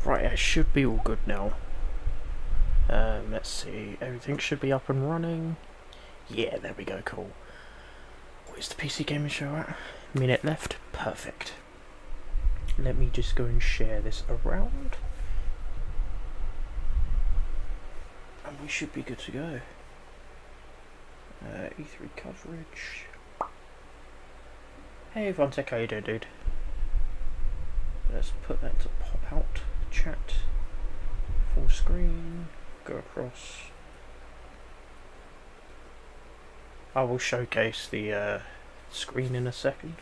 Right, it should be all good now. Let's see, everything should be up and running. Yeah, there we go, cool. Where's the PC Gaming Show at? Minute left, perfect. Let me just go and share this around. And we should be good to go. E3 coverage. Hey Vontek, how you doing, dude? Let's put that to pop out. Chat. Full screen. Go across. I will showcase the screen in a second.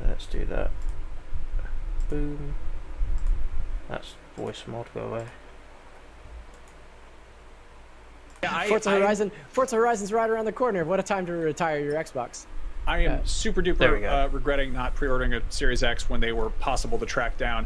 Let's do that. Boom. That's voice mod, by the way. Yeah, Forza Horizon's right around the corner. What a time to retire your Xbox. I am super duper regretting not pre-ordering a Series X when they were possible to track down.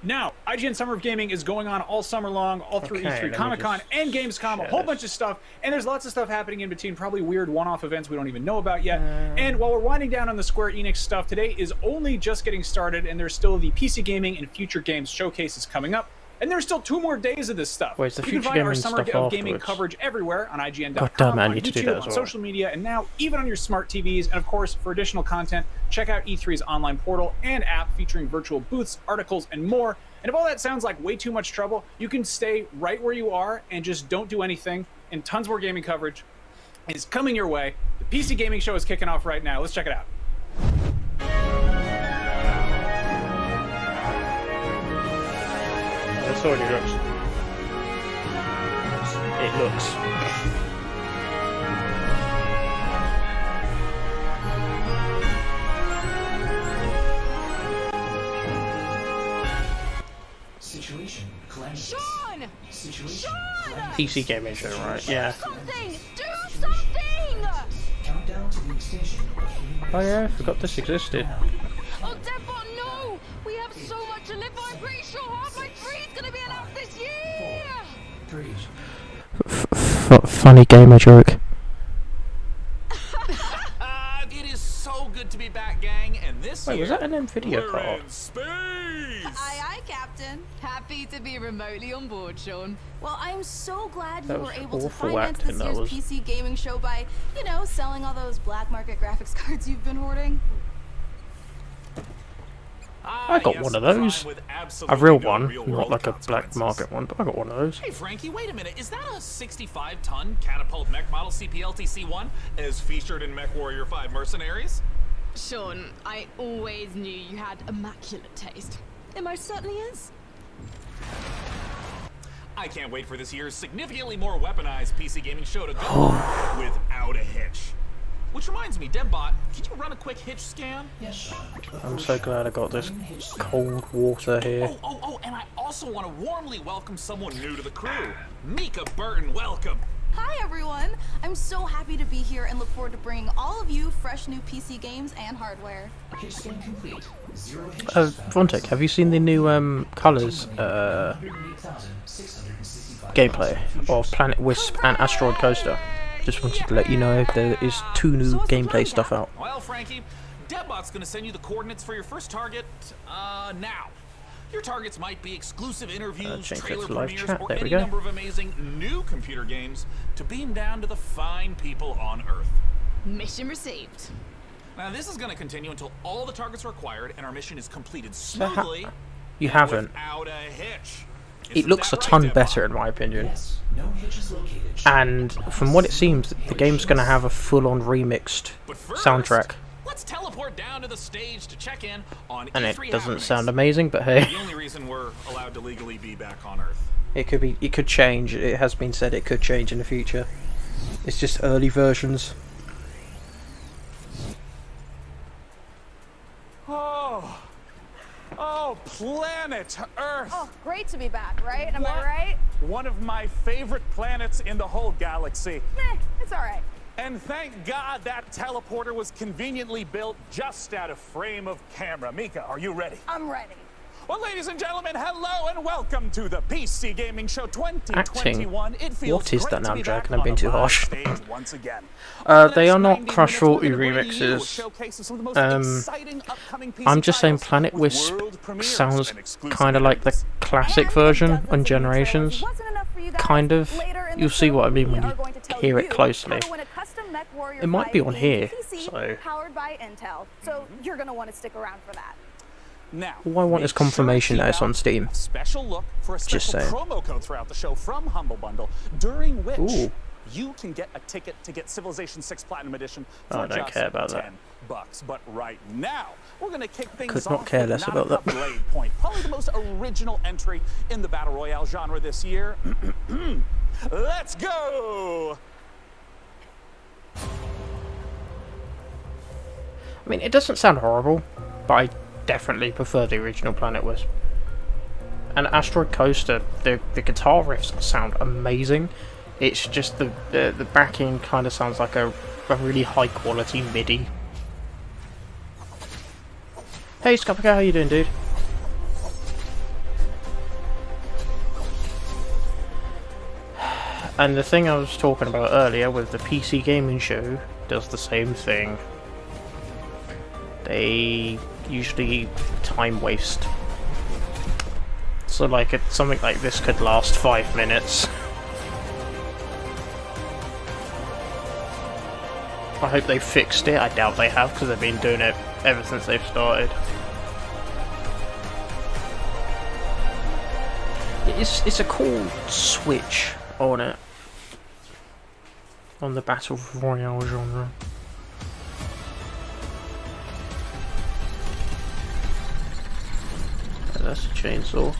Now, IGN Summer of Gaming is going on all summer long, all through E3 Comic-Con and Gamescom, a whole bunch of stuff, and there's lots of stuff happening in between, probably weird one-off events we don't even know about yet. And while we're winding down on the Square Enix stuff, today is only just getting started, and there's still the PC Gaming and Future Games showcases coming up. And there's still 2 more days of this stuff. Wait, the you can Future find our Gaming Summer stuff of Gaming afterwards. coverage everywhere on IGN.com, Goddamn, I on need to do YouTube, that as on well. social media, and now even on your smart TVs. And of course, for additional content, check out E3's online portal and app featuring virtual booths, articles, and more. And if all that sounds like way too much trouble, you can stay right where you are and just don't do anything. And tons more gaming coverage is coming your way. The PC Gaming Show is kicking off right now. Let's check it out. That's all it looks. It looks. Situation calamity. Sean! Situation Sean! PC Gaming Show, right? Yeah. Something! Do something! Countdown to the extinction of human Oh yeah, I forgot this existed. Oh, Deadbot, no! We have so much to live for. I'm pretty sure Half-Life 3 is going to be announced this year! 3. Funny gamer joke. It is so good to be back, gang, and this Wait, year, was that an NVIDIA we're card? in space! Aye, Captain. Happy to be remotely on board, Sean. Well, I'm so glad you That were was able to awful finance acting, this that year's was. PC gaming show by, you know, selling all those black market graphics cards you've been hoarding. I got one of those. A real one, not like a black market one, but I got one of those. Hey, Frankie, wait a minute. Is that a 65-ton catapult mech model CPLTC-1 as featured in Mech Warrior 5 Mercenaries? Sean, I always knew you had immaculate taste. It most certainly is. I can't wait for this year's significantly more weaponized PC gaming show to go without a hitch. Which reminds me, Debbot, could you run a quick hitch scan? Yes, Sean. I'm so glad I got this cold water here. Oh, and I also want to warmly welcome someone new to the crew. Mika Burton, welcome. Hi, everyone. I'm so happy to be here and look forward to bringing all of you fresh new PC games and hardware. Hitch scan complete. 0 hitches found. Vontek, have you seen the new colours 108,665 gameplay of Planet Wisp and Asteroid Coaster? Just wanted to let you know there is 2 new gameplay stuff out. Well, Frankie, Debbot's going to send you the coordinates for your first target now. Your targets might be exclusive interviews, change that trailer to live premieres, chat, or there we any go. number of amazing new computer games to beam down to the fine people on Earth. Mission received. Now, this is going to continue until all the targets are acquired and our mission is completed smoothly You haven't. without a hitch. It Isn't looks a that ton right, better Debbot? in my opinion. Yes, no hitches located. And from what it seems, the game's going to have a full-on remixed But first, soundtrack. let's teleport down to the stage to check in on And it E3 doesn't happenings. sound amazing, but hey, The only reason we're allowed to legally be back on Earth. it could change. It has been said it could change in the future. It's just early versions. Oh, planet Earth! Oh, great to be back, right? Am I What? right? One of my favorite planets in the whole galaxy. Meh, it's all right. And thank God that teleporter was conveniently built just out of frame of camera. Mika, are you ready? I'm ready. Well, ladies and gentlemen, hello and welcome to the PC Gaming Show 2021. Acting. What is that now, I'm joking? I'm I'm being too harsh. Once again. They are not Crash 40 remixes. I'm just saying Planet Wisp sounds kind of like the classic version on Generations. Kind of. You'll see what I mean when you hear it closely. It might be on here, so... Powered by Intel, so you're gonna want to stick around for that. Now, all I want is confirmation that it's on Steam. Special look for a special Just saying. promo code throughout the show from Humble Bundle, during which Ooh. you can get a ticket to get Civilization 6 Platinum Edition for I don't just care about $10. that. But right now, we're going to kick things Could off not care with less about Nautica that. Blade Point, probably the most original entry in the Battle Royale genre this year. Let's go! I mean, it doesn't sound horrible, but I definitely prefer the original Planet Wisp. And Asteroid Coaster, the guitar riffs sound amazing. It's just the backing kind of sounds like a really high quality MIDI. Hey Scuppica, how you doing, dude? And the thing I was talking about earlier with the PC Gaming Show does the same thing. They usually time waste. So like something like this could last 5 minutes. I hope they fixed it. I doubt they have, because they've been doing it ever since they've started. It's a cool switch on it. On the Battle Royale genre. That's a chainsaw.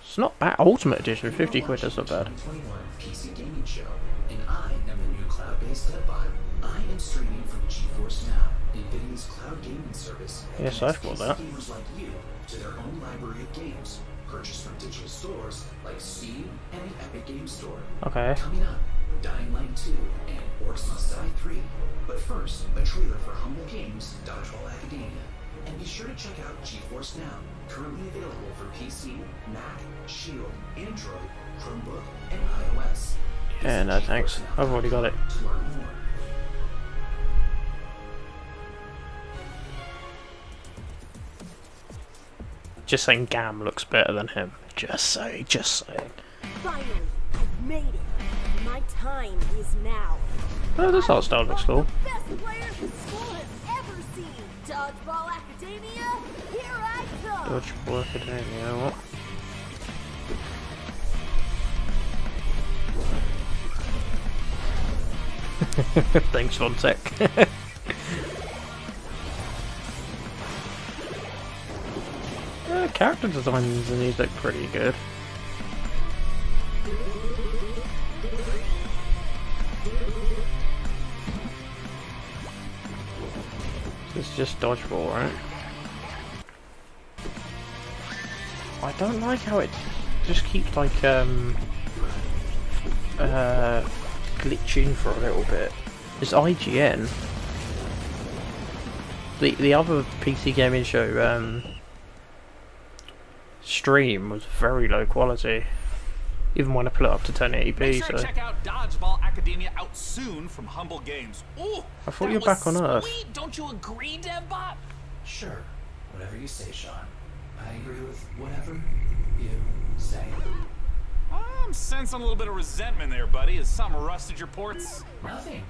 It's not bad. Ultimate Edition, 50 quid, that's not bad. 2021 PC Gaming Show, and I am the new cloud-based deadbot. I am streaming from GeForce Now, NVIDIA's cloud gaming service. Yes, I've got that. Gamers like you to their own library of games, purchased from digital stores like Steam and the Epic Games Store. Okay. Coming up, Dying Light 2 and Orcs Must Die 3. But first, a trailer for Humble Games, Dodgeball Academia. And be sure to check out GeForce Now, currently available for PC, Mac, Shield, Android, Chromebook, and iOS. Yeah, no thanks. I've already got it. To learn more. Just saying Gam looks better than him. Just saying. Finally, I've made it. My time is now. Oh, this art style looks cool. Best players the school has ever seen. Dodgeball Academia, here I come. Dodgeball Academia, what? Thanks, Vontek. Character designs in these look pretty good. This is just dodgeball, right? I don't like how it just keeps like glitching for a little bit. It's IGN. The other PC Gaming Show stream was very low quality, even when I put it up to 1080p. Make sure so to check out Dodgeball Academia out soon from Humble Games. Ooh, I thought you were back on Earth. Sweet. Don't you agree, DevBot? Sure, whatever you say, Sean. I agree with whatever you say. I'm sensing a little bit of resentment there, buddy. Has something rusted your ports? Nothing.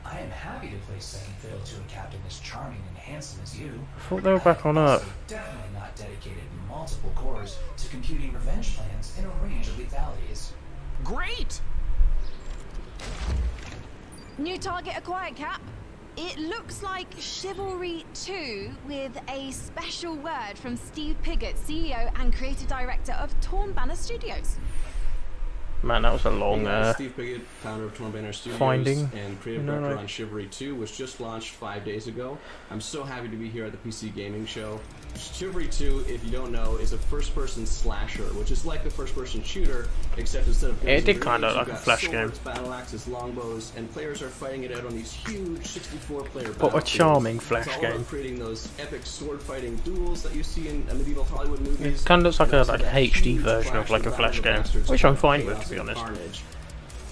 I am happy to play second fiddle to a captain as charming and handsome as you. I thought they were back on Also Earth. definitely not dedicated multiple cores to computing revenge plans in a range of lethalities. Great! New target acquired, Cap. It looks like Chivalry 2 with a special word from Steve Piggott, CEO and creative director of Torn Banner Studios. Man, that was a long Steve Piggott, founder of Torn Banner Studios finding. and creative director on Chivalry 2, was just launched 5 days ago. I'm so happy to be here at the PC Gaming Show. Chivalry 2, if you don't know, is a first-person slasher, which is like a first-person shooter, except instead of it did kind of like a flash swords, game. battle axes, longbows, and players are fighting it out on these huge 64-player But a charming flash it's all game. about creating those epic sword-fighting duels that you see in medieval Hollywood movies. It kind of looks like a HD version of like a flash game, which I'm fine with, to be honest. Carnage.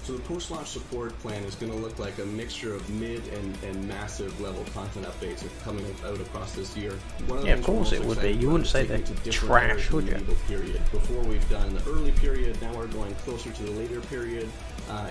So the post-launch support plan is going to look like a mixture of mid and massive level content updates coming out across this year. Yeah, of course it would be. You wouldn't say they're trash, would you? Period. Before we've done the early period, now we're going closer to the later period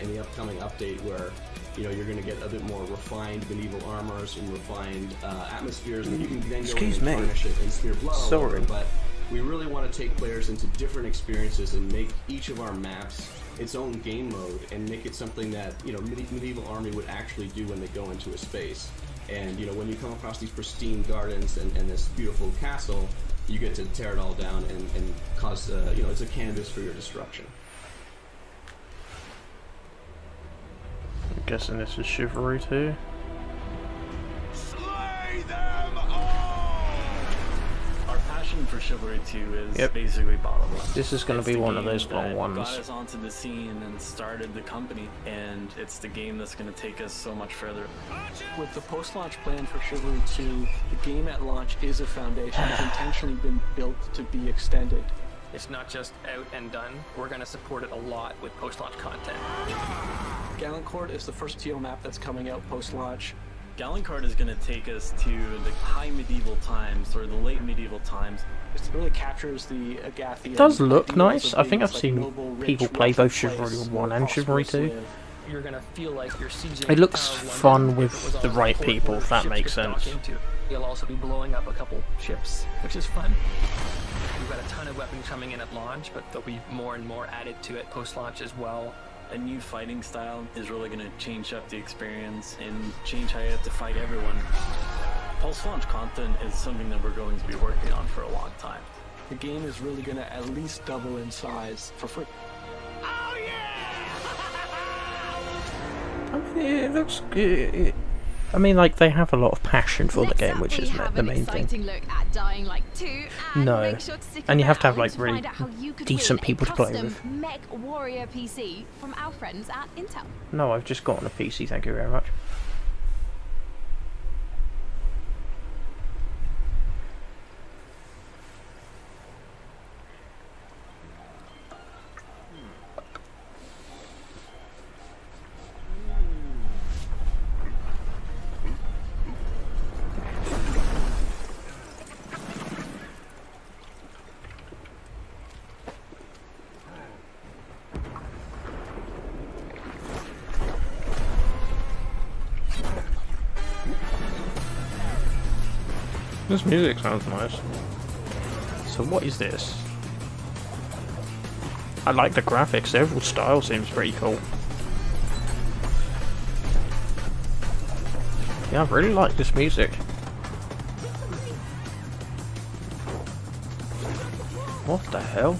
in the upcoming update where you're going to get a bit more refined medieval armors and refined atmospheres that you can then go and tarnish it and smear blood all over. But we really want to take players into different experiences and make each of our maps its own game mode and make it something that medieval army would actually do when they go into a space. And when you come across these pristine gardens and this beautiful castle, you get to tear it all down and cause it's a canvas for your destruction. I'm guessing this is Chivalry 2. Slay them all! Our passion for Chivalry 2 is basically bottomless. This is going to be one of those long ones. Got us onto the scene and started the company, and it's the game that's going to take us so much further. With the post-launch plan for Chivalry 2, the game at launch is a foundation that's intentionally been built to be extended. It's not just out and done. We're going to support it a lot with post-launch content. Galencourt is the first TO map that's coming out post-launch. Galencourt is going to take us to the high medieval times or the late medieval times. It really captures the Agathian. It does look nice. I think I've seen people play both Chivalry 1 and Chivalry 2. You're going to feel like you're sieging. It looks fun with the right people, if that makes sense. You'll also be blowing up a couple ships, which is fun. We've got a ton of weapons coming in at launch, but there'll be more and more added to it post-launch as well. A new fighting style is really going to change up the experience and change how you have to fight everyone. Post-launch content is something that we're going to be working on for a long time. The game is really going to at least double in size for free. I mean, it looks good. I mean, like, they have a lot of passion for the game, which is the main thing. Look at Dying Light 2, and no, make sure to stick and you have to have around like really find out how you could decent win people a to play custom with. Mech Warrior PC from our friends at Intel. No, I've just gotten a PC, thank you very much. This music sounds nice. So what is this? I like the graphics, the overall style seems pretty cool. Yeah, I really like this music. What the hell?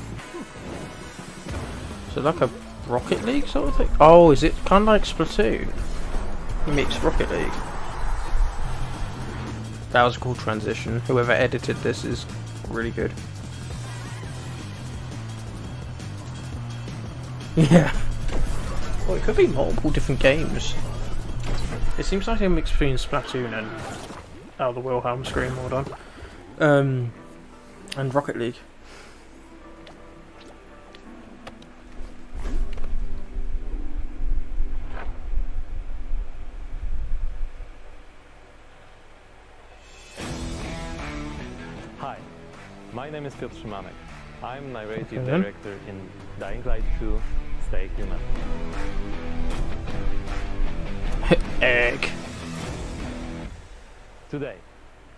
Is it like a Rocket League sort of thing? Oh, is it kind of like Splatoon? It meets Rocket League. That was a cool transition. Whoever edited this is really good. Yeah. Well, it could be multiple different games. It seems like a mix between Splatoon and the Wilhelm screen, well done. And Rocket League. My name is Piotr Szymanek. I'm narrative director in Dying Light 2, Stay Human. Egg. Today,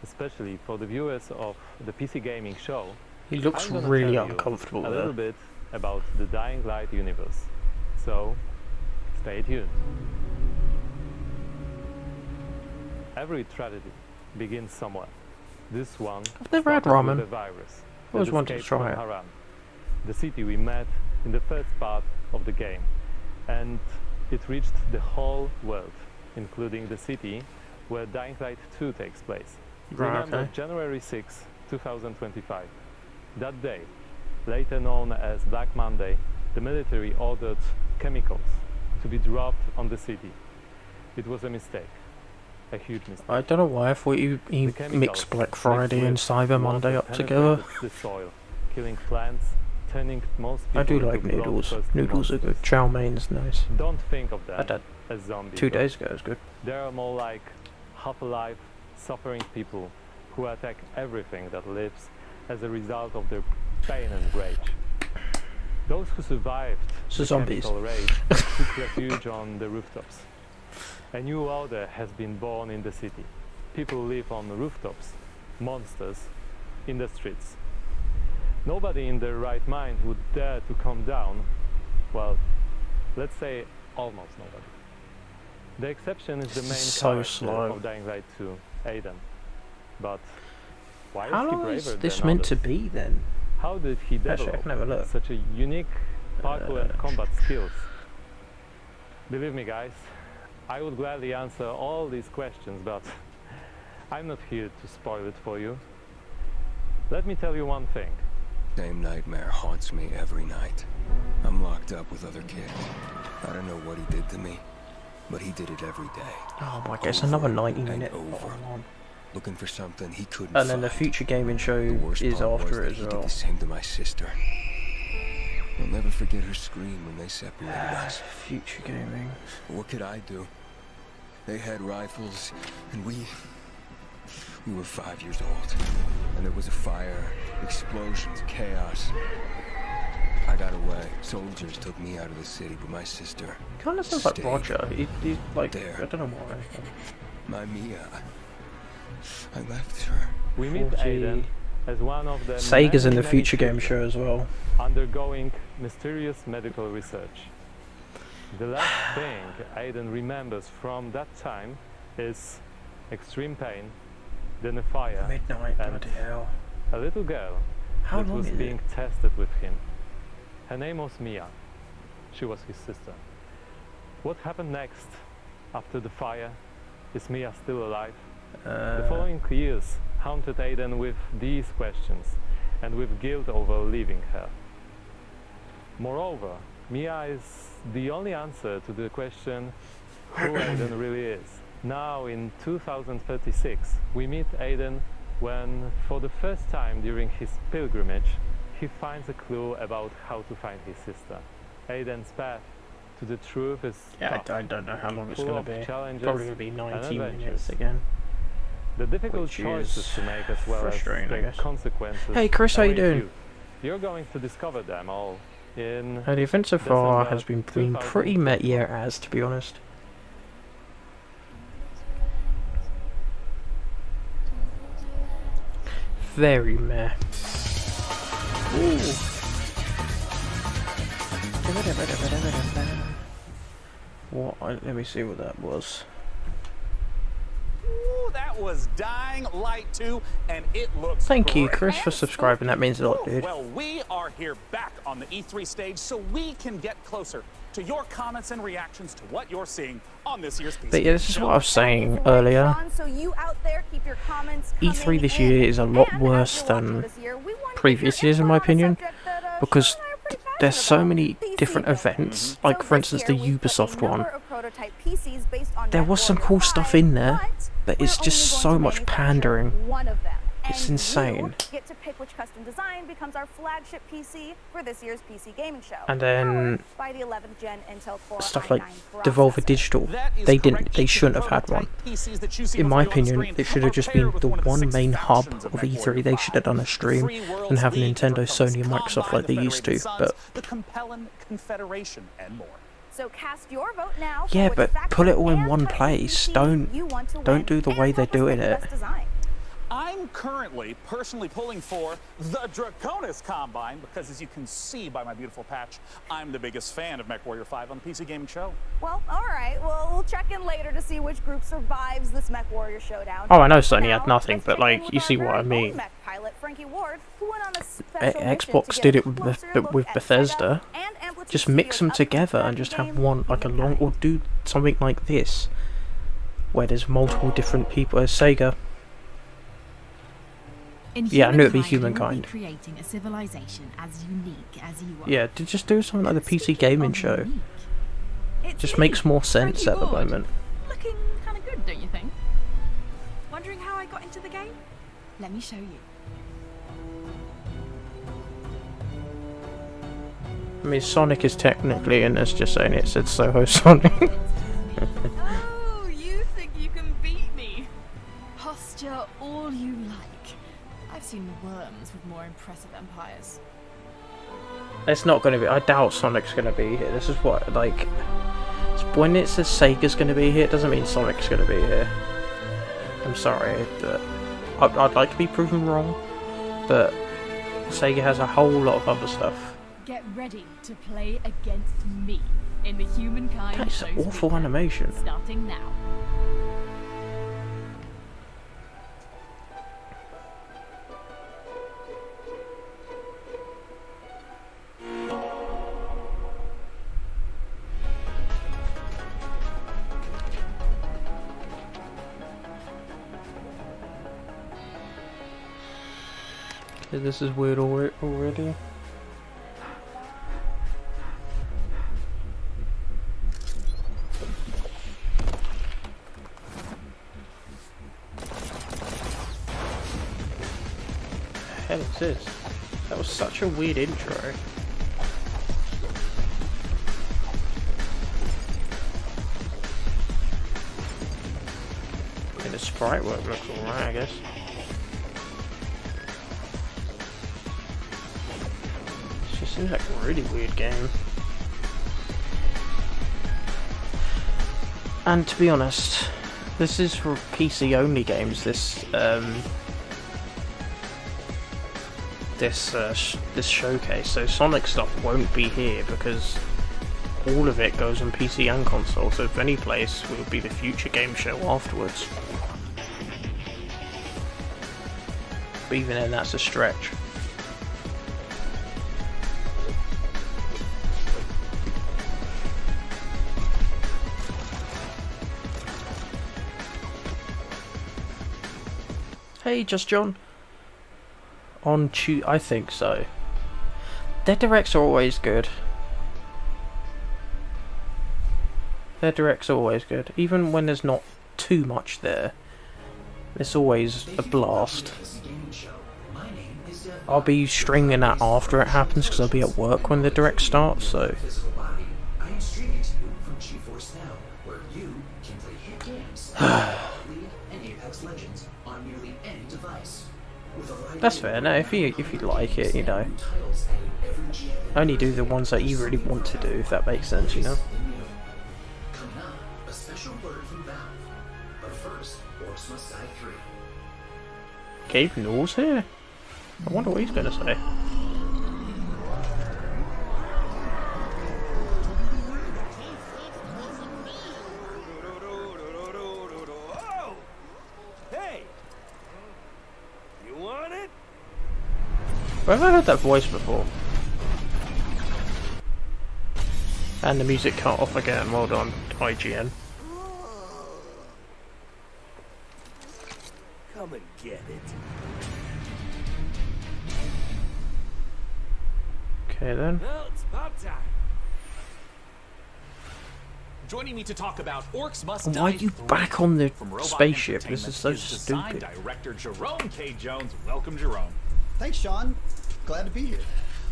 especially for the viewers of the PC Gaming Show, he looks really uncomfortable a little bit about the Dying Light universe. So, stay tuned. Every tragedy begins somewhere. This one I've never had ramen. With a virus. I always wanted to try it. Haran, the city we met in the first part of the game, and it reached the whole world, including the city where Dying Light 2 takes place. Remember January 6, 2025. That day, later known as Black Monday, the military ordered chemicals to be dropped on the city. It was a mistake. A huge mistake. I don't know why I thought you mixed Black Friday and Cyber Monday up together. The soil, killing plants, turning most people I do like into noodles. bloodthirsty Noodles are monsters. good. Chow main's nice. Don't think of them I did as zombies. 2 though. days ago, it was good. They are more like half-alive, suffering people who attack everything that lives as a result of their pain and rage. Those who survived So the zombies. chemical rage took refuge on the rooftops. A new order has been born in the city. People live on the rooftops, monsters in the streets. Nobody in their right mind would dare to come down. Well, let's say almost nobody. The exception is the main So character slow. of Dying Light 2, Aiden. But why How is he long braver is this than meant others? to be then? How did he Actually, I develop can have a look. such a unique parkour and combat skills? Believe me, guys, I would gladly answer all these questions, but I'm not here to spoil it for you. Let me tell you one thing. Same nightmare haunts me every night. I'm locked up with other kids. I don't know what he did to me, but he did it every day. Oh my god, it's another 90 and minute. over. Looking for something he couldn't And then the find. future gaming show The worst is part was after that it as he did well. the same to my sister. I'll never forget her scream when they separated us. Future gaming. What could I do? They had rifles, and we were 5 years old. And there was a fire, explosions, chaos. I got away. Soldiers took me out of the city, but my sister Kind of sounds like stayed Roger. He's like, there. I don't know why. My Mia. I left her. We meet 40. Aiden as one of the Sega's in the many future game children show as well. undergoing mysterious medical research. The last thing Aiden remembers from that time is extreme pain, then a fire, Midnight, and bloody hell. a little girl How that long was is being it? tested with him. Her name was Mia. She was his sister. What happened next after the fire? Is Mia still alive? The following years haunted Aiden with these questions and with guilt over leaving her. Moreover, Mia is the only answer to the question who Aiden really is. Now in 2036, we meet Aiden when, for the first time during his pilgrimage, he finds a clue about how to find his sister. Aiden's path to the truth is tough, I don't know how long it's full going of to be. challenges Probably going to be and 90 minutes adventures. again. The difficult Which choices is to make as well as frustrating, I the guess. consequences. Hey, Chris, how you await doing? You're going to discover them all in The event so far December has been pretty meta as, to be honest. Very meh. Ooh. What? Let me see what that was. Ooh, that was Dying Light 2, and it looks Thank you, great. Chris, for And subscribing. That means a lot, dude. well, we are here back on the E3 stage so we can get closer to your comments and reactions to what you're seeing on this year's PC. But yeah, this is what I was saying earlier. So you out there, keep your comments E3 this year is a lot worse than previous years, in my opinion, because there's so many different events. Like, for instance, the Ubisoft one. There was some cool stuff in there, but it's just so much pandering. It's insane. Get to pick which custom design becomes our flagship PC for this year's PC gaming show. And then by the 11th gen Intel Core stuff like i9 Devolver Digital, they shouldn't have had one. In my opinion, it should have just been the one main hub of E3. They should have done a stream and have Nintendo, Sony, and Microsoft like they used to. But the compelling confederation and more. So cast your vote now. yeah, but put it all in one place. Don't do the way they're doing it. I'm currently personally pulling for the Draconis Combine because, as you can see by my beautiful patch, I'm the biggest fan of MechWarrior 5 on the PC Gaming Show. Well, all right. Well, we'll check in later to see which group survives this MechWarrior showdown. Oh, I know Sony had nothing, but like, you see what I mean. Mech pilot Frankie Ward, who went on a special Xbox mission to did get it a with, closer look at Bethesda. Sega and Amplitude Just mix them Studios' together upcoming and just have game, one, like a long, or do something like this, where there's multiple different people. Sega. Yeah, I knew it'd be humankind. Creating a civilization as unique as you are. Yeah, to just do something like the PC gaming show. Just makes more sense at the moment. Looking kind of good, don't you think? Wondering how I got into the game? Let me show you. I mean, Sonic is technically in this, just saying it said Soho Sonic. Oh, you think you can beat me? Posture all you like. I've seen worms with more impressive empires. It's not going to be. I doubt Sonic's going to be here. This is what, like, when it says Sega's going to be here, it doesn't mean Sonic's going to be here. I'm sorry, but I'd like to be proven wrong, but Sega has a whole lot of other stuff. Get ready to play against me in the Humankind. That's awful animation. Starting now. Yeah, this is weird already. Hell is this? That was such a weird intro. And the sprite work looks alright, I guess. It just seems like a really weird game. And to be honest, this is for PC only games. This this showcase, so Sonic stuff won't be here because all of it goes on PC and console, so if any place will be the future game show afterwards. But even then, that's a stretch. Hey, Just John. On I think so. Their directs are always good. Their directs are always good. Even when there's not too much there, it's always a blast. I'll be streaming that after it happens because I'll be at work when the direct starts, so... I am streaming to you from GeForce Now, where you can play hit games like League and Apex Legends on nearly any device. That's fair. No, if you like it, you know. Only do the ones that you really want to do, if that makes sense, you know. Coming up, a special word from Valve. But first, Orcs Must Die 3. Gabe Newell's here? I wonder what he's gonna say. Hey! You want it? Where have I heard that voice before? And the music cut off again. Well done, IGN. Come and get it. Okay then. Well, it's about time. Joining me to talk about Orcs Must Why Die are you 3 back on the from Robot spaceship? This is so Entertainment stupid. Design Director Jerome K. Jones. Welcome, Jerome. Thanks, Sean. Glad to be here.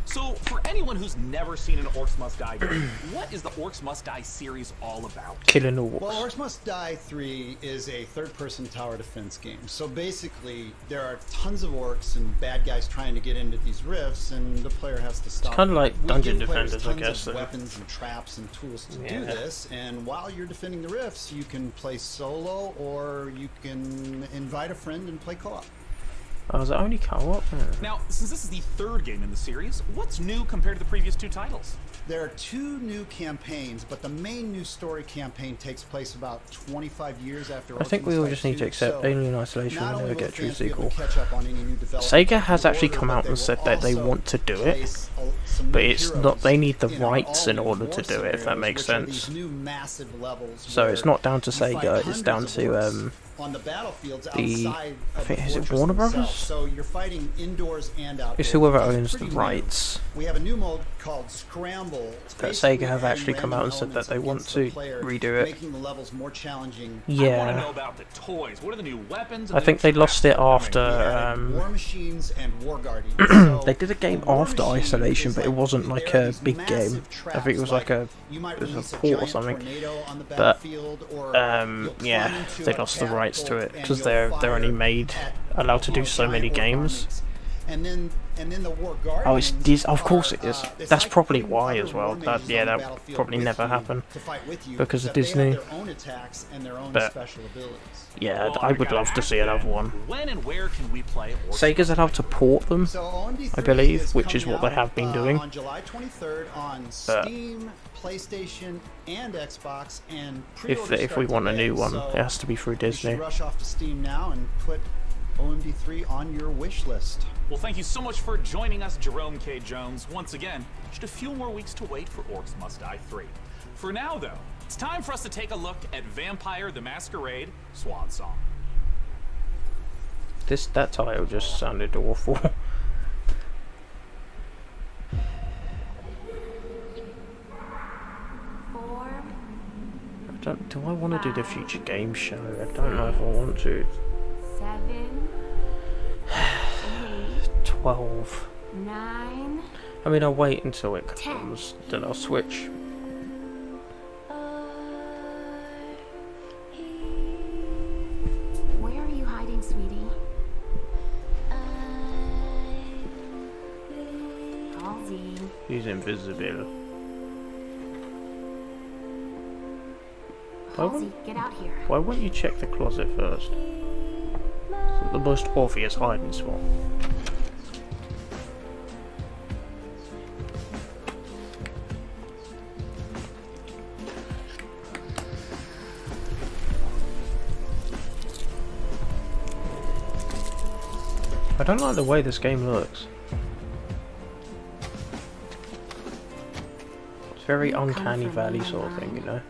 So, for anyone who's never seen an Orcs Must Die game, what is the Orcs Must Die series all about? Killing orcs. Well, Orcs Must Die 3 is a third-person tower defense game. So basically, there are tons of orcs and bad guys trying to get into these rifts, and the player has to stop. It's kind of like We Dungeon give players Defenders, I tons guess. of weapons and traps and tools to Yeah. do this, and while you're defending the rifts, you can play solo, or you can invite a friend and play co-op. Oh, is it only co-op? Now, since this is the third game in the series, what's new compared to the previous two titles? There are 2 new campaigns, but the main new story campaign takes place about 25 years after. I think we all just need to accept Alien Isolation will never get a true sequel. Sega Sega has actually come out and said that they want to do it, but it's not. They need the rights in order to do it, if that makes sense. So it's not down to Sega; it's down to on the battlefields the. outside I of think the is it fortress Warner itself. Brothers? So you're fighting indoors and outdoors. It's whoever which is owns the pretty new. rights. We have a new mode called Scramble. It's That basically Sega have adding actually come out and random said that they want elements to against the player, redo it. making the levels more challenging. I want to know Yeah, about the toys. What are the new weapons? And I the think new they lost it traps that are after. coming? War Machines and War Guardians. They did a game after Isolation, but it wasn't like a big game. I think it was like a port or something. But yeah, they lost the rights to it because they're only allowed to do so many games. And then the War Guardians. Oh, it's Of course it is. That's probably why as well. That probably never happened because of Disney. But yeah, I would love to see another one. When and where can we play? Sega's allowed to port them, I believe, which is what they have been doing. On July 23rd on But Steam, PlayStation, and Xbox, and if we want a new one, it has to be through Disney. rush off to Steam now and put OMD3 on your wish list. Well, thank you so much for joining us, Jerome K. Jones. Once again, just a few more weeks to wait for Orcs Must Die 3. For now, though, it's time for us to take a look at Vampire the Masquerade Swan Song. That title just sounded awful. Do I want to do the future game show? I don't know if I want to. 7, 12. 9. I mean, I'll wait until it comes, then I'll switch. Where are you hiding, sweetie? Halsey. He's invisible. Halsey, get out here. Why won't you check the closet first? It's the most obvious hiding spot. I don't like the way this game looks. It's very uncanny valley sort of thing, you know?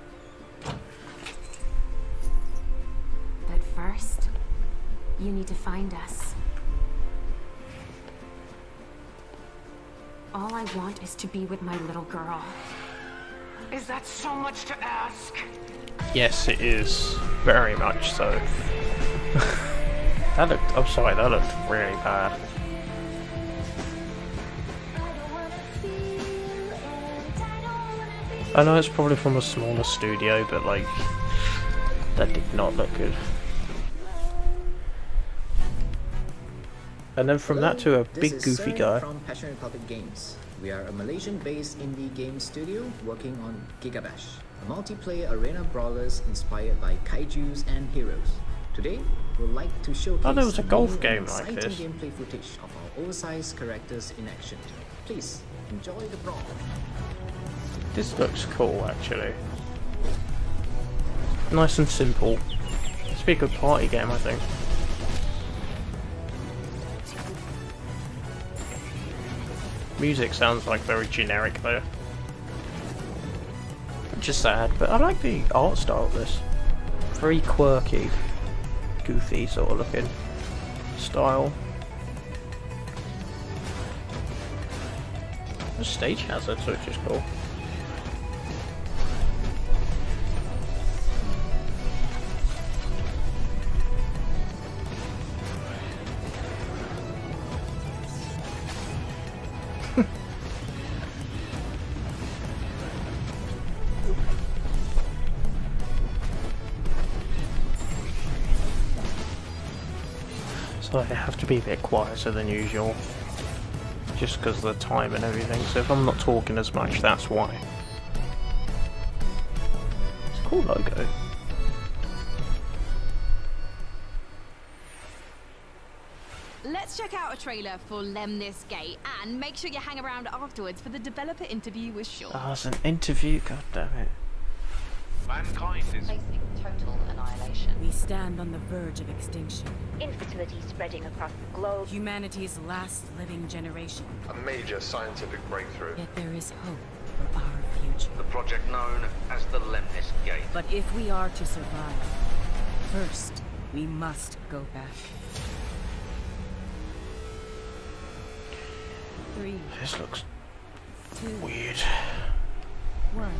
But first, you need to find us. All I want is to be with my little girl. Is that so much to ask? Yes, it is. Very much so. That looked really bad. I know it's probably from a smaller studio, but like, that did not look good. And then from that to a big goofy guy. From Passion Republic Games. We are a Malaysian-based indie game studio working on Gigabash, a multiplayer arena brawlers inspired by kaijus and heroes. Today, we'd like to showcase there was a golf new game and like exciting this. gameplay footage of our oversized characters in action. Please enjoy the brawl. This looks cool, actually. Nice and simple. It's be a good party game, I think. Music sounds like very generic though. Which is sad, but I like the art style of this. Very quirky, goofy sort of looking style. There's stage hazards, which is cool. So I have to be a bit quieter than usual, just because of the time and everything, so if I'm not talking as much, that's why. It's a cool logo. Let's check out a trailer for Lemnis Gate and make sure you hang around afterwards for the developer interview with Sean. Oh, it's an interview, god damn it. Mankind is facing total annihilation. We stand on the verge of extinction. Infertility spreading across the globe. Humanity's last living generation. a major scientific breakthrough. Yet there is hope for our future. The project known as the Lemnis Gate. But if we are to survive, first we must go back. 3. This looks 2. weird. 1.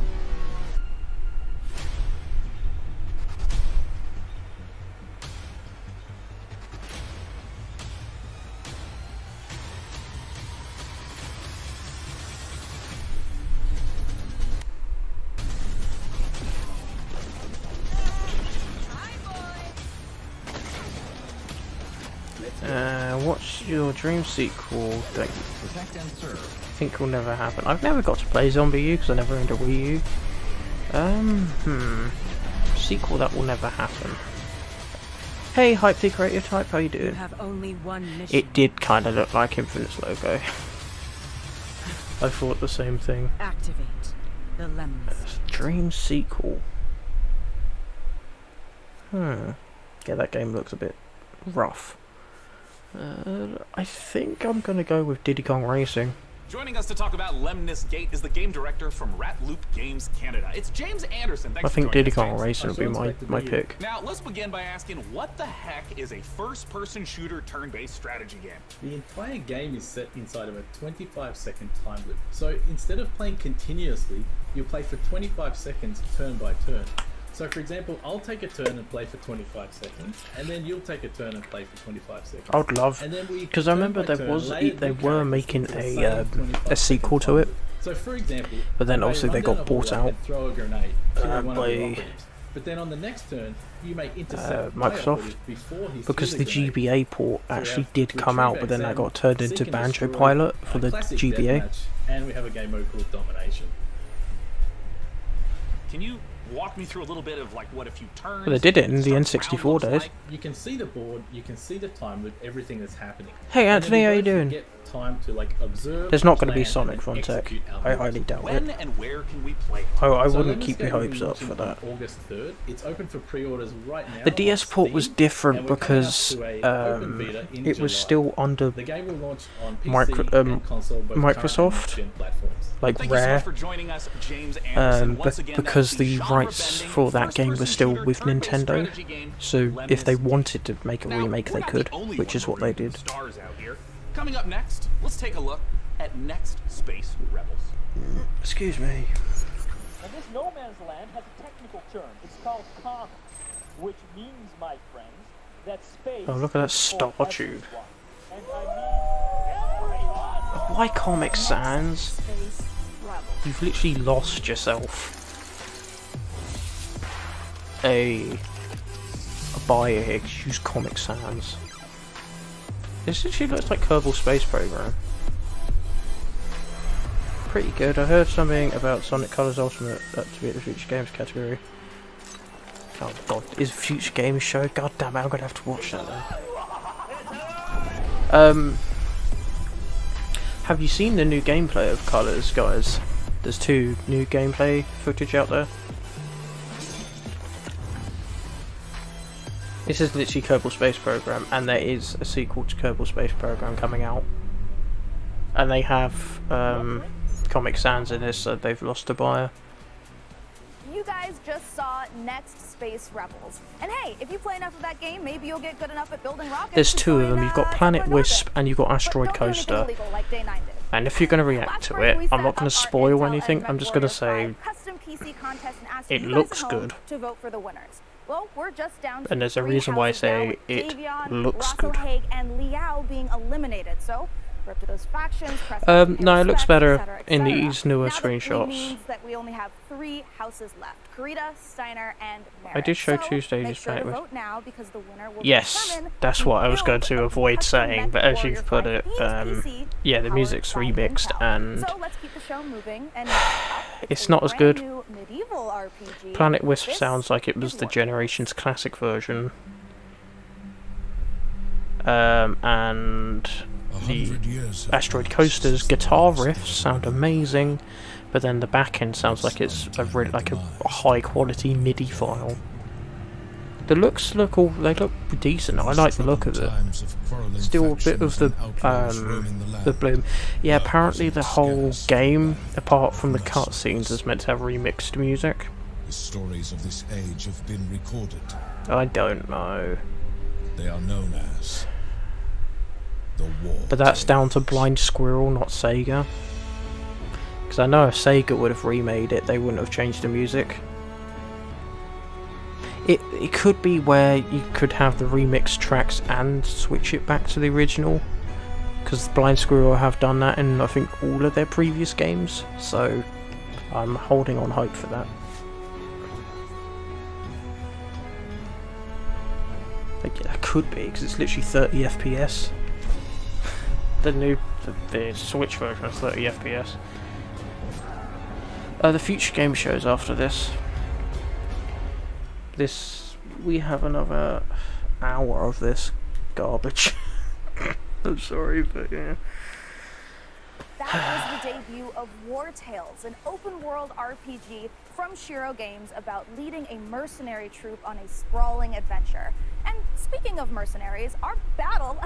What's your dream sequel thing? Protect and serve. I think will never happen. I've never got to play Zombie U because I never owned a Wii U. Sequel that will never happen. Hey, Hype the Creative Type, how you doing? You have only one mission. It did kind of look like Infinite's logo. I thought the same thing. Activate the Lemnis. Dream sequel. Yeah, that game looks a bit rough. I think I'm gonna go with Diddy Kong Racing. Joining us to talk about Lemnis Gate is the game director from Rat Loop Games Canada. It's James Anderson. Thanks I think for joining Diddy us, Kong James. Racing will be my pick. Now, let's begin by asking, what the heck is a first-person shooter turn-based strategy game? The entire game is set inside of a 25-second time loop. So instead of playing continuously, you'll play for 25 seconds turn by turn. So for example, I'll take a turn and play for 25 seconds, and then you'll take a turn and play for 25 seconds. I would love, because I remember they were making a sequel to it. So for example, but then obviously they got bought out throw a grenade to one of the by operatives. But then on the next turn, you may intercept Microsoft, because the GBA port actually did come out, but then that got turned into Banjo Pilot for the GBA. And we have a game mode called Domination. Can you walk me through a little bit of like what a few turns? Well, they did it in the N64 days. Like? You can see the board, you can see the time loop, everything that's happening. Hey Anthony, how you doing? Get time to like observe. There's not going to be Sonic Fun Tech. I highly doubt it. When and where can we play? I wouldn't keep your hopes up for that. August 3rd. It's open for pre-orders right now. The DS port was different because it was still under the game will launch on PC and console, both Microsoft, like Rare, because the rights for that game were still with Nintendo. So if they wanted to make a remake, they could, which is what they did. Coming up next, let's take a look at Next Space Rebels. Excuse me. And this no man's land has a technical term. It's called common, which means, my friends, that space. Oh, look at that star tube. Why Comic Sans? You've literally lost yourself a buyer. Use Comic Sans. This literally looks like Kerbal Space Program. Pretty good. I heard something about Sonic Colors Ultimate to be at the Future Games category. Oh god, is Future Games show? God damn it, I'm gonna have to watch that then. Have you seen the new gameplay of Colors, guys? There's 2 new gameplay footage out there. This is literally Kerbal Space Program, and there is a sequel to Kerbal Space Program coming out. And they have Comic Sans in this, so they've lost a buyer. You guys just saw Next Space Rebels. And hey, if you play enough of that game, maybe you'll get good enough at building rockets. There's 2 of them. You've got Planet Wisp and you've got Asteroid Coaster. And if you're going to react to it, I'm not going to spoil anything. I'm just going to say it looks good. To vote for the winners. Well, we're just down to and there's a reason why I say it looks good. And Liao being eliminated. So, we're up to those factions. No, it looks better in these newer screenshots. Means that we only have 3 houses left: Karita, Steiner, and Merritt. I did show 2 stages. Make sure to vote now because the winner will yes, that's what I was going to avoid saying, but as you've put it, yeah, the music's remixed and so let's keep the show moving. And it's not as good. Medieval RPG. Planet Wisp sounds like it was the Generations Classic version. and the Asteroid Coaster's guitar riffs sound amazing, but then the back end sounds like it's a high quality MIDI file. The looks look decent. I like the look of it. Still a bit of the bloom. Yeah, apparently the whole game, apart from the cutscenes, is meant to have remixed music. The stories of this age have been recorded. I don't know. They are known as the War. But that's down to Blind Squirrel, not Sega. Because I know if Sega would have remade it, they wouldn't have changed the music. It could be where you could have the remixed tracks and switch it back to the original, because Blind Squirrel have done that in I think all of their previous games, so I'm holding on hope for that. Like, that could be, because it's literally 30 FPS. The Switch version is 30 FPS. The future game shows after this. We have another hour of this garbage. I'm sorry, but yeah. That was the debut of War Tales, an open-world RPG from Shiro Games about leading a mercenary troop on a sprawling adventure. And speaking of mercenaries, our battle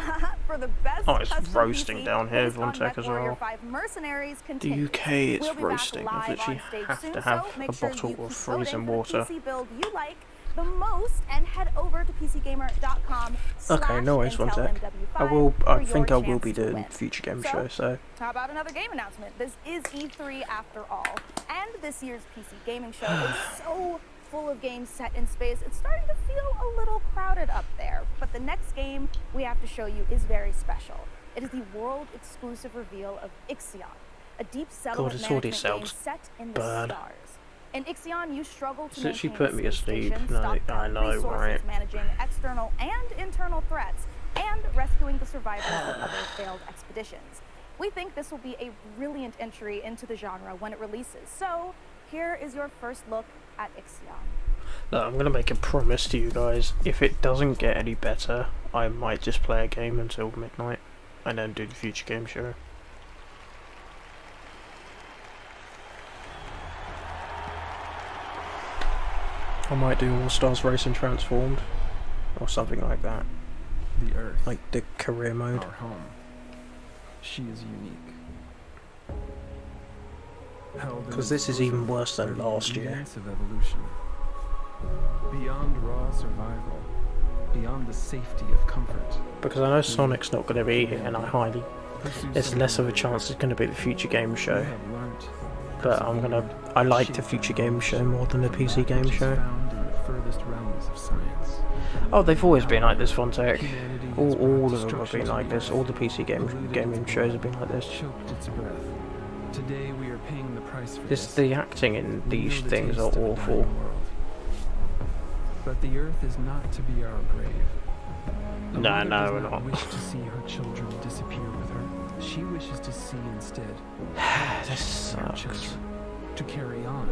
for the best it's custom roasting PC down here, based on Vontech as MechWarrior well. 5 Mercenaries The continues. UK is We'll be back roasting. I live literally on stage have soon, to have so a make sure bottle you of keep frozen voting water. for the PC build you like the most, and head over to PCGamer.com. Okay, no worries, one sec. I think I will be doing future game show, so. How about another game announcement? This is E3 after all, and this year's PC gaming show is so full of games set in space, it's starting to feel a little crowded up there. But the next game we have to show you is very special. It is the world-exclusive reveal of Ixion, a deep settlement management game set in the stars. In Ixion, you struggle to maintain put me a asleep. station, No, stop I know, resources, right? managing external and internal threats, and rescuing the survivors of other failed expeditions. We think this will be a brilliant entry into the genre when it releases. So, here is your first look at Ixion. Look, I'm gonna make a promise to you guys. If it doesn't get any better, I might just play a game until midnight, and then do the future game show. I might do All Stars Racing Transformed, or something like that. The Earth, like the career mode. Our home. She is unique. Because this is even worse than last year. Of evolution. Beyond raw survival, beyond the safety of comfort. Because I know Sonic's not going to be here, and there's less of a chance it's going to be the future game show. But I like the future game show more than the PC game show. Oh, they've always been like this, Vontech. All of them have been like this. All the PC gaming shows have been like this. Today we are paying the price for the acting in these things are awful. But the Earth is not to be our grave. No, we're not. Wish to see her children disappear with her. She wishes to see instead. This sucks. To carry on.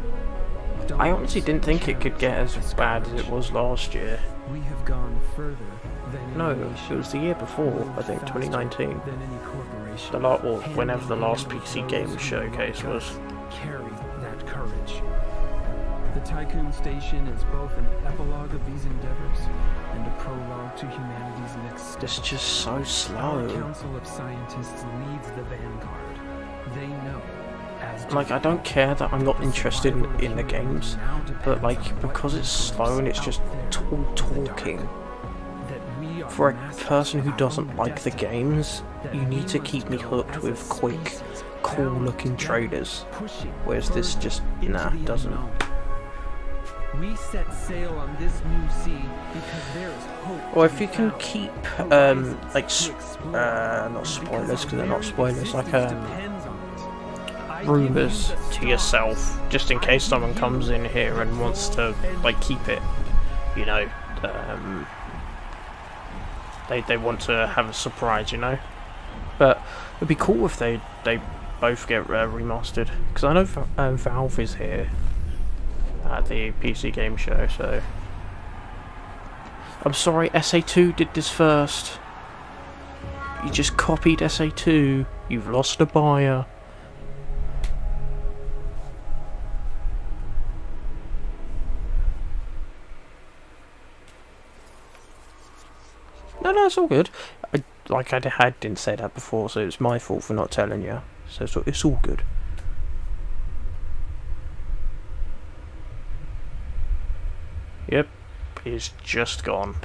I honestly didn't think it could get as bad as it was last year. We have gone further than no, it was the year before, I think, 2019. Whenever the last PC game showcase was. Carry that courage. The Tycoon Station is both an epilogue of these endeavors and a prologue to humanity's next step. It's just so slow. Our Council of Scientists leads the vanguard. They know. Like, I don't care that I'm not interested in the games, but like, because it's slow and it's just all talking. For a person who doesn't like the games, you need to keep me hooked with quick, cool-looking trailers. Whereas this just, doesn't. We set sail on this new sea because there is hope. Or if you can keep, not spoilers, because they're not spoilers, like, rumours to yourself, just in case someone comes in here and wants to, like, keep it, they want to have a surprise, But it'd be cool if they both get remastered, because I know Valve is here at the PC game show, so I'm sorry, SA2 did this first. You just copied SA2. You've lost a buyer. No, it's all good. I didn't say that before, so it's my fault for not telling you. So it's all good. Yep, it's just gone.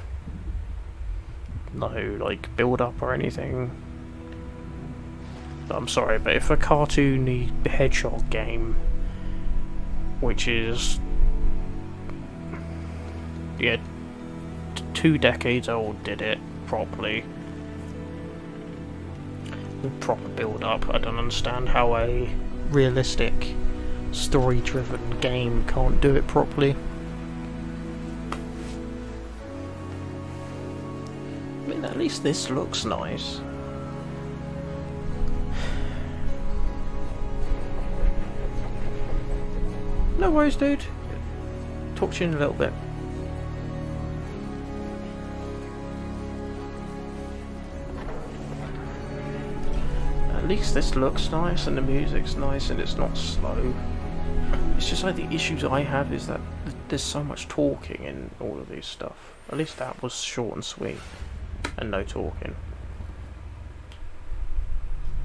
No, like, build up or anything. I'm sorry, but if a cartoony hedgehog game, which is, yeah, 2 decades old, did it properly, with proper build up, I don't understand how a realistic, story-driven game can't do it properly. I mean, at least this looks nice. No worries, dude. Talk to you in a little bit. At least this looks nice and the music's nice and it's not slow. It's just like the issues I have is that there's so much talking in all of these stuff. At least that was short and sweet and no talking.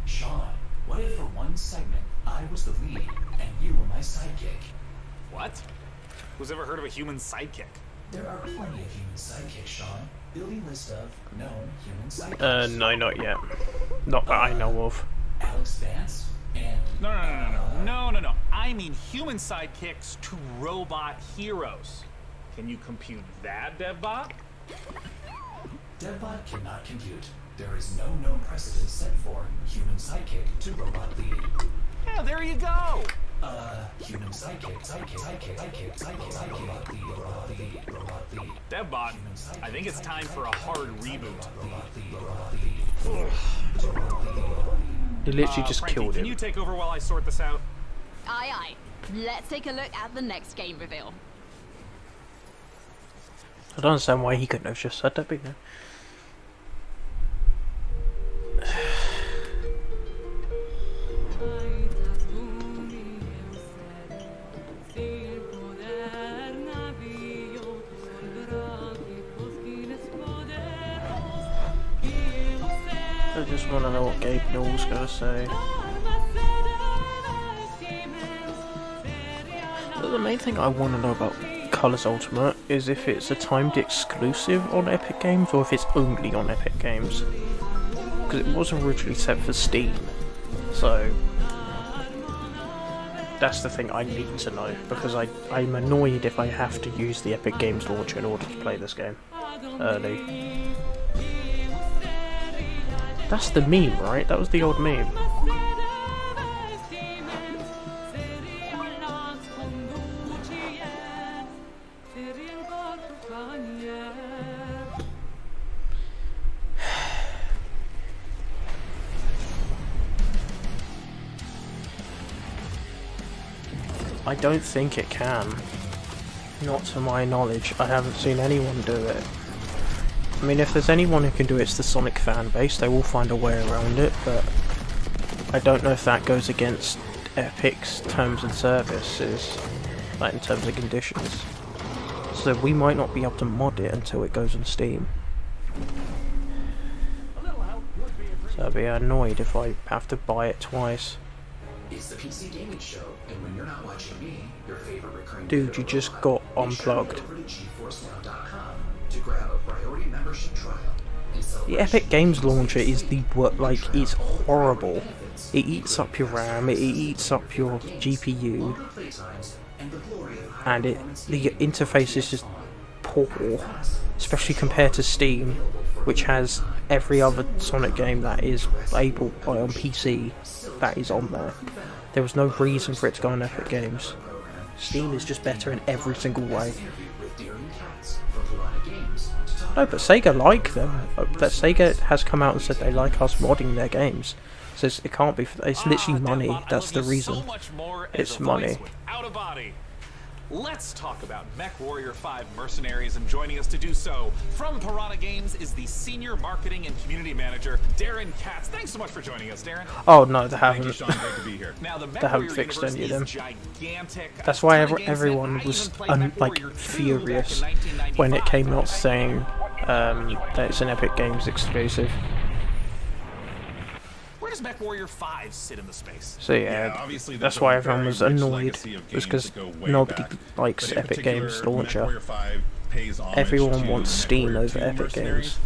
Sean, what if for one segment I was the lead and you were my sidekick? What? Who's ever heard of a human sidekick? There are plenty of human sidekicks, Sean. Building list of known human sidekicks. No, not yet. Not that I know of. Alex Vance and... No. I mean human sidekicks to robot heroes. Can you compute that, DevBot? DevBot cannot compute. There is no known precedent set for human sidekick to robot lead. Yeah, there you go! Human sidekick, robot lead. DevBot, I think it's time for a hard reboot. They literally just Frankie, killed him. Can you take over while I sort this out? Aye. Let's take a look at the next game reveal. I don't understand why he couldn't have just said that, but no. I just want to know what Gabe Newell's gonna say. But the main thing I want to know about Colors Ultimate is if it's a timed exclusive on Epic Games or if it's only on Epic Games. Because it was originally set for Steam, so that's the thing I need to know, because I'm annoyed if I have to use the Epic Games launcher in order to play this game early. That's the meme, right? That was the old meme. I don't think it can. Not to my knowledge. I haven't seen anyone do it. I mean, if there's anyone who can do it, it's the Sonic fan base. They will find a way around it, but I don't know if that goes against Epic's terms and services, like in terms and conditions. So we might not be able to mod it until it goes on Steam. So I'd be annoyed if I have to buy it twice. It's the PC Gaming Show, and when you're not watching me, your favorite recurring Dude, you just got unplugged. over to GeForceNow.com to grab a priority membership trial. The Epic Games launcher is it's horrible. It eats up your RAM, it eats up your GPU, and the interface is just poor, especially compared to Steam, which has every other Sonic game that is able on PC that is on there. There was no reason for it to go on Epic Games. Steam is just better in every single way. No, but Sega like them. That Sega has come out and said they like us modding their games. So it can't be. It's literally money. That's the reason. It's money. let's talk about MechWarrior 5 Mercenaries, and joining us to do so from Piranha Games is the Senior Marketing and Community Manager, Darren Katz. Thanks so much for joining us, Darren. Oh no, they haven't. Thank you, Sean. Great to be here. Now, the They haven't MechWarrior fixed universe any of them. is gigantic. That's why everyone was like furious when it came out saying that it's an Epic Games exclusive. Where does MechWarrior 5 sit in the space? So yeah, obviously that's why everyone was annoyed. It's because nobody likes Epic Games launcher. Everyone wants Steam over Epic Games.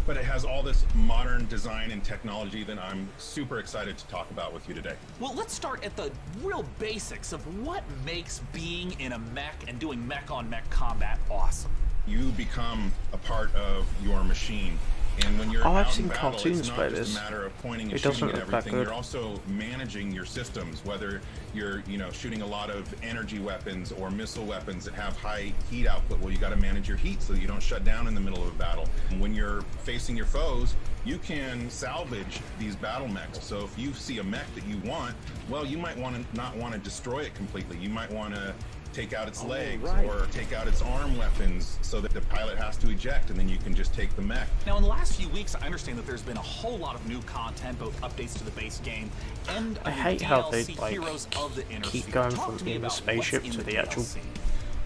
But it has all this modern design and technology that I'm super excited to talk about with you today. Well, let's start at the real basics of what makes being in a mech and doing mech-on-mech combat awesome. You become a part of your machine. And when you're I've out seen in battle, cartoons it's not play just this. a matter of pointing and It shooting doesn't and look that everything. good. You're also managing your systems, whether you're, shooting a lot of energy weapons or missile weapons that have high heat output. Well, you got to manage your heat so you don't shut down in the middle of a battle. And when you're facing your foes, you can salvage these battle mechs. So if you see a mech that you want, well, you might not want to destroy it completely. You might want to take out its legs or take out its arm weapons so that the pilot has to eject, and then you can just take the mech. Now, in the last few weeks, I understand that there's been a whole lot of new content, both updates to the base game and I hate how they DLC Heroes of the Inner keep Sphere. going Talk from to me being the about spaceship what's to in the actual. DLC.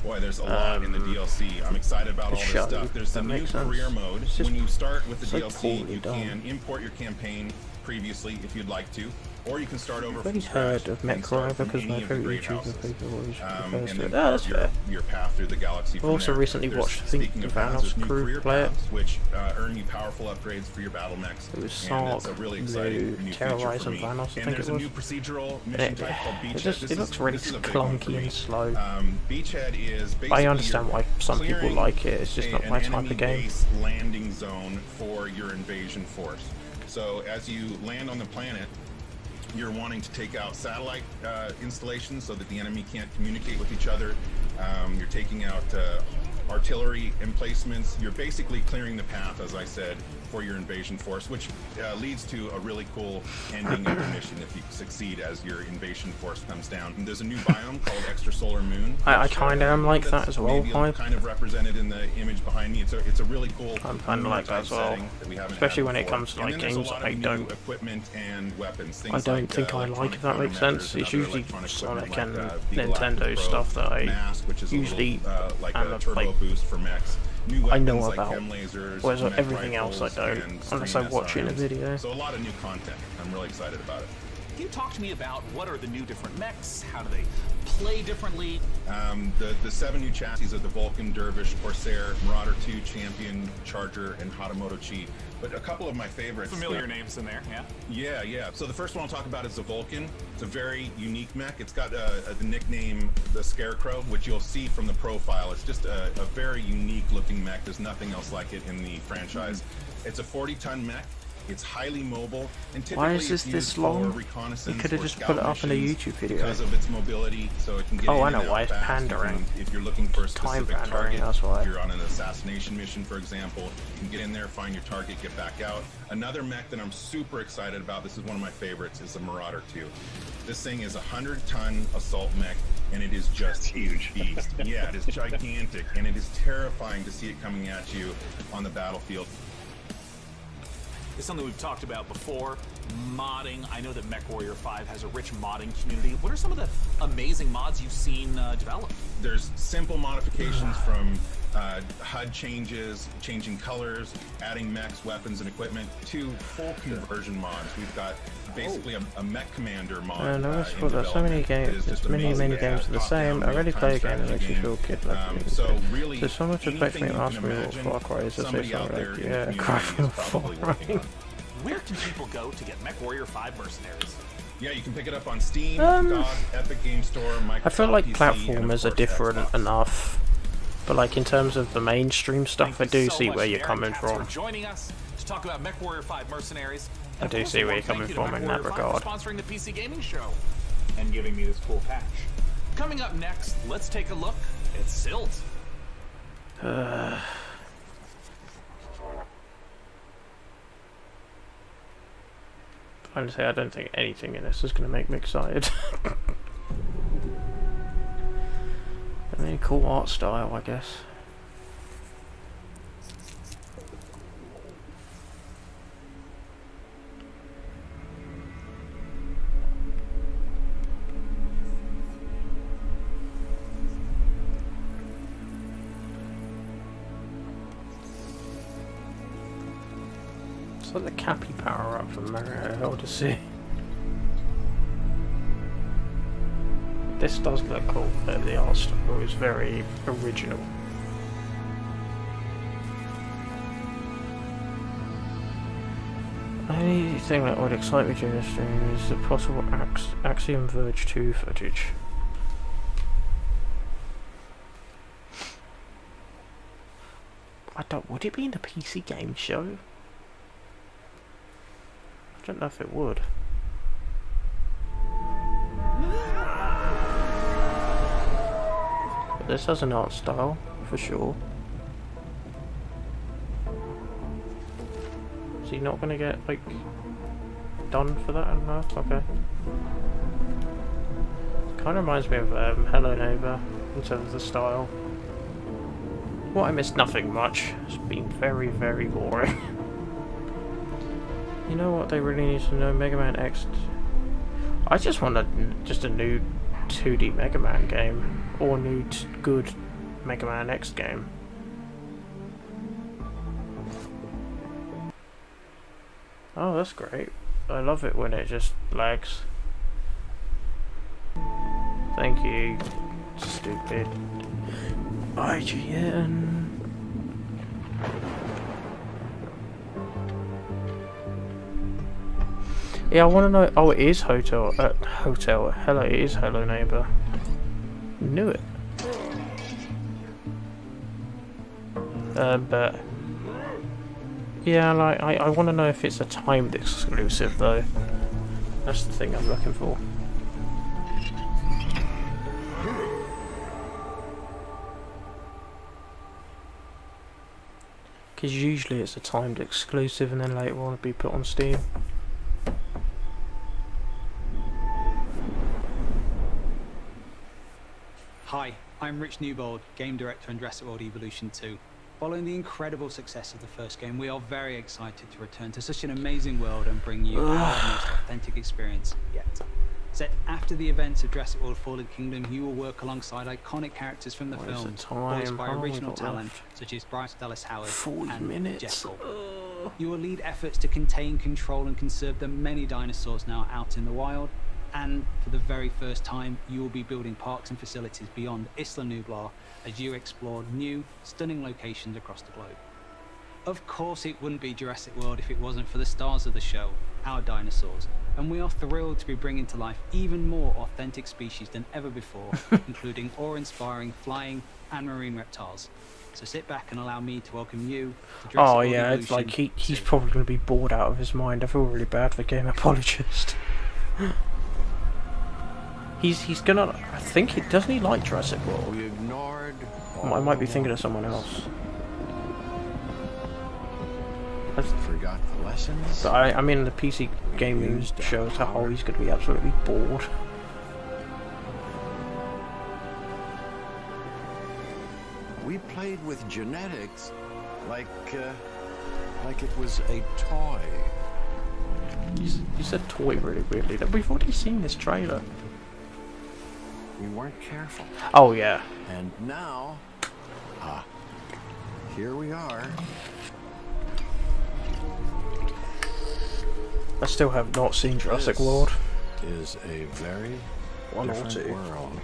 Boy, there's a lot in the DLC. I'm excited about all this show. stuff. There's the That new makes sense. career mode. It's just When you start with the so DLC, poorly you done. can import your campaign previously if you'd like to, or you can start over I've from always scratch heard of and start MechWarrior from because my any of the favorite great YouTuber houses. people always refers And to then it. Oh, that's fair. your path through the galaxy I've from also there. recently There's, watched, I think, speaking the of paths, Vanos there's new crew career play it. paths, which earn you powerful upgrades for your battle mechs. It was and it's a Sark, really exciting Blue, new feature for Terrorize, and me. Vanos, I And think there's it a was. new procedural And mission type called Beachhead. it looks really this is a big one for clunky me. and slow. Beachhead is basically I understand why some people clearing like it, it's just not an my type enemy of game. base landing zone for your invasion force. So as you land on the planet, you're wanting to take out satellite installations so that the enemy can't communicate with each other. You're taking out artillery emplacements. You're basically clearing the path, as I said, for your invasion force, which leads to a really cool ending of the mission if you succeed as your invasion force comes down. And there's a new biome called Extrasolar Moon. I kind of am like that as well. Maybe kind of represented in the image behind me. It's a really cool. I'm kind of like that as well, especially when it comes to like games that I don't. Equipment and weapons. I don't think I like, if that makes sense. It's usually Sonic and Nintendo stuff that I usually am like. Boost for mechs. I know about, whereas everything else I don't, unless I watch it in a video. So a lot of new content. I'm really excited about it. Can you talk to me about what are the new different mechs? How do they play differently? The 7 new chassis are the Vulcan, Dervish, Corsair, Marauder 2, Champion, Charger, and Hatamoto Chi. But a couple of my favorites. Familiar names in there, yeah? Yeah. So the first one I'll talk about is the Vulcan. It's a very unique mech. It's got the nickname the Scarecrow, which you'll see from the profile. It's just a very unique looking mech. There's nothing else like it in the franchise. It's a 40-ton mech. It's highly mobile, and typically Why is this long? You could have just put it up in a YouTube video. Because of its mobility, so it can get oh, in I know and why, out it's fast. pandering. If you're looking for a Time specific pandering, target, that's why. if you're on an assassination mission, for example, you can get in there, find your target, get back out. Another mech that I'm super excited about, this is one of my favorites, is the Marauder 2. This thing is a 100-ton assault mech, and it is just huge beast. Yeah, it is gigantic, and it is terrifying to see it coming at you on the battlefield. It's something we've talked about before, modding. I know that MechWarrior 5 has a rich modding community. What are some of the amazing mods you've seen develop? There's simple modifications from HUD changes, changing colors, adding mechs, weapons, and equipment, to full conversion mods. We've got basically a mech commander mod. And I always thought that so many games, many games are the same. I already play a game that makes you feel kid like so someone should expect me to ask me what Far Cry is, to say something like, yeah, Cry from Far Cry. Where can people go to get MechWarrior 5 Mercenaries? Yeah, you can pick it up on Steam, GOG, Epic Game Store, Microsoft I feel like PC, platformers are different enough, but like in terms of the mainstream stuff, I do see where you're coming from. Joining us to talk about MechWarrior 5 Mercenaries. I do see where you're coming from in that regard. Sponsoring the PC Gaming Show and giving me this cool patch. Coming up next, let's take a look at Silt. Honestly, I don't think anything in this is going to make me excited. mean, cool art style, I guess. It's like the Cappy power up from Mario Odyssey. This does look cool, but the art style is very original. The only thing that would excite me during this stream is the possible Axiom Verge 2 footage. Would it be in the PC game show? I don't know if it would. But this has an art style, for sure. Is he not gonna get, like, done for that? I don't know. Okay. Kind of reminds me of Hello Neighbor in terms of the style. Well, I missed nothing much. It's been very, very boring. You know what they really need to know? Mega Man X. I just want just a new 2D Mega Man game, or new good Mega Man X game. Oh, that's great. I love it when it just lags. Thank you, stupid IGN. Yeah, I want to know. Oh, it is Hotel. Hello, it is Hello Neighbor. Knew it. But yeah, like I want to know if it's a timed exclusive though. That's the thing I'm looking for. Because usually it's a timed exclusive, and then later on it'll be put on Steam. Hi, I'm Rich Newbold, Game Director on Jurassic World Evolution 2. Following the incredible success of the first game, we are very excited to return to such an amazing world and bring you our most authentic experience yet. Set after the events of Jurassic World Fallen Kingdom, you will work alongside iconic characters from the film, voiced by original talent such as Bryce Dallas Howard and Jeff Goldblum. You will lead efforts to contain, control and conserve the many dinosaurs now out in the wild. And for the very first time, you will be building parks and facilities beyond Isla Nublar as you explore new, stunning locations across the globe. Of course, it wouldn't be Jurassic World if it wasn't for the stars of the show, our dinosaurs. And we are thrilled to be bringing to life even more authentic species than ever before, including awe-inspiring flying and marine reptiles. So sit back and allow me to welcome you to Jurassic World yeah, Evolution it's like he's probably going to be bored out of his mind. I feel really bad for Game Apologist. He's gonna. I think he doesn't. He like Jurassic World. We ignored. I might be thinking of someone else. Forgot the lessons. But I mean, the PC gaming show as a whole, he's gonna be absolutely bored. We played with genetics, like it was a toy. You said toy really weirdly. We've already seen this trailer. We weren't careful. Oh yeah. And now, here we are. I still have not seen Jurassic World. Is a very One or different two. world.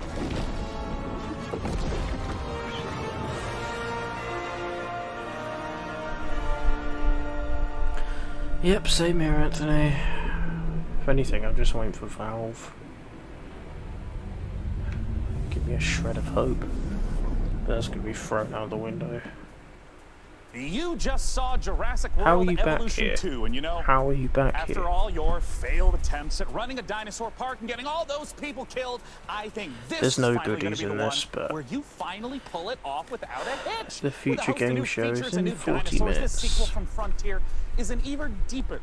Yep, same here, Anthony. If anything, I'm just waiting for Valve. Give me a shred of hope. But that's going to be thrown out the window. You just saw Jurassic How are World you back Evolution here? 2, and you know, How are you back after here? all your failed attempts at running a dinosaur park and getting all those people killed, I think this There's is no finally going goodies to be in the this, one but where you finally pull it off without a hitch. The future With a host of game new show is features in and new 40 dinosaurs, minutes. This sequel from Frontier is an even deeper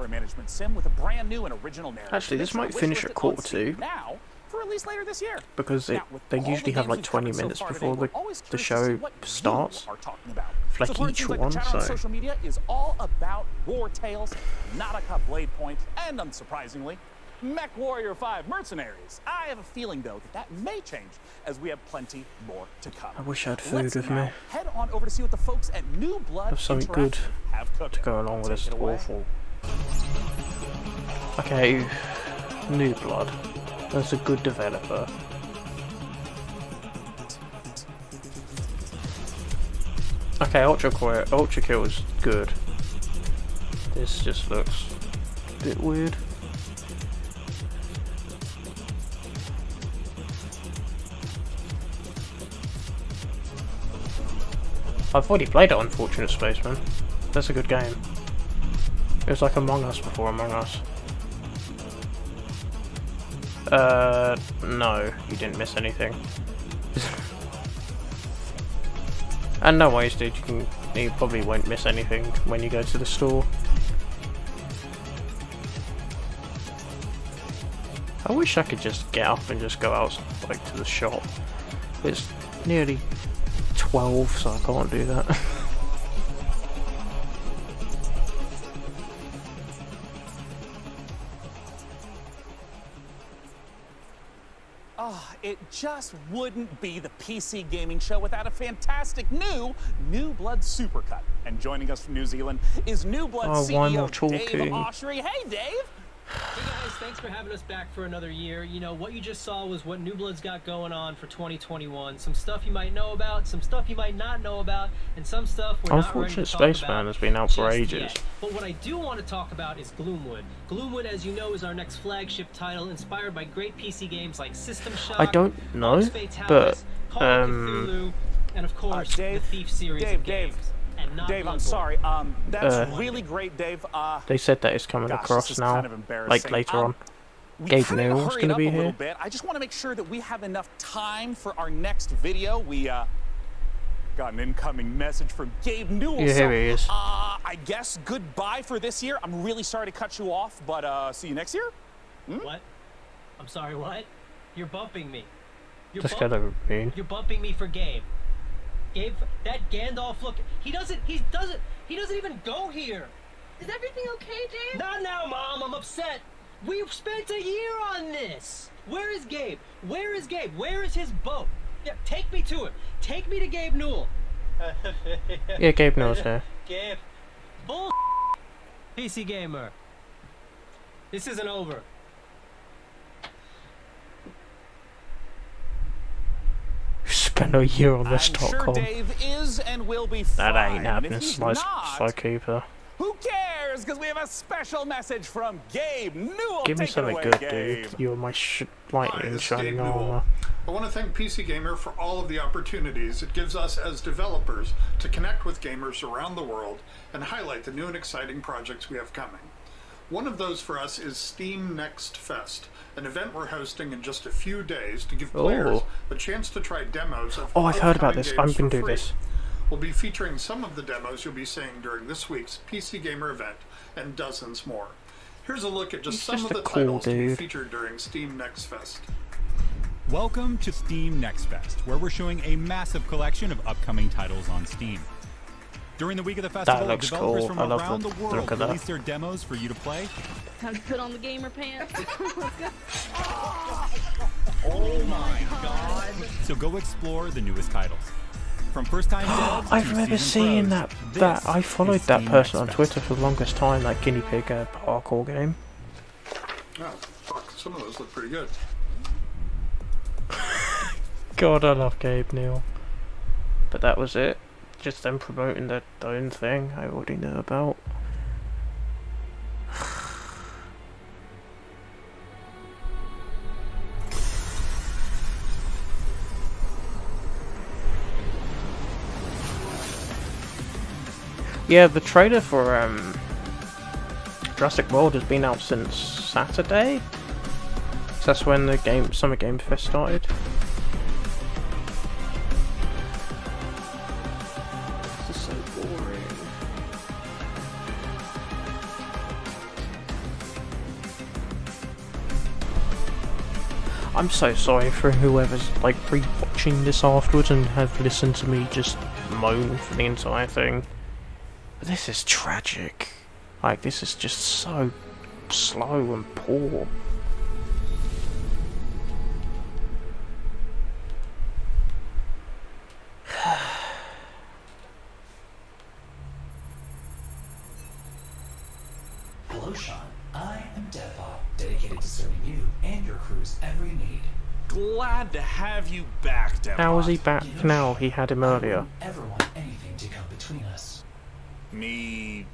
management sim with a brand new and original narrative. Actually, this It's might wish finish listed at on quarter Steam two. now for release later this year. Because they usually have like 20 minutes before the show starts Are talking about. for like So far, it each seems like one, the chatter on so social media is all about war tales, Nautica Blade Point, and unsurprisingly, Mech Warrior 5 Mercenaries. I have a feeling though that may change as we have plenty more to come. I wish I had food Let's with now me. head on over to see what the folks at New Blood Have something good Interactive have cooking. to go along with this Take it away. awful. Okay, New Blood. That's a good developer. Okay, Ultra Kill is good. This just looks a bit weird. I've already played it, Unfortunate Spaceman. That's a good game. It was like Among Us before Among Us. No, you didn't miss anything. And no worries, dude, you probably won't miss anything when you go to the store. I wish I could just get up and just go out like to the shop. It's nearly 12, so I can't do that. Oh, it just wouldn't be the PC gaming show without a fantastic new Blood Supercut. And joining us from New Zealand is New Blood why more CEO Dave talking? Oshry. Hey, Dave! Hey guys, thanks for having us back for another year. You know, what you just saw was what New Blood's got going on for 2021. Some stuff you might know about, some stuff you might not know about, and some stuff we're not ready to Unfortunate talk about Spaceman has been out for just ages. yet. But what I do want to talk about is Gloomwood. Gloomwood, as you know, is our next flagship title, inspired by great PC games like System Shock, I don't know, Arx but Fatalis, Call of Cthulhu, and of course, the Thief series of games. And not Dave, I'm Bloodborne. sorry. That's really great, Dave. They said that it's coming Gosh, across this is now, kind of embarrassing. like later on. We Gabe kinda Newell's hurried going to up be a little here. bit. I just want to make sure that we have enough time for our next video. We got an incoming message from Gabe Newell. Yeah, here he is. I guess goodbye for this year. I'm really sorry to cut you off, but see you next year. What? I'm sorry, what? You're bumping me. That's kind of mean. You're bumping me for Gabe. Gabe, that Gandalf look, he doesn't even go here. Is everything okay, Dave? Not now, Mom, I'm upset. We've spent a year on this. Where is Gabe? Where is Gabe? Where is his boat? Yeah, take me to it. Take me to Gabe Newell. Yeah, Gabe Newell's here. Gabe. Bull. PC Gamer. This isn't over. Spent a year on this I'm sure .com. Dave is and will be fine. That ain't And happening, if he's Sly not, Cooper. who cares? Because we have a special message from Gabe Newell. Give me Take it something away, good, Gabe. dude. You're my lightning this is shining Gabe Newell. armor. I want to thank PC Gamer for all of the opportunities it gives us as developers to connect with gamers around the world and highlight the new and exciting projects we have coming. One of those for us is Steam Next Fest, an event we're hosting in just a few days to give players a chance to try demos of Oh, I've heard about upcoming this. games I'm going for to do free. this. We'll be featuring some of the demos you'll be seeing during this week's PC Gamer event and dozens more. Here's a look at just He's some just of a the cool titles to be dude. featured during Steam Next Fest. Welcome to Steam Next Fest, where we're showing a massive collection of upcoming titles on Steam. During the week of the festival, looks developers cool. from I love around the the world look of that. release their demos for you to play. Time to put on the gamer pants. Oh my god! So go explore the newest titles. From first-time devs I to remember seasoned seeing pros, that I this followed is that Steam person on Next Twitter for the longest time, that guinea pig parkour game. Oh, fuck, some of those look pretty good. God, I love Gabe Newell. But that was it. Just them promoting their own thing I already know about. Yeah, the trailer for Jurassic World has been out since Saturday. So that's when the Summer Game Fest started. This is so boring. I'm so sorry for whoever's like rewatching this afterwards and have listened to me just moan for the entire thing. But this is tragic. Like, this is just so slow and poor. Hello, Sean. I am Deadbot, dedicated to serving you and your crew's every need. Glad to have you back, Deadbot. How is he back now? He had him earlier. Ever want anything to come between us? Me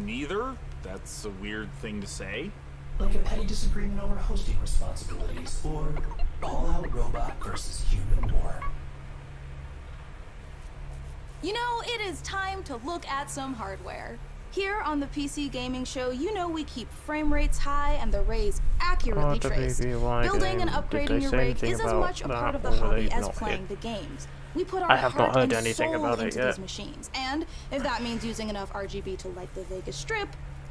neither? That's a weird thing to say. Like a petty disagreement over hosting responsibilities, or all-out robot versus human war. You know, it is time to look at some hardware. Here on the PC Gaming Show, you know we keep frame rates high and the rays accurately traced. Building and upgrading your rig is as much a part of the hobby as playing the games. We put our heart and soul into these machines, and if that means using enough RGB to light the Vegas Strip,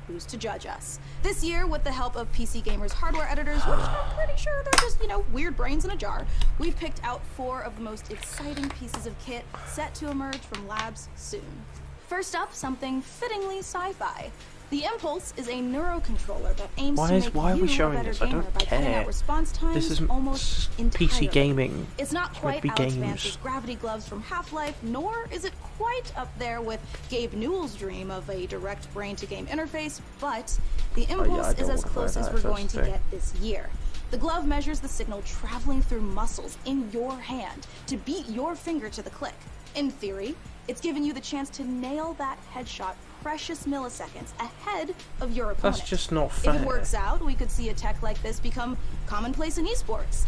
who's to judge us? This year, with the help of PC Gamer's hardware editors, which I'm pretty sure they're just, you know, weird brains in a jar, we've picked out 4 of the most exciting pieces of kit set to emerge from labs soon. First up, something fittingly sci-fi. The Impulse is a neurocontroller that aims to make why are we you a showing better this? I gamer don't by cutting care. out response times This is almost entirely. PC gaming. It's not It's quite meant to be Alex games. Vance's gravity gloves from Half-Life, nor is it quite up there with Gabe Newell's dream of a direct brain-to-game interface, but the Impulse is as close as we're going to get this year. The glove measures the signal traveling through muscles in your hand to beat your finger to the click. In theory, it's giving you the chance to nail that headshot precious milliseconds ahead of your opponent. That's just not fair. If it works out, we could see a tech like this become commonplace in esports.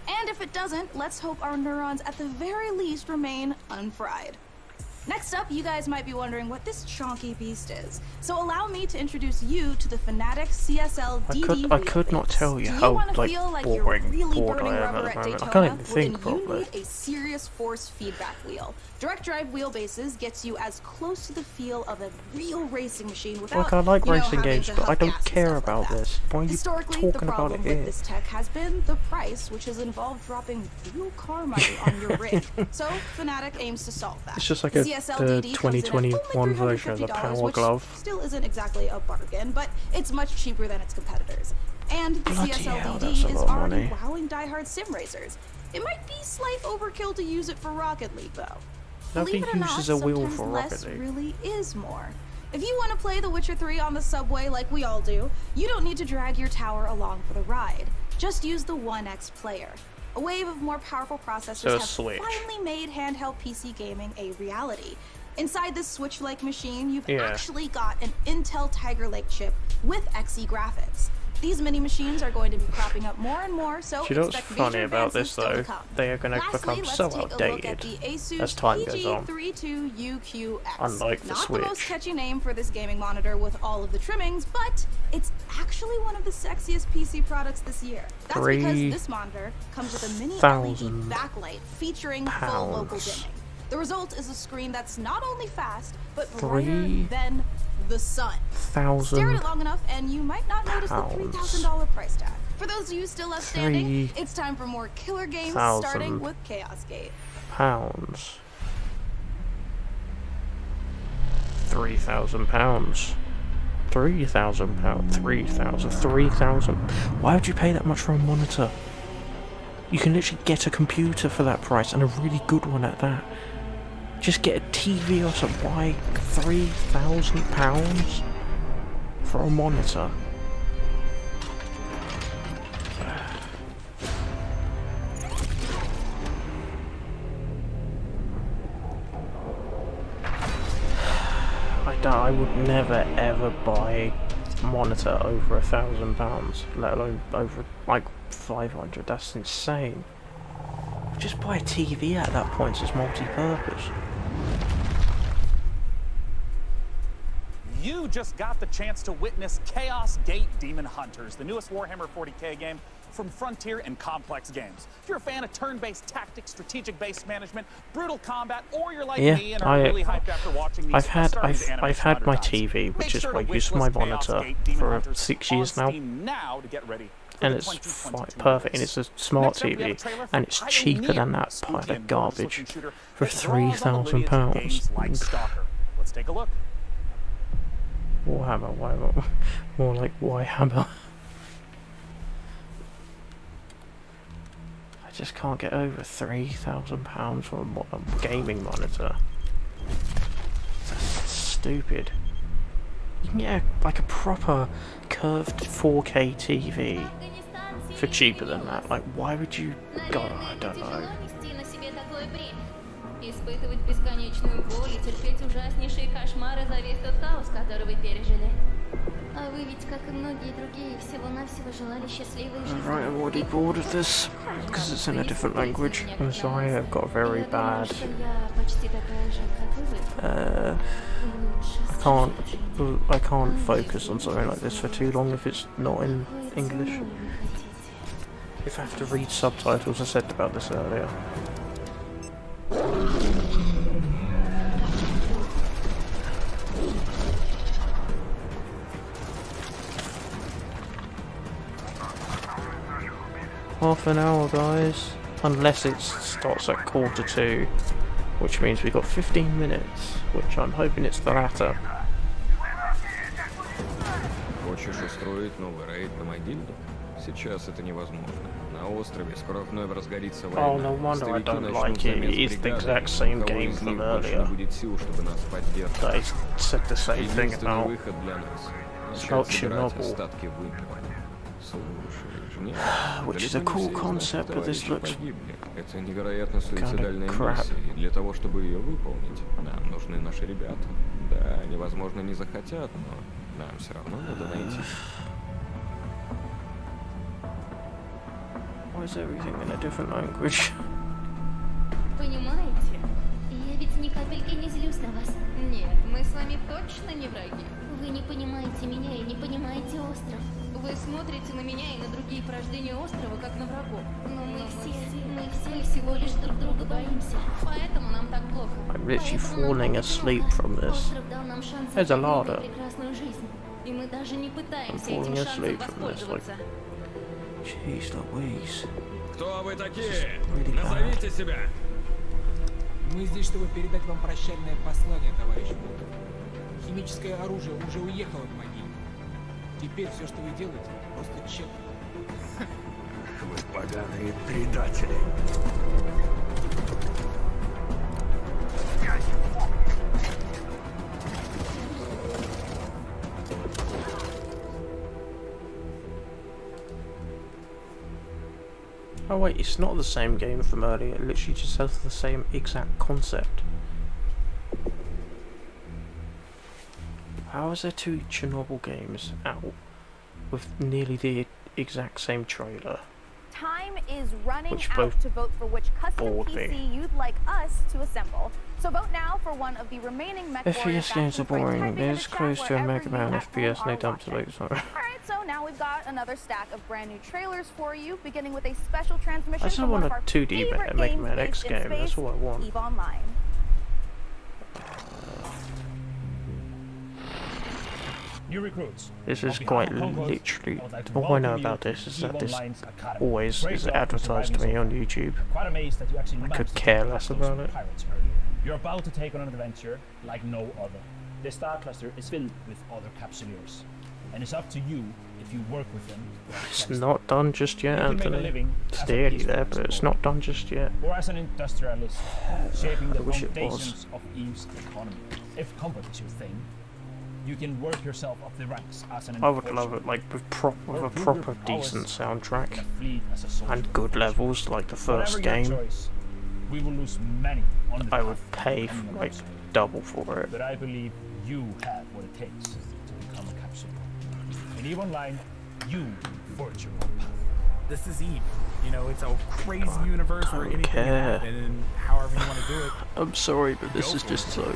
And if it doesn't, let's hope our neurons at the very least remain unfried. Next up, you guys might be wondering what this chonky beast is. So allow me to introduce you to the Fanatec CSL DD I could not tell you how like bored I am rubber at at the moment. I Daytona? can't even Well, think then properly. you need a serious force feedback wheel. Direct drive wheelbases gets you as close to the feel of a real racing machine without, Like, I like you know, racing having games, to but I huff don't gas and care stuff about like that. this. Why are you Historically, the talking about problem it with here? this tech has been the price, which has involved dropping real car money on your rig. So Fanatec aims to solve that. It's just like The the CSL DD comes in at only 2021 version of the $350, Power which Glove. still isn't exactly a bargain, but it's much cheaper than its competitors. And the Bloody CSL hell, that's DD a is lot of already money. wowing diehard sim racers. It might be slight overkill to use it for Rocket League, though. Nobody Believe it or not, uses a wheel sometimes for less Rocket League. really is more. If you want to play The Witcher 3 on the subway like we all do, you don't need to drag your tower along for the ride. Just use the 1X player. A wave of more powerful processors So a have Switch. finally made handheld PC gaming a reality. Inside this Switch-like machine, you've Yeah. actually got an Intel Tiger Lake chip with XE graphics. These mini machines are going to be cropping up more and more, so Do you know what's expect funny major about this advancements still to though? come. They are going to Lastly, become let's so take a look at outdated the Asus as time goes on. PG32UQX. Unlike the Not the most Switch. catchy name for this gaming monitor with all of the trimmings, but it's actually one of the sexiest PC products this year. That's because this monitor comes with a mini LED backlight featuring full local dimming. The result is a screen that's not only fast, but brighter than the sun. Stare at it long enough and you might not notice the $3,000 price tag. For those of you still left standing, it's time for more killer games, starting with Chaos Gate. Pounds. £3,000. £3,000. 3,000. Why would you pay that much for a monitor? You can literally get a computer for that price, and a really good one at that. Just get a TV or something. Why £3,000 for a monitor? I would never ever buy a monitor over £1,000, let alone over like 500. That's insane. Just buy a TV at that point. It's multi-purpose. You just got the chance to witness Chaos Gate Demon Hunters, the newest Warhammer 40k game from Frontier and Complex Games. If you're a fan of turn-based tactics, strategic-based management, brutal combat, or you're like me and are really hyped after watching these I've had my TV, which is why I use my monitor for 6 years now. Now to get ready and it's perfect, and it's a smart TV, and it's cheaper than that pile of garbage for £3,000. Let's take a look. Warhammer, more like Warhammer. I just can't get over £3,000 for a gaming monitor. That's stupid. You can get like a proper curved 4K TV for cheaper than that. Like, why would you? God, I don't know. Испытывать бесконечную боль и терпеть ужаснейшие кошмары за весь тот хаос, который вы пережили. А вы ведь, как и многие другие, всего-навсего желали счастливой жизни. Right, I'm already bored of this because it's in a different language. I'm sorry, I've got a very bad. I can't focus on something like this for too long if it's not in English. If I have to read subtitles, I said about this earlier. Half an hour, guys. Unless it starts at 1:45, which means we've got 15 minutes, which I'm hoping it's the latter. Хочешь устроить новый рейд на могильду? Сейчас это невозможно. На острове скоро вновь разгорится война. Oh, no wonder I don't like it. It is the exact same game from earlier. They said the same thing about Chernobyl. Which is a cool concept, but this looks Это невероятно суицидальная миссия, и для того, чтобы ее выполнить, нам нужны наши ребята. Да, они, возможно, не захотят, но нам все равно надо найти. Why is everything in a different language? Понимаете? Я ведь ни капельки не злюсь на вас. Нет, мы с вами точно не враги. Вы не понимаете меня и не понимаете остров. Вы смотрите на меня и на другие порождения острова, как на врагов. Но мы все всего лишь друг друга боимся. Поэтому нам так плохо. I'm literally falling asleep from this. Остров дал нам шанс There's a на ladder. прекрасную жизнь. И мы даже не I'm пытаемся этим falling шансом asleep from this. Like, воспользоваться. jeez Louise. Кто вы такие? Назовите себя! Мы здесь, чтобы передать вам прощальное послание, товарищ Бог. Химическое оружие уже уехало в могилу. Теперь все, что вы делаете, просто тщетно. Вы поганые предатели. Oh wait, it's not the same game from earlier, it literally just has the same exact concept. How is there two Chernobyl games out with nearly the exact same trailer? Time is running Which out both to vote for which custom bored PC me. you'd like us to assemble. So vote now for one of the remaining Mech Warrior FPS games are factions by boring, typing in they're the as chat close to a wherever Mega you Man at FPS home no are dump to watching. lose. Sorry. Alright, so now we've got another stack of brand new trailers for you, beginning with a special transmission I just from want one a of our 2D favorite Mega games Man X based in game, that's space, all I want. EVE Online. New recruits. This is quite literally, all I know about this is that this always is advertised to me on YouTube. Quite amazed that you actually I could managed to care beat less those about it. pirates earlier. You're about to take on an adventure like no other. The star cluster is filled with other capsuleers, and it's up to you if you work with them. It's not done just yet, You can make a Anthony. living It's as a nearly peaceful there, but it's not done just yet. or as an industrialist, shaping the I wish it was. foundations of EVE's economy. If combat is your thing, you can work yourself up the ranks as an I would enforcer. love it, like with a Or proper prove your prowess decent soundtrack in a fleet as a soldier. and good levels like the first Whatever your game. choice, we will lose many on the I path would pay to becoming a like mercenary. double for it. But I believe you have what it takes to become a capsule. In EVE Online, you forge your own path. This is EVE. You know, it's a crazy universe where don't anything can care. happen and however you want to do it. I'm sorry, but this Go is for just it. so.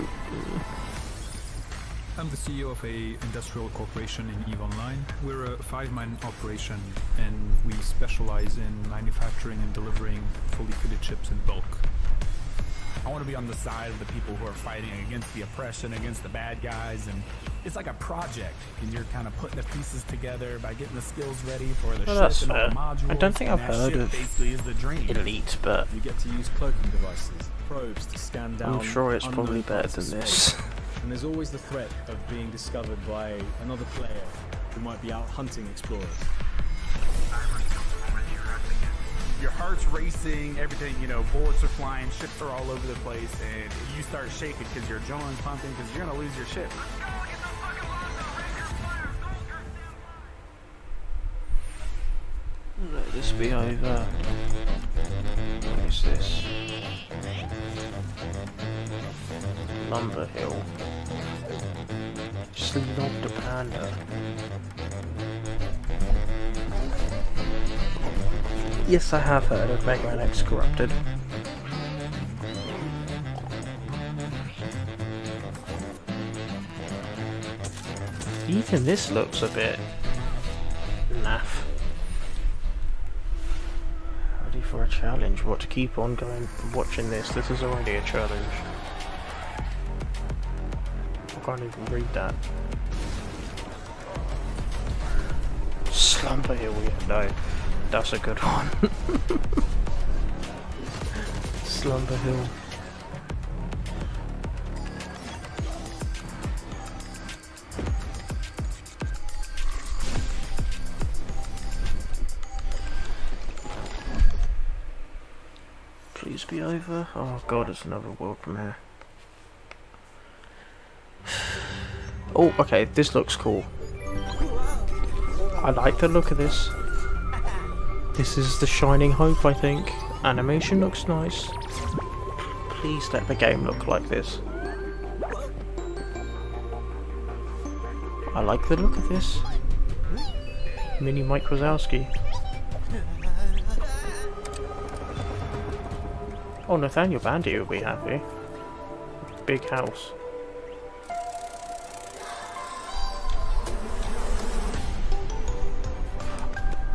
I'm the CEO of a industrial corporation in EVE Online. We're a 5-man operation and we specialize in manufacturing and delivering fully fitted chips in bulk. I want to be on the side of the people who are fighting against the oppression, against the bad guys, and it's like a project, and you're kind of putting the pieces together by getting the skills ready for the Well, ship that's and all fair. the modules. I don't think and I've that heard ship of basically is the dream. Elite, but You get to use cloaking devices, probes to scan down. I'm sure it's probably unknown better parts of than this. space. And there's always the threat of being discovered by another player who might be out hunting explorers. Your heart's racing, everything, you know, bullets are flying, ships are all over the place, and you start shaking because your adrenaline's pumping because you're going to lose your ship. Let this be over. What is this? Lumber Hill. Slogged a panda. Yes, I have heard of Mega Man X Corrupted. Even this looks a bit naff. Ready for a challenge? What, to keep on going watching this? This is already a challenge. I can't even read that. Slumber Hill, yeah, no. That's a good one. Slumber Hill. Please be over. Oh god, it's another world premiere. Oh, okay, this looks cool. I like the look of this. This is the Shining Hope, I think. Animation looks nice. Please let the game look like this. I like the look of this. Mini Mike Wazowski. Oh, Nathaniel Bandy will be happy. Big house.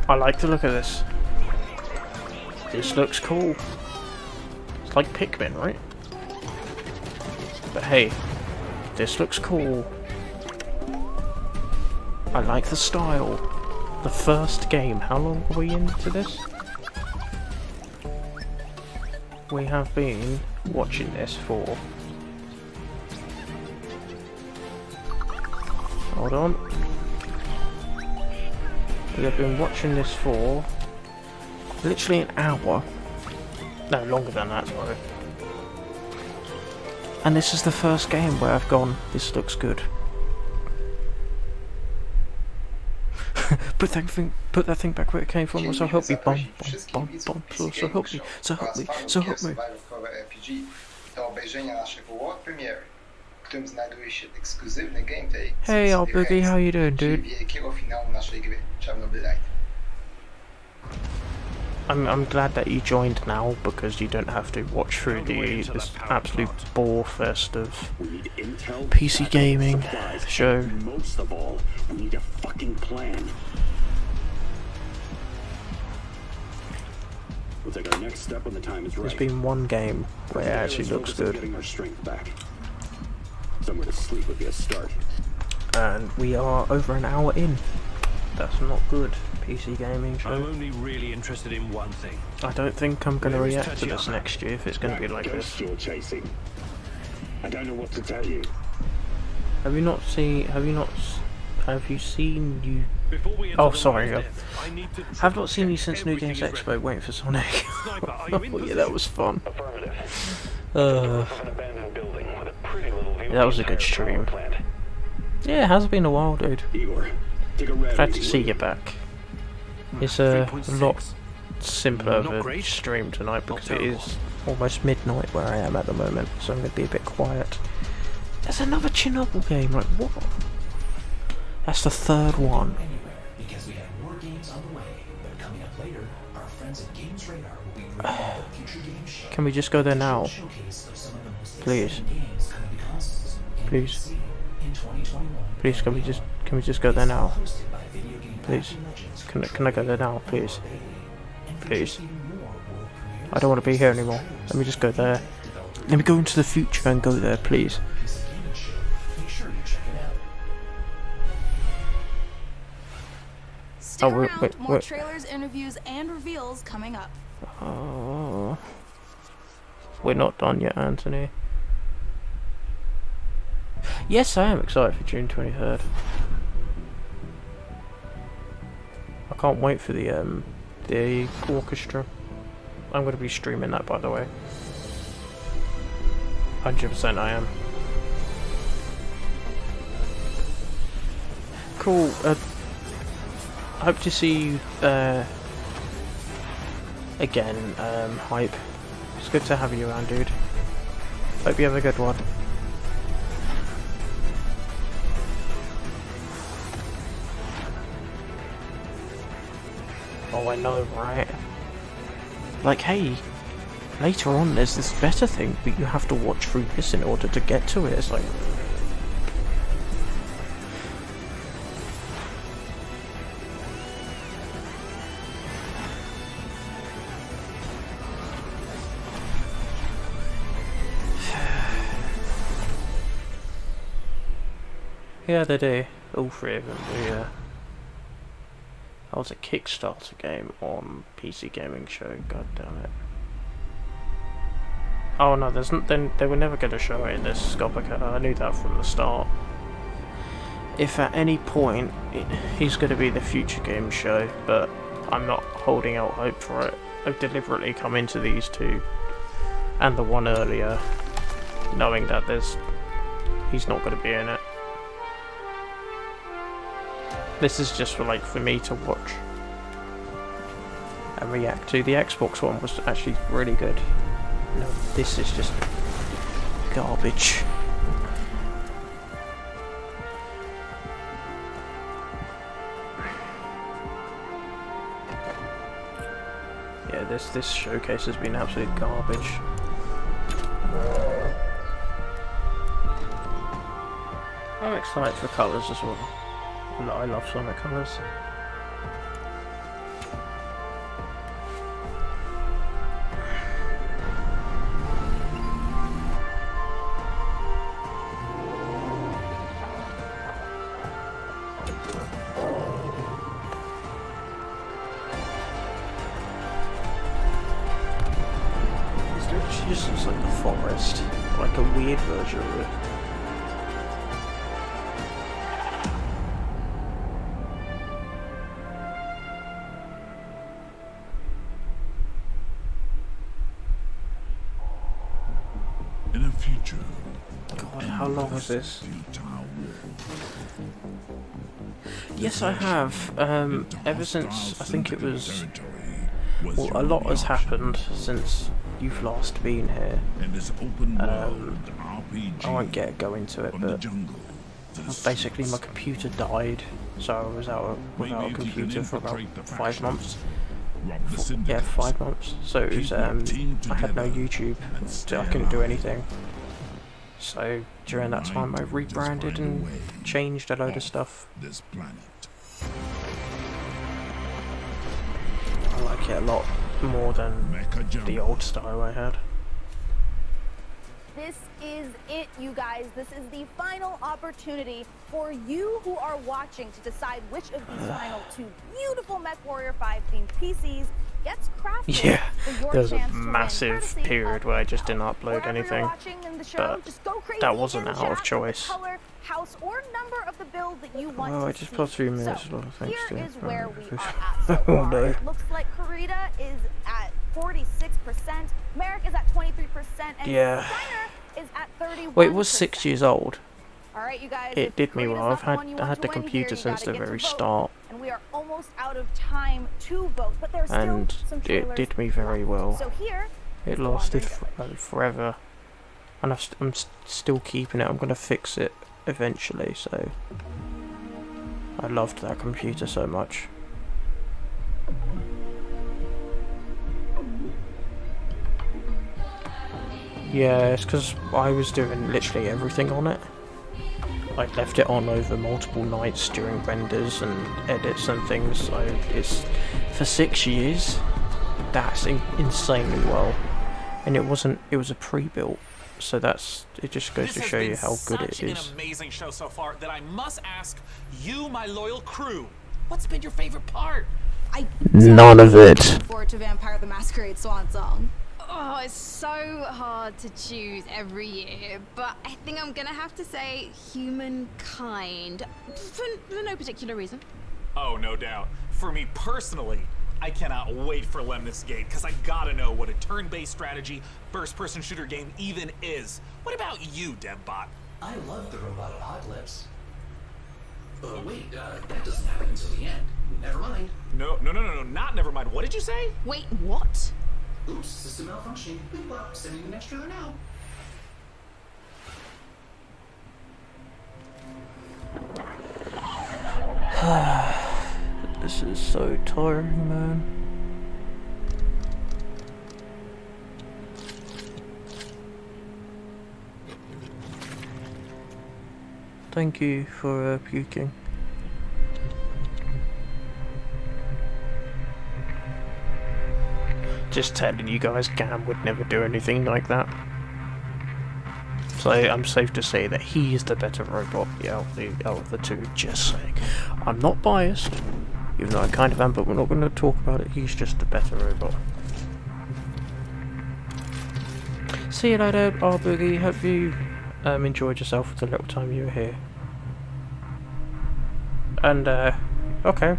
I like the look of this. This looks cool. It's like Pikmin, right? But hey, this looks cool. I like the style. The first game. How long are we into this? We have been watching this for... Hold on. We have been watching this for literally an hour. No, longer than that, sorry. And this is the first game where I've gone, this looks good. put that thing back where it came from, so help me, bum, so help me, so help me, so help me. Hey, old boogie, how you doing, dude? I'm glad that you joined now, because you don't have to watch through this absolute bore fest of PC gaming show. Most of all, we need a fucking plan. We'll take our next step when the time is right. There's been one game where it actually looks good. Getting our strength back. Somewhere to sleep would be a start. And we are over an hour in. That's not good. PC gaming show. I'm only really interested in one thing. I don't think I'm going to react to this next year if it's going to be like this. You're chasing. I don't know what to tell you. Have you not seen? Have you seen you? Oh, sorry. Have not seen you since New Games Expo. Waiting for Sonic. Oh yeah, that was fun. Yeah, that was a good stream. Yeah, it has been a while, dude. Glad to see you back. It's a lot simpler of a stream tonight because it is almost midnight where I am at the moment, so I'm going to be a bit quiet. There's another Chernobyl game, like what? That's the third one. Because we have more games on the way, but coming up later, our friends at Games Radar will be bringing the future game show. Can we just go there now? Please. Please. Please, can we just go there now? Please. Can I go there now, please? Please. I don't want to be here anymore. Let me just go there. Let me go into the future and go there, please. around. More trailers, interviews, and reveals coming up. Oh, we're not done yet, Anthony. Yes, I am excited for June 23rd. I can't wait for the orchestra. I'm going to be streaming that, by the way. 100% I am. Cool. Hope to see you again, Hype. It's good to have you around, dude. Hope you have a good one. Oh, I know, right? Like, hey, later on there's this better thing, but you have to watch through this in order to get to it. It's like... yeah, they do. All three of them do, yeah. That was a Kickstarter game on PC Gaming Show, god damn it. Oh no, then they were never going to show it in this Scopica. I knew that from the start. If at any point he's going to be the future game show, but I'm not holding out hope for it. I've deliberately come into these two and the one earlier knowing that he's not going to be in it. This is just for me to watch and react to. The Xbox one was actually really good. No, this is just garbage. Yeah, this showcase has been absolute garbage. I'm excited for colours as well. I love Sonic colours. She just looks like a forest, like a weird version of it. God, how long is this? Yes, I have. Ever since, I think it was... Well, a lot has happened since you've last been here. I won't go into it, but basically my computer died, so I was without a computer for about 5 months. Yeah, 5 months. So it was, I had no YouTube, so I couldn't do anything. So during that time I rebranded and changed a load of stuff. I like it a lot more than the old style I had. This is it, you guys. This is the final opportunity for you who are watching to decide which of these final 2 beautiful MechWarrior 5 themed PCs gets crafted. Yeah, for your there was a chance to win, massive courtesy period where I just didn't upload Wherever anything, you're watching in the show, but just go crazy that wasn't in out of chat with the choice. color, house, or number of the build that you want Well, to I just see. put 3 minutes So, as well, thanks to here is where we this. are at so Oh far. no. It looks like Karita is at 46%, Merrick is at 23%, and Yeah. Steiner is at 31%. Well, it was 6 years old. All right, you guys, It if did me Karita's well. not the one you I want had to the win computer here, you since gotta the get to very vote. start, And we are almost out of time to vote, but there's still and some it trailers did me very well. So here, It lasted forever, and I'm still keeping it. I'm gonna fix it eventually. So I loved that computer so much. Yeah, it's because I was doing literally everything on it. I left it on over multiple nights during renders and edits and things, so it's for 6 years. That's insanely well, and it was a pre-built, so it just goes to show you how good it This has been is. such an amazing show so far that I must ask you, my loyal crew, What's been your favorite part? None of it. Forward to Vampire the Masquerade Swan Song. Oh, it's so hard to choose every year, but I think I'm gonna have to say Humankind for no particular reason. Oh, no doubt. For me personally, I cannot wait for Lemnis Gate, because I gotta know what a turn-based strategy, first-person shooter game even is. What about you, DevBot? I love the robot apocalypse. Wait, that doesn't happen until the end. Never mind. No, not never mind. What did you say? Wait, what? Oops, system malfunctioning. Well, sending you an extra now. This is so tiring, man. Thank you for puking. Just telling you guys, Gam would never do anything like that. So I'm safe to say that he is the better robot out of the two, just saying. I'm not biased, even though I kind of am, but we're not going to talk about it. He's just the better robot. See you later, Boogie. Hope you enjoyed yourself for the little time you were here. And okay.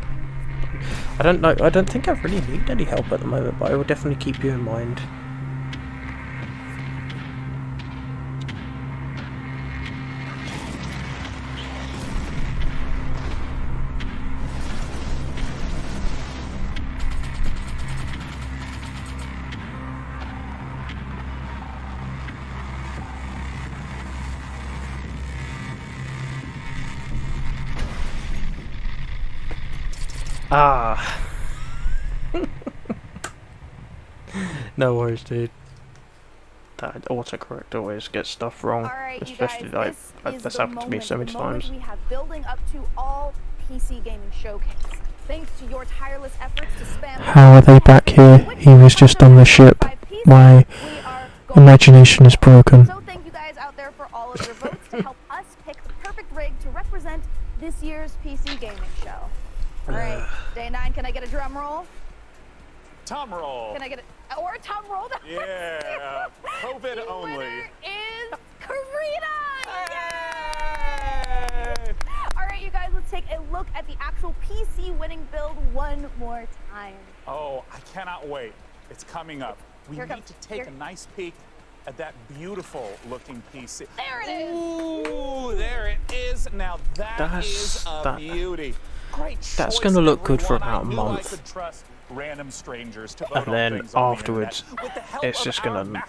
I don't think I really need any help at the moment, but I will definitely keep you in mind. Ah. No worries, dude. That autocorrect always gets stuff wrong, especially guys, like that's happened to me so many times. We have building up to all PC gaming showcase. Thanks to your tireless efforts to spam. How are they back here? He was just on the ship. My imagination is broken. So thank you guys out there for all of your votes to help us pick the perfect rig to represent this year's PC gaming show. Alright, day 9, can I get a drum roll? Tom roll. Can I get or a tom roll? Yeah, COVID only. Is Karina! Yay! Alright, you guys, let's take a look at the actual PC winning build one more time. Oh, I cannot wait. It's coming up. We need to take a nice peek at that beautiful looking PC. There it is! Ooh, there it is. Now that is a beauty. Great choice. That's gonna look good for about a month. Random strangers to And then afterwards, it's just gonna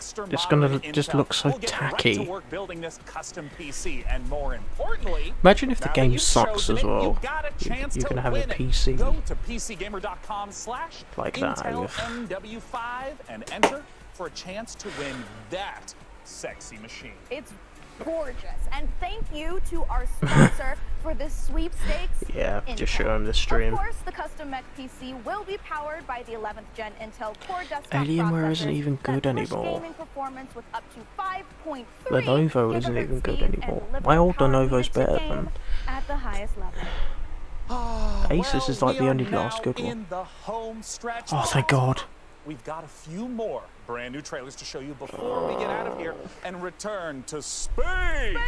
just look so tacky. Right to work building this custom PC, and more importantly, imagine if the game sucks as well. You can have a PC Go to pcgamer.com/ like that. Intel MW5 and enter for a chance to win that sexy machine. It's gorgeous, and thank you to our sponsor for this sweepstakes. Yeah, Intel. just show him the stream. Of course, the custom mech PC will be powered by the 11th gen Intel Core desktop Alienware isn't even good anymore. Lenovo isn't even good anymore. My old Lenovo's better than. At the highest level. Asus is like the only last good one. Oh, thank God. We've got a few more brand new trailers to show you before we get out of here and return to space.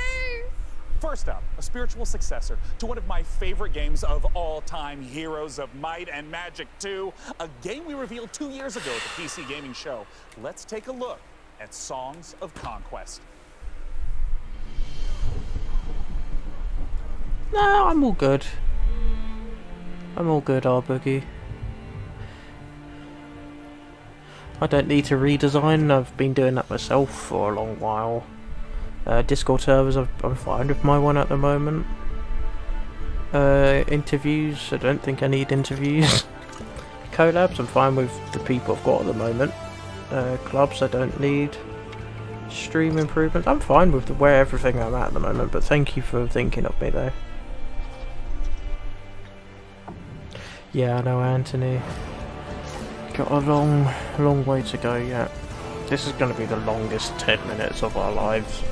First up, a spiritual successor to one of my favorite games of all time, Heroes of Might and Magic 2, a game we revealed 2 years ago at the PC Gaming Show. Let's take a look at Songs of Conquest. No, I'm all good. I'm all good, Boogie. I don't need to redesign, I've been doing that myself for a long while. Discord servers, I'm fine with my one at the moment. Interviews, I don't think I need interviews. Collabs, I'm fine with the people I've got at the moment. Clubs, I don't need. Stream improvements, I'm fine with where everything I'm at the moment, but thank you for thinking of me though. Yeah, I know, Anthony. Got a long way to go yet. This is going to be the longest 10 minutes of our lives.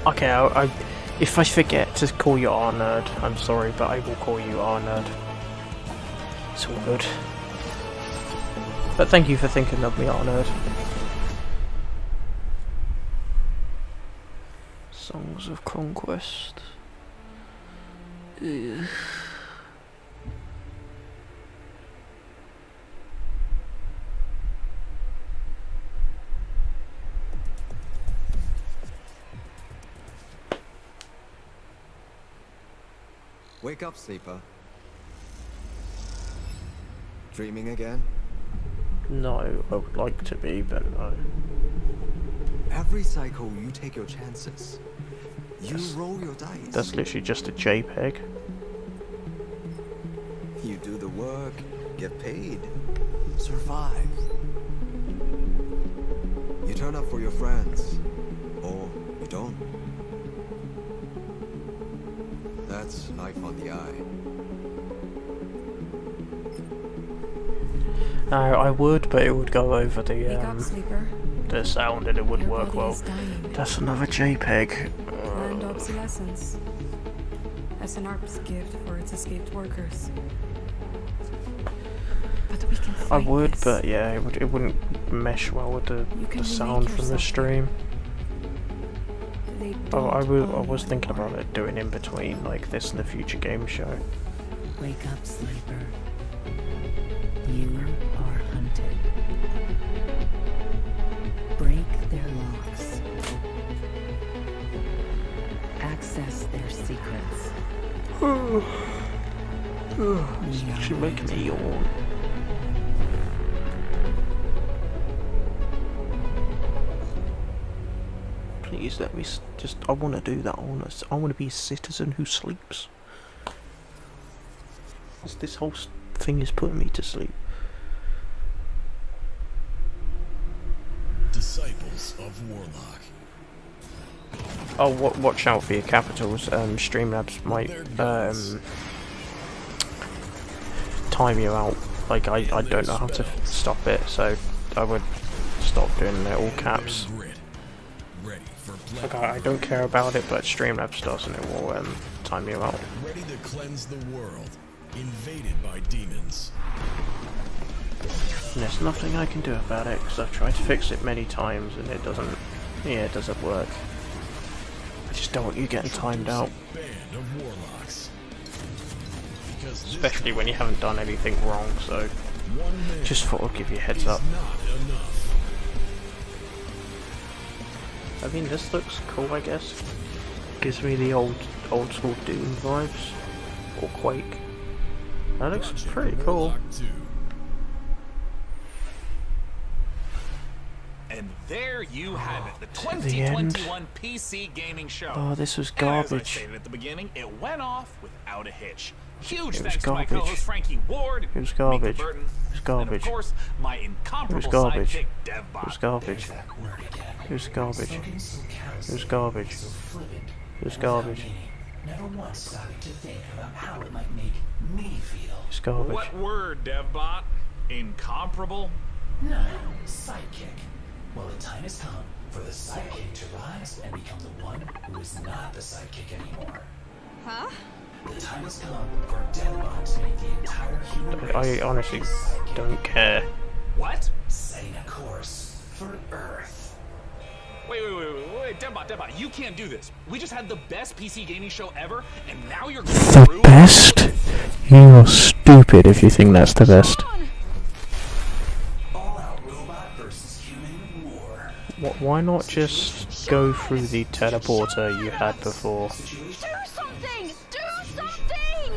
Okay, If I forget to call you R-Nerd, I'm sorry, but I will call you R-Nerd. It's all good. But thank you for thinking of me, R-Nerd. Songs of Conquest. Ugh. Wake up, sleeper. Dreaming again? No, I would like to be, but no. Every cycle, you take your chances. You roll your dice. That's literally just a JPEG. You do the work, get paid, survive. You turn up for your friends, or you don't. That's life on the eye. No, I would, but it would go over the sound and it wouldn't work well. That's another JPEG. Planned obsolescence. As an art's gift for its escaped workers. But we can I would, but yeah, it wouldn't mesh well with the sound from the stream. Oh, I was thinking about it doing in between, like this and the future game show. Wake up, sleeper. You are hunted. Break their locks. Access their secrets. She's making me yawn. Please let me just. I want to do that. I want to be a citizen who sleeps. This whole thing is putting me to sleep. Disciples of Warlock. Oh, watch out for your capitals. Streamlabs might time you out. Like I don't know how to stop it, so I would stop doing it all caps. Like I don't care about it, but Streamlabs does, and it will time you out. Ready to cleanse the world, invaded by demons. And there's nothing I can do about it because I've tried to fix it many times, and it doesn't. Yeah, it doesn't work. I just don't want you getting timed out. Band of warlocks. Especially when you haven't done anything wrong, so just thought I'd give you a heads up. I mean, this looks cool, I guess. Gives me the old school Doom vibes. Or Quake. That looks pretty cool. And there you have it, the 2021 PC gaming show. Oh, this was And as I garbage. stated at the beginning, it went off without a hitch. Huge It was thanks to my garbage. co-host Frankie Ward, It was Mika garbage. Burton, It was garbage. and of course my It was incomparable garbage. sidekick It DevBot. was garbage. It was garbage. It was garbage. It was garbage. Never once stopping to think about how it might make me feel. It's garbage. What word, DevBot? Incomparable? No, sidekick. Well, the time has come for the sidekick to rise and become the one who is not the sidekick anymore. Huh? The time has come for DevBot to make the entire human race I honestly don't care. What? setting a course for Earth. Wait, DevBot, you can't do this. We just had the best PC gaming show ever, and now you're going The through best? You are stupid if you think that's the best. Why not just go through the teleporter you had before? Do something! Do something!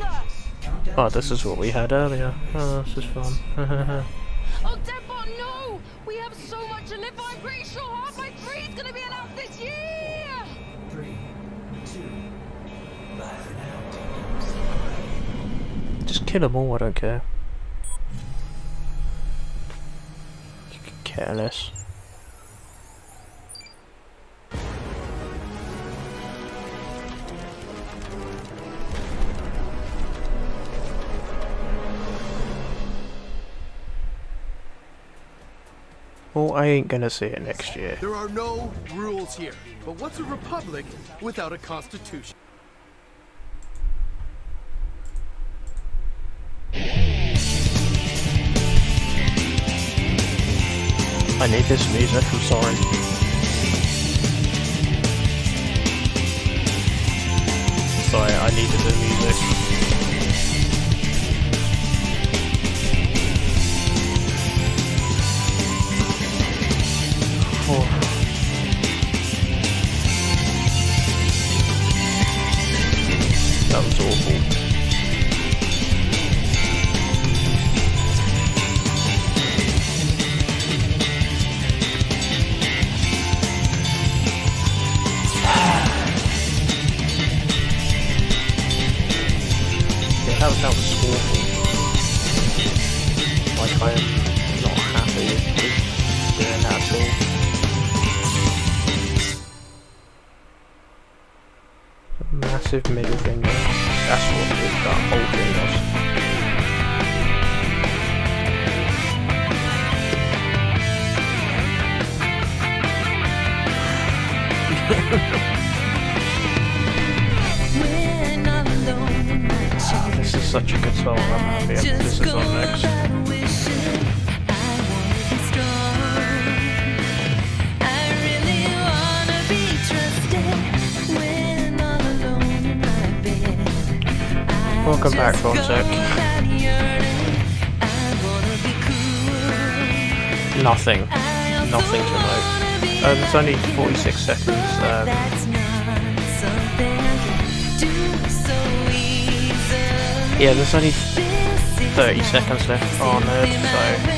Oh, this is what we had earlier. Oh, this is fun. Oh, Deadbot, no! We have so much to live by. I'm pretty sure Half-Life 3 is gonna be announced this year! 3, 2, bye for now. Just kill them all, I don't care. You could care less. Well, I ain't gonna see it next year. There are no rules here. But what's a republic without a constitution? I need this music, I'm sorry. Sorry, I needed the music. Oh. That was awful. That was awful. Like, I am not happy with doing that at all. Massive middle finger. That's what that whole thing was. This is such a good song, I'm happy this is on next. Welcome back, Fonzek. Nothing to note. There's only 46 seconds. Yeah, there's only 30 seconds left on it, so...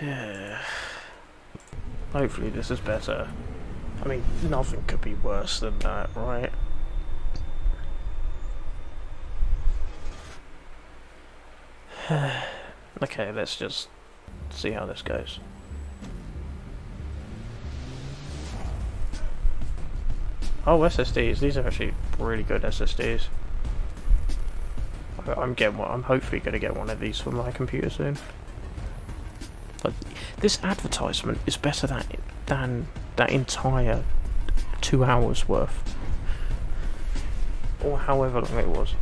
Yeah. Hopefully this is better. I mean, nothing could be worse than that, right? Okay, let's just see how this goes. Oh, SSDs. These are actually really good SSDs. I'm getting one. I'm hopefully going to get one of these for my computer soon. But this advertisement is better than that entire 2 hours worth, or however long it was.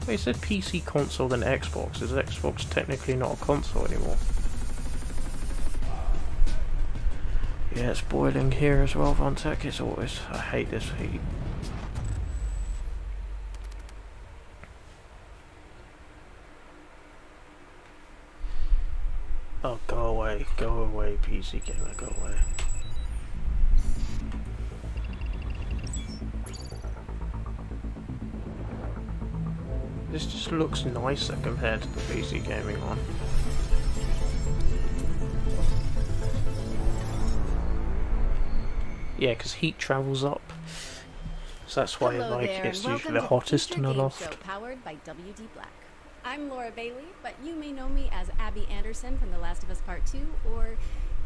Wait, it said PC, console, then Xbox. Is Xbox technically not a console anymore? Yeah, it's boiling here as well, Vontek. It's always... I hate this heat. Oh, go away, PC gamer, go away. This just looks nicer compared to the PC gaming one. Yeah, because heat travels up. So that's why it's usually the hottest in the loft. Powered by WD Black. I'm Laura Bailey, but you may know me as Abby Anderson from The Last of Us Part 2 or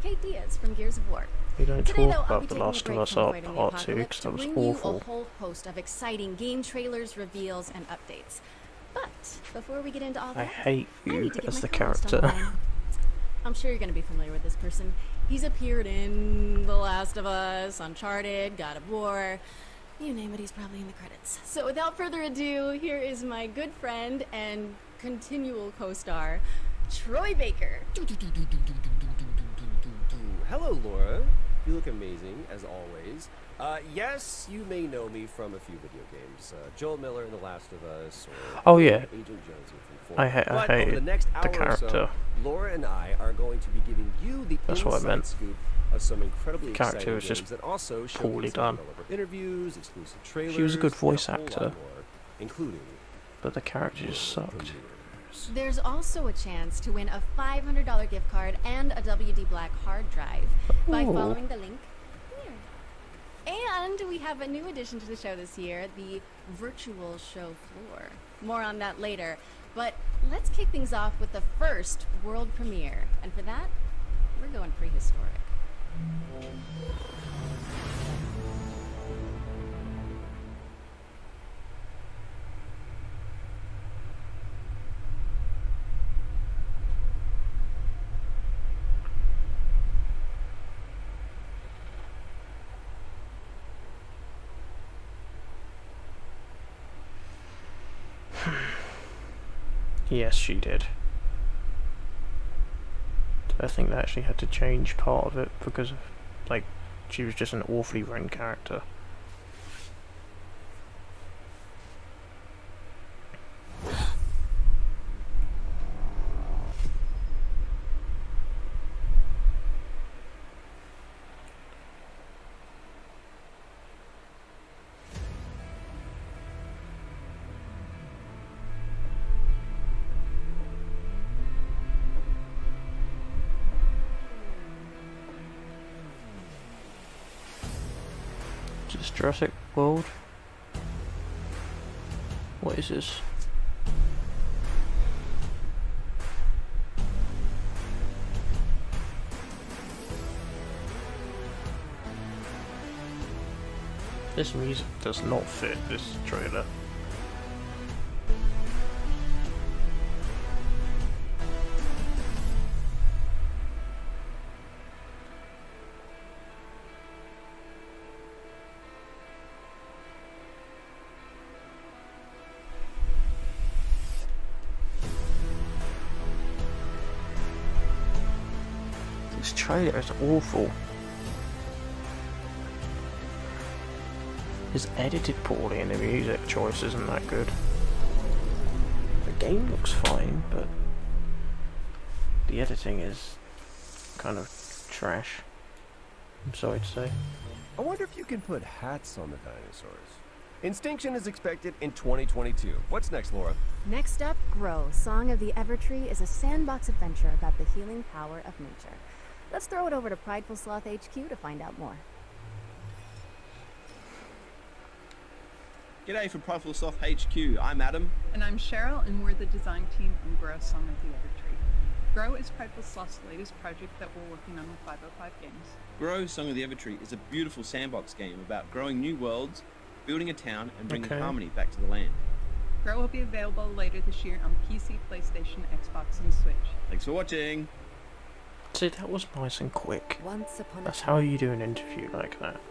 Kate Diaz from Gears of War. We don't talk about The Last of Us Part 2 because that was awful. A whole host of exciting game trailers, reveals, and updates. But before we get into all that, I hate you as the character. I'm sure you're going to be familiar with this person. He's appeared in The Last of Us, Uncharted, God of War. You name it, he's probably in the credits. So without further ado, here is my good friend and continual co-star, Troy Baker. Hello, Laura. You look amazing, as always. Yes, you may know me from a few video games. Joel Miller in The Last of Us, or oh yeah, Agent Jones in 4. I hate the next hour the character. Or so, Laura and I are going to be giving you the inside scoop of some incredibly exciting was just games that also poorly done. interviews, exclusive trailers, She was a good voice and a whole actor. lot more, including but the character just sucked. There's also a chance to win a $500 gift card and a WD Black hard drive by Ooh. following the link here. And we have a new addition to the show this year, the virtual show floor. More on that later, but let's kick things off with the first world premiere. And for that, we're going prehistoric. Yes, she did. I think they actually had to change part of it because of, like, she was just an awfully written character. Just Jurassic World? What is this? This music does not fit this trailer. This trailer is awful. It's edited poorly and the music choice isn't that good. The game looks fine, but the editing is kind of trash. I'm sorry to say. I wonder if you can put hats on the dinosaurs. Extinction is expected in 2022. What's next, Laura? Next up, Grow, Song of the Evertree is a sandbox adventure about the healing power of nature. Let's throw it over to Prideful Sloth HQ to find out more. G'day from Prideful Sloth HQ. I'm Adam. And I'm Cheryl, and we're the design team on Grow, Song of the Evertree. Grow is Prideful Sloth's latest project that we're working on with 505 Games. Grow, Song of the Evertree is a beautiful sandbox game about growing new worlds, building a town, and bringing harmony back to the land. Grow will be available later this year on PC, PlayStation, Xbox, and Switch. Thanks for watching. See, that was nice and quick. Once upon a That's how you do an interview like that.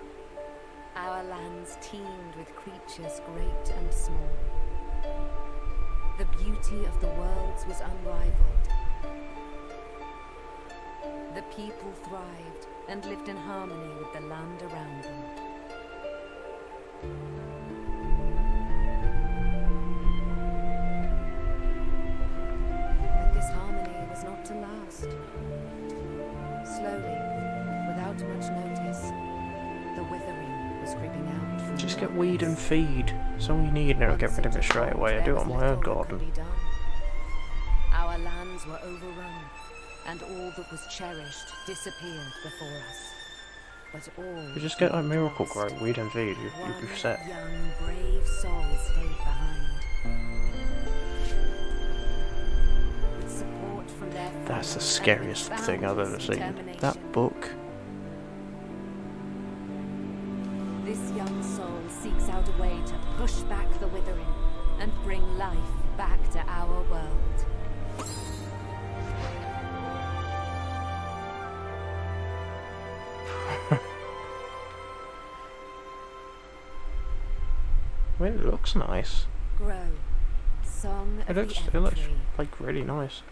Our lands teemed with creatures great and small. The beauty of the worlds was unrivaled. The people thrived and lived in harmony with the land around them. But this harmony was not to last. Slowly, without much notice, the withering was creeping out from Just get weed and feed. That's all you need now. Get rid of it straight away. I do it on my own garden. Our lands were overrun, and all that was cherished disappeared before us. But all You just get like Miracle Grow, weed and feed. You'll be set. young, brave soul stayed behind. With support from their That's the friends scariest and thing I've ever boundless seen. determination. That book. This young soul seeks out a way to push back the withering and bring life back to our world. I mean, it looks nice. Grow. Song of the It looks Evertree. like really nice.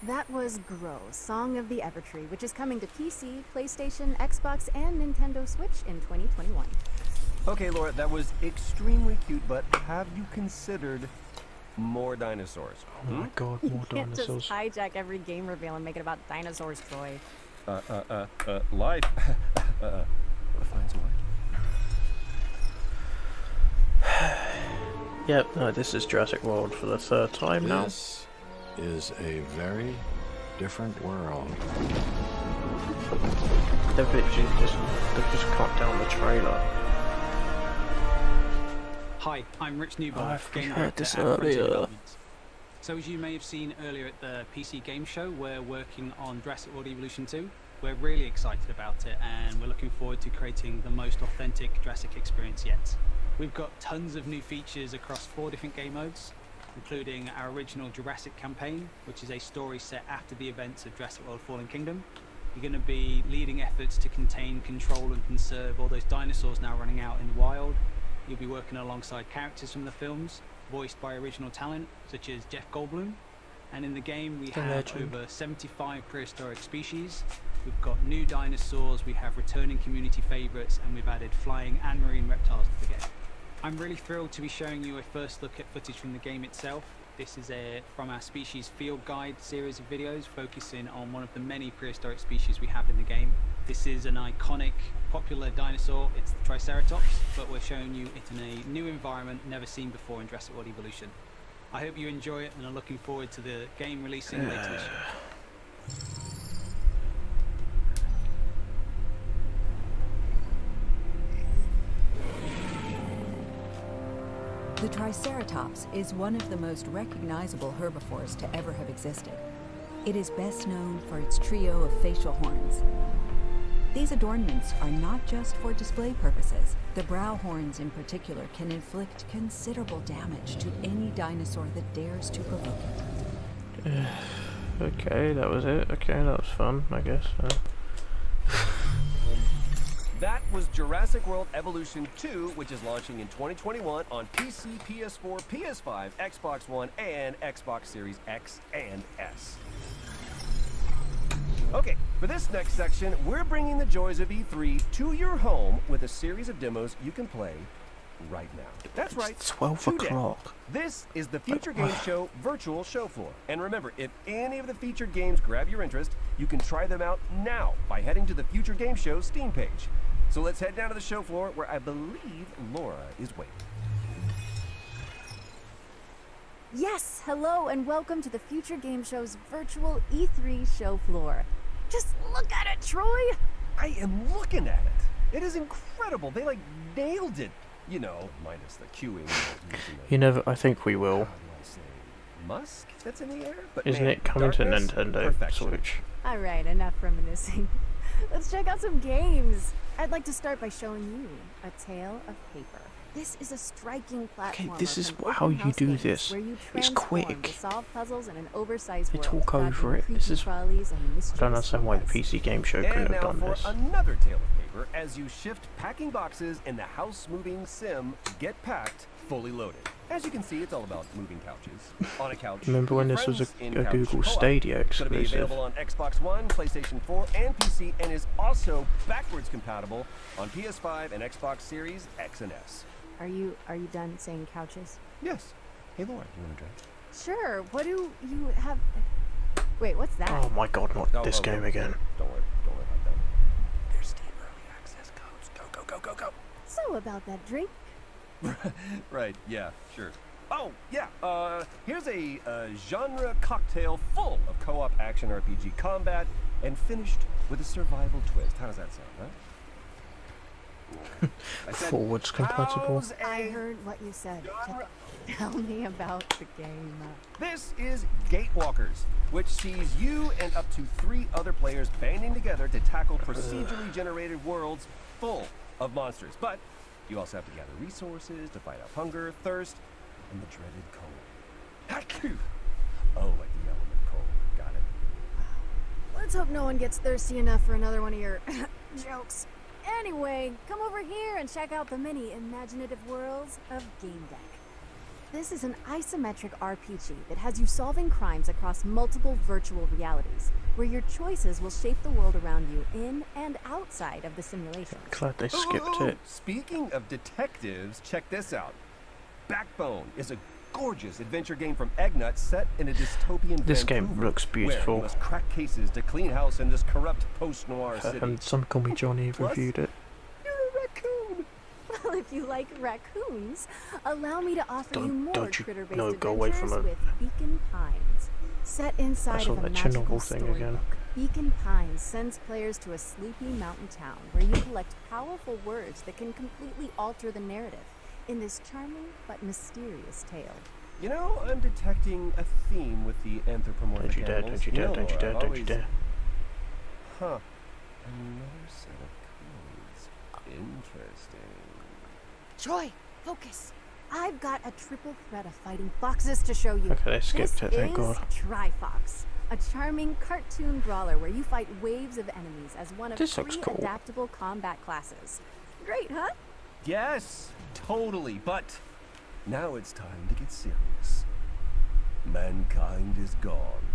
That was Grow, Song of the Evertree, which is coming to PC, PlayStation, Xbox, and Nintendo Switch in 2021. Okay, Laura, that was extremely cute, but have you considered more dinosaurs? Oh my god, more You can't just dinosaurs. hijack every game reveal and make it about dinosaurs, Troy. Life finds a way. Yep, no, this is Jurassic World for the third time now. This is a very different world. They've just cut down the trailer. Hi, I'm Rich Newbold, I've game heard director this at Frontier earlier. Developments. So as you may have seen earlier at the PC Game Show, we're working on Jurassic World Evolution 2. We're really excited about it, and we're looking forward to creating the most authentic Jurassic experience yet. We've got tons of new features across 4 different game modes, including our original Jurassic campaign, which is a story set after the events of Jurassic World Fallen Kingdom. You're going to be leading efforts to contain, control and conserve all those dinosaurs now running out in the wild. You'll be working alongside characters from the films, voiced by original talent such as Jeff Goldblum. And in the game we have over 75 prehistoric species. We've got new dinosaurs, we have returning community favourites, and we've added flying and marine reptiles to the game. I'm really thrilled to be showing you a first look at footage from the game itself. This is from our Species Field Guide series of videos focusing on one of the many prehistoric species we have in the game. This is an iconic, popular dinosaur. It's the Triceratops, but we're showing you it in a new environment never seen before in Jurassic World Evolution. I hope you enjoy it and are looking forward to the game releasing later this year. The Triceratops is one of the most recognizable herbivores to ever have existed. It is best known for its trio of facial horns. These adornments are not just for display purposes. The brow horns in particular can inflict considerable damage to any dinosaur that dares to provoke it. Okay, that was it. Okay, that was fun, I guess. That was Jurassic World Evolution 2, which is launching in 2021 on PC, PS4, PS5, Xbox One, and Xbox Series X and S. Okay, for this next section, we're bringing the joys of E3 to your home with a series of demos you can play right now. That's right, It's 12 today. o'clock. This is the Future Game Show virtual show floor. And remember, if any of the featured games grab your interest, you can try them out now by heading to the Future Game Show Steam page. So let's head down to the show floor where I believe Laura is waiting. Yes, hello and welcome to the Future Game Show's virtual E3 show floor. Just look at it, Troy! I am looking at it. It is incredible. They nailed it. You know, minus the queuing. You never. I think we will. Musk that's in the air? But Isn't man, it coming to darkness, Nintendo perfection. Switch? Alright, enough reminiscing. Let's check out some games. I'd like to start by showing you A Tale of Paper. This is a striking platform. Okay, this is how you do this. It's quick. Solve puzzles in an oversized They world, talk over dodging it. creepy This is. trolleys and I don't mysterious understand why the robots. PC Game Show And couldn't have now done for this. another tale of paper as you shift packing boxes in the house-moving sim Get Packed, fully loaded. As you can see, it's all about moving couches. On a couch. Remember when with this was a friends in couch Google co-op. Stadia It's gonna be exclusive? available on Xbox One, PlayStation 4, and PC, and is also backwards compatible on PS5 and Xbox Series X and S. Are you done saying couches? Yes. Hey, Laura, you want a drink? Sure. What do you have? Wait, what's that? Oh my god, not this game again. Don't worry about that. There's Steam Early Access codes. Go. So about that drink. Right, yeah, sure. Oh, yeah, here's a genre cocktail full of co-op action RPG combat and finished with a survival twist. How does that sound, huh? I said, Forwards compatible. I heard what you said. Tell me about the game. This is Gatewalkers, which sees you and up to 3 other players banding together to tackle procedurally generated worlds full of monsters. But you also have to gather resources to fight off hunger, thirst, and the dreaded cold. Achoo! Oh, like the element cold. Got it. Let's hope no one gets thirsty enough for another one of your jokes. Anyway, come over here and check out the many imaginative worlds of Game Deck. This is an isometric RPG that has you solving crimes across multiple virtual realities, where your choices will shape the world around you in and outside of the simulation. Glad they skipped it. Speaking of detectives, check this out. Backbone is a gorgeous adventure game from Eggnut set in a dystopian This Vancouver, game looks where beautiful. you must crack cases to clean house in this corrupt post-noir city. And some call me Johnny Plus, reviewed it. You're a raccoon. Well, if you like raccoons, allow me to offer you more critter-based no, go away from adventures with Beacon Pines. Set inside of a magical storybook, Beacon Pines sends players to a sleepy mountain town where you collect powerful words that can completely alter the narrative in this charming but mysterious tale. You know, I'm detecting a theme with the anthropomorphic animals. Don't you dare. Huh. Another set of codes. Interesting. Troy, focus. I've got a triple threat of fighting foxes to show you. Okay, they skipped it, thank God. This is Trifox, a charming cartoon brawler where you fight waves of enemies as one of three adaptable combat classes. Great, huh? Yes, totally, but now it's time to get serious. Mankind is gone,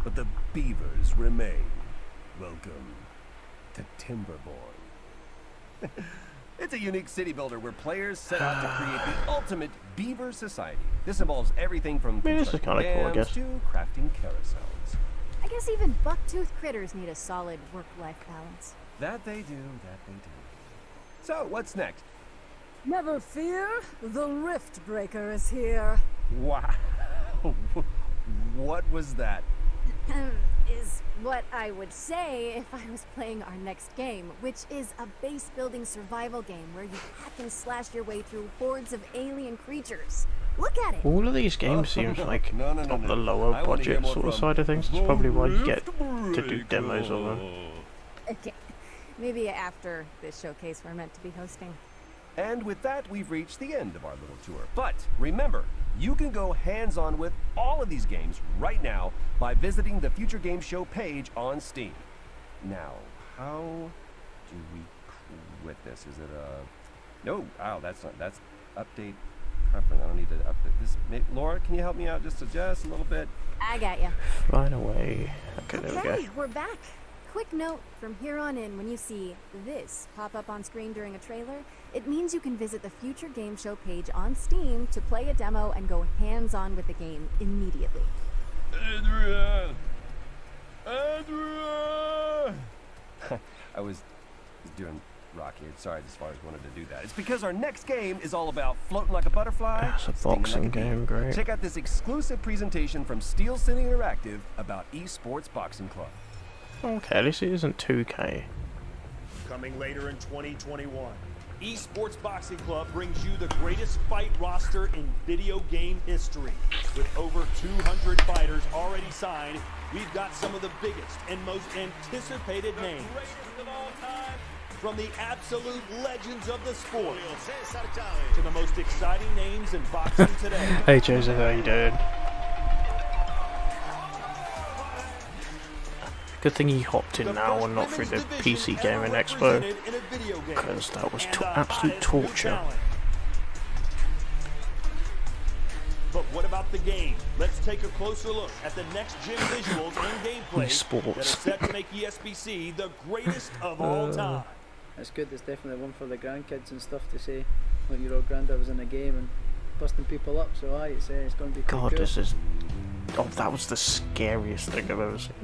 but the beavers remain. Welcome to Timberborn. It's a unique city builder where players set out to create the ultimate beaver society. This involves everything from constructing dams to crafting carousels. I guess even buck-toothed critters need a solid work-life balance. That they do. So, what's next? Never fear, the Rift Breaker is here. Wow. What was that? Is what I would say if I was playing our next game, which is a base-building survival game where you hack and slash your way through hordes of alien creatures. Look at it! All of these games seems like on the lower budget sort of side of things. It's probably why you get to do demos of them. Okay, maybe after this showcase we're meant to be hosting. And with that, we've reached the end of our little tour. But remember, you can go hands-on with all of these games right now by visiting the Future Game Show page on Steam. Now, how do we quit this? Is it a... No, that's update preference. I don't need to update this. Laura, can you help me out just a little bit? I got you. Right away. Okay, there we go. Okay, we're back. Quick note, from here on in, when you see this pop up on screen during a trailer, it means you can visit the Future Game Show page on Steam to play a demo and go hands-on with the game immediately. Andrea! I was doing Rocky. Sorry, as far as wanted to do that. It's because our next game is all about floating like a butterfly. It's a boxing game, great. Check out this exclusive presentation from Steel City Interactive about esports boxing club. Okay, at least it isn't 2K. Coming later in 2021, Esports Boxing Club brings you the greatest fight roster in video game history. With over 200 fighters already signed, we've got some of the biggest and most anticipated names. From the absolute legends of the sport to the most exciting names in boxing today. Hey Joseph, how you doing? Good thing he hopped in now and not through the PC Gaming Expo, because that was absolute torture. But what about the game? Let's take a closer look at the next gen visuals and gameplay that are set to make ESBC the greatest of all time. It's good. It's definitely one for the grandkids and stuff to say, look, your old granddad was in a game and busting people up. So it's going to be God, cool. this is... Oh, that was the scariest thing I've ever seen.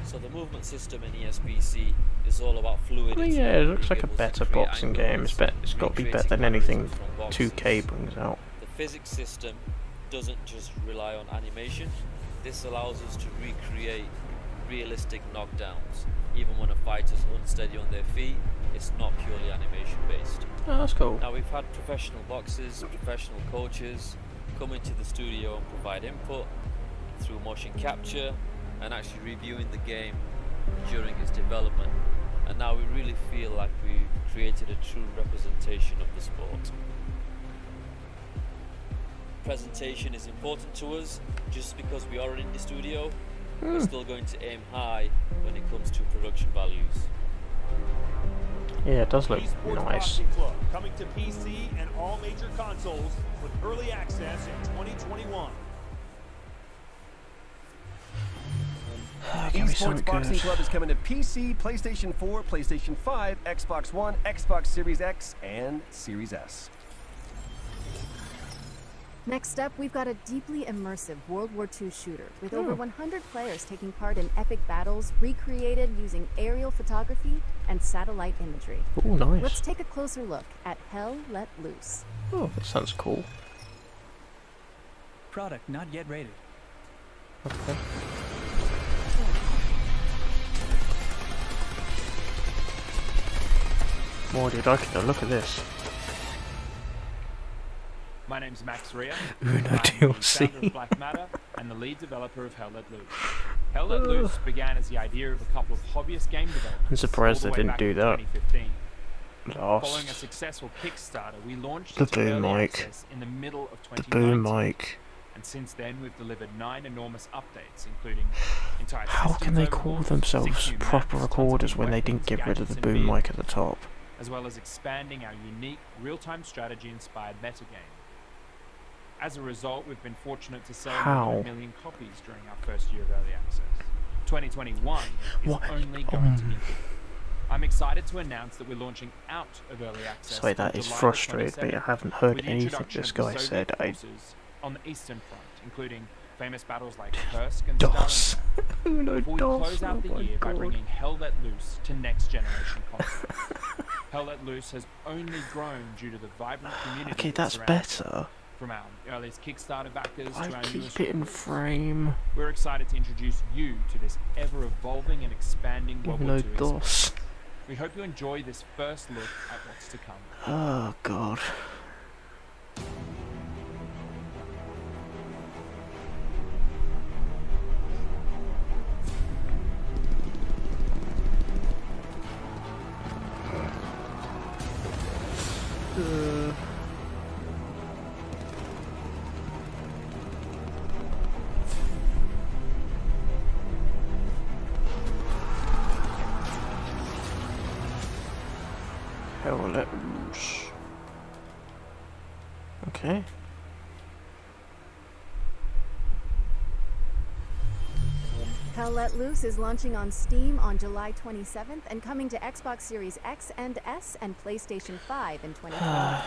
So the movement system in ESBC is all about fluidity. Oh yeah, it looks like a better boxing game. It's got to be better than anything 2K brings out. The physics system doesn't just rely on animation. This allows us to recreate realistic knockdowns. Even when a fighter's unsteady on their feet, it's not purely animation based. Oh, that's cool. Now we've had professional boxers, professional coaches come into the studio and provide input through motion capture and actually reviewing the game during its development. And now we really feel like we've created a true representation of the sport. Presentation is important to us. Just because we are in the studio, we're still going to aim high when it comes to production values. Yeah, it does look nice. Club, coming to PC and all major consoles with early access in 2021. Esports Boxing Club is coming to PC, PlayStation 4, PlayStation 5, Xbox One, Xbox Series X, and Series S. Next up, we've got a deeply immersive World War II shooter with over 100 players taking part in epic battles recreated using aerial photography and satellite imagery. Oh, nice. Let's take a closer look at Hell Let Loose. Oh, that sounds cool. Product not yet rated. Okay. More dude, I can look at this. My name's Max Rea. Uno I'm the DLC. founder of Black Matter and the lead developer of Hell Let Loose. Hell Let Loose began as the idea of a couple of hobbyist game developers. I'm surprised all they the way didn't back do in that. 2015. Following a Last. successful Kickstarter, we launched The into boom early mic. access in the middle of The 2019. boom mic. And since then, we've delivered 9 enormous updates, including entire How can they systems call overhauls, themselves 6 new proper maps, recorders tons of when new they didn't weapons, get rid of the gadgets, and boom mic vehicles, at the top? as well as expanding our unique real-time strategy-inspired metagame. As a result, we've been fortunate to sell How? more than 1 million copies during our first year of early access. 2021 is What? only going to be big. I'm excited to announce that we're launching out of early access. Sorry, that on is July frustrating me. I 27th haven't heard with the anything introduction this of the guy Soviet said. forces on the Eastern Front, including famous battles like Kursk and DOS. Stalingrad. Before we DOS, close out the oh my year by God. bringing Hell Let Loose to next generation consoles. Hell Let Loose has only grown due to the vibrant community. Okay, that that's surrounds it. better. From our earliest Kickstarter backers I to our keep newest it in recruits. frame. We're excited to introduce you to this ever-evolving and expanding World War No II DOS. experience. We hope you enjoy this first look at what's to come. Oh god. Hell let loose. Okay. Hell Let Loose is launching on Steam on July 27th and coming to Xbox Series X and S and PlayStation 5 in 2020.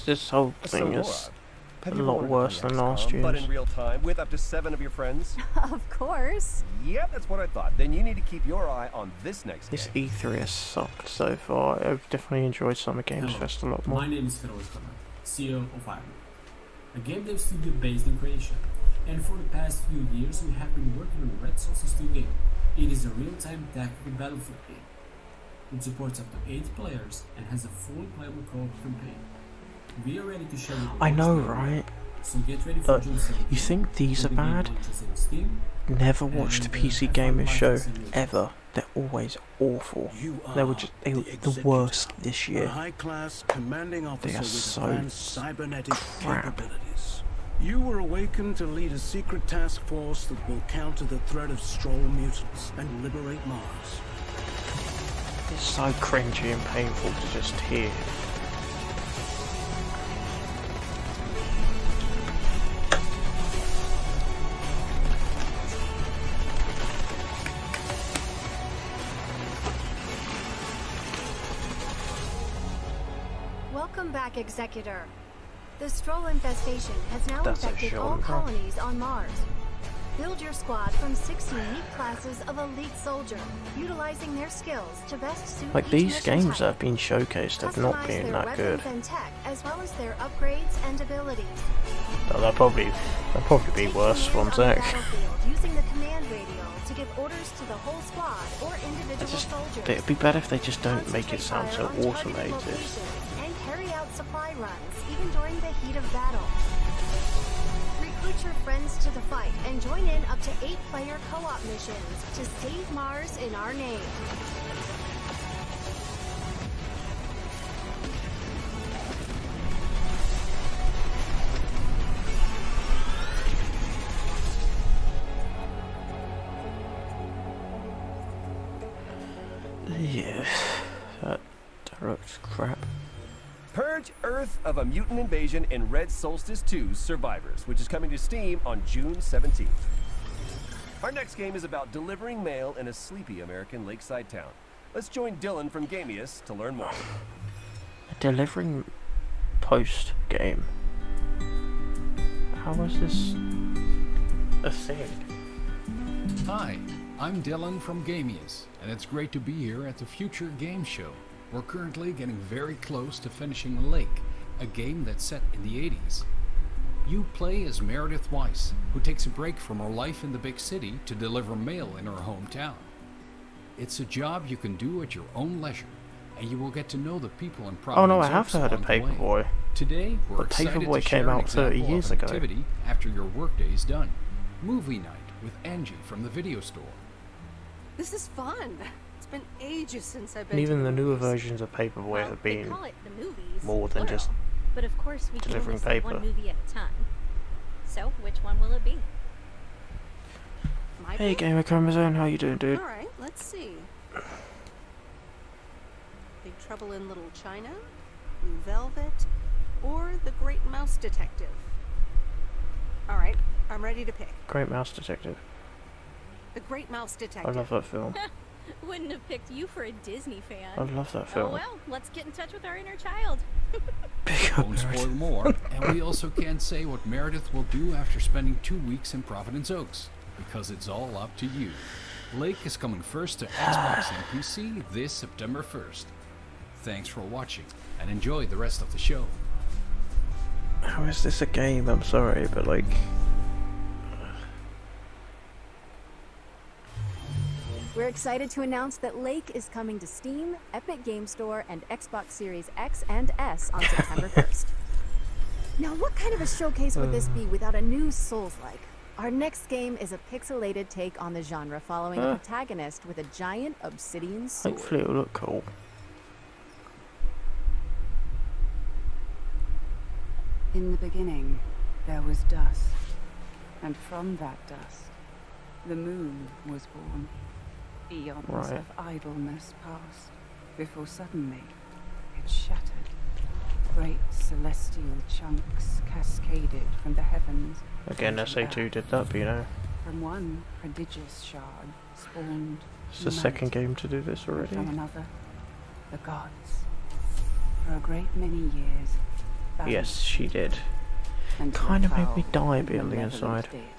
This whole thing is a lot worse than last year's. But in real time, with up to 7 of your friends? Of course. Yep, that's what I thought. Then you need to keep your eye on this next This game. E3 has sucked so far. I've definitely enjoyed Summer Games Hello, Fest a lot more. My name is Feroz Kamat, CEO of Iron, a game dev studio based in Croatia. And for the past few years, we have been working on Red Solstice 2 game. It is a real-time tactical battlefield game. It supports up to 8 players and has a fully playable co-op campaign. We are ready to share with you I know, what's new. right? So get ready for June 17th. You think these are When the game bad? launches in Steam, Never watched the and, PC have Gamers fun show with my ever. They're always awful. They were just the executor, worst this a year. high-class commanding officer They are with so advanced cybernetic crap. capabilities. You were awakened to lead a secret task force that will counter the threat of Stroll mutants and liberate Mars. It's so cringy and painful to just hear. Welcome back, Executor. The Stroll infestation has now That's a infected all shoulder. colonies on Mars. Build your squad from 6 unique classes of elite soldier, utilizing their skills to best suit Like each these mission games type. that have been showcased have not Customize been their that good. weapons and tech, as well as their upgrades and abilities. Oh, they'll probably be worse Command ones, on the eh? battlefield using the command radio to give orders to the whole squad or individual soldiers. It'd be better if they just don't make it sound so Fire on targeted automated. locations and carry out supply runs even during the heat of battle. Recruit your friends to the fight and join in up to 8-player co-op missions to save Mars in our name. Yeah, that looks crap. Purge Earth of a Mutant Invasion in Red Solstice 2 Survivors, which is coming to Steam on June 17th. Our next game is about delivering mail in a sleepy American lakeside town. Let's join Dylan from Gamius to learn more. A delivering post game. How is this a thing? Hi, I'm Dylan from Gamius, and it's great to be here at the Future Game Show. We're currently getting very close to finishing Lake, a game that's set in the 80s. You play as Meredith Weiss, who takes a break from her life in the big city to deliver mail in her hometown. It's a job you can do at your own leisure, and you will get to know the people in Providence. Oh no, I have heard of Paperboy. Today, we're But excited Paperboy to came share an out 30 example years of an ago. activity after your workday is done. Movie night with Angie from the video store. This is fun. It's been ages since I've been And even to the newer movies. versions of Paperboy Well, have they been call it the movies, more than just But of course, we can only delivering set paper. one movie at a time. So, which one will it be? My Hey pick? Gamer Chromosome, how you doing, dude? All right, let's see. Big Trouble in Little China, Blue Velvet, or The Great Mouse Detective. All right, I'm ready to pick. Great Mouse Detective. The Great Mouse I Detective. love that film. Wouldn't have picked you for a Disney fan. I love that Oh film. well, let's get in touch with our inner child. Won't spoil more, and we also can't say what Meredith will do after spending 2 weeks in Providence Oaks, because it's all up to you. Lake is coming first to Xbox and PC this September 1st. Thanks for watching, and enjoy the rest of the show. How is this a game? I'm sorry, but like... We're excited to announce that Lake is coming to Steam, Epic Game Store, and Xbox Series X and S on September 1st. Now, what kind of a showcase would this be without a new Souls-like? Our next game is a pixelated take on the genre, following a protagonist with a giant obsidian sword. Hopefully it'll look cool. In the beginning, there was dust, and from that dust, the moon was born. Eons Right. of idleness passed, before suddenly it shattered. Great celestial chunks cascaded from the heavens. Again, onto SA2 Earth. did that, but you know, From one prodigious shard spawned it's the second humanity, game to do this and already. from another, the gods. For a great many years, Yes, she did. until Kind of made foul me die and building malevolent inside. deity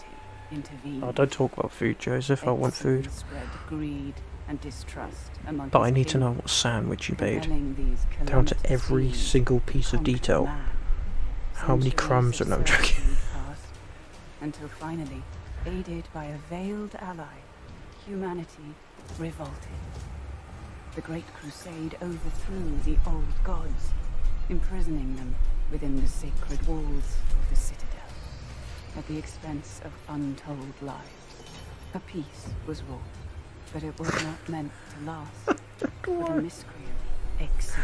intervened. Oh, don't talk about food, Joseph. I want food. Spread greed and distrust among But his I need to kin, know what sandwich you made. compelling these Down to calamitous every schemes single piece of conquer detail. man. How many Centuries crumbs of are... No, I'm joking. servitude passed, until finally, aided by a veiled ally, humanity revolted. The Great Crusade overthrew the old gods, imprisoning them within the sacred walls of the citadel, at the expense of untold lives. A peace was wrought, but it was not meant to last. For the miscreant, Exil,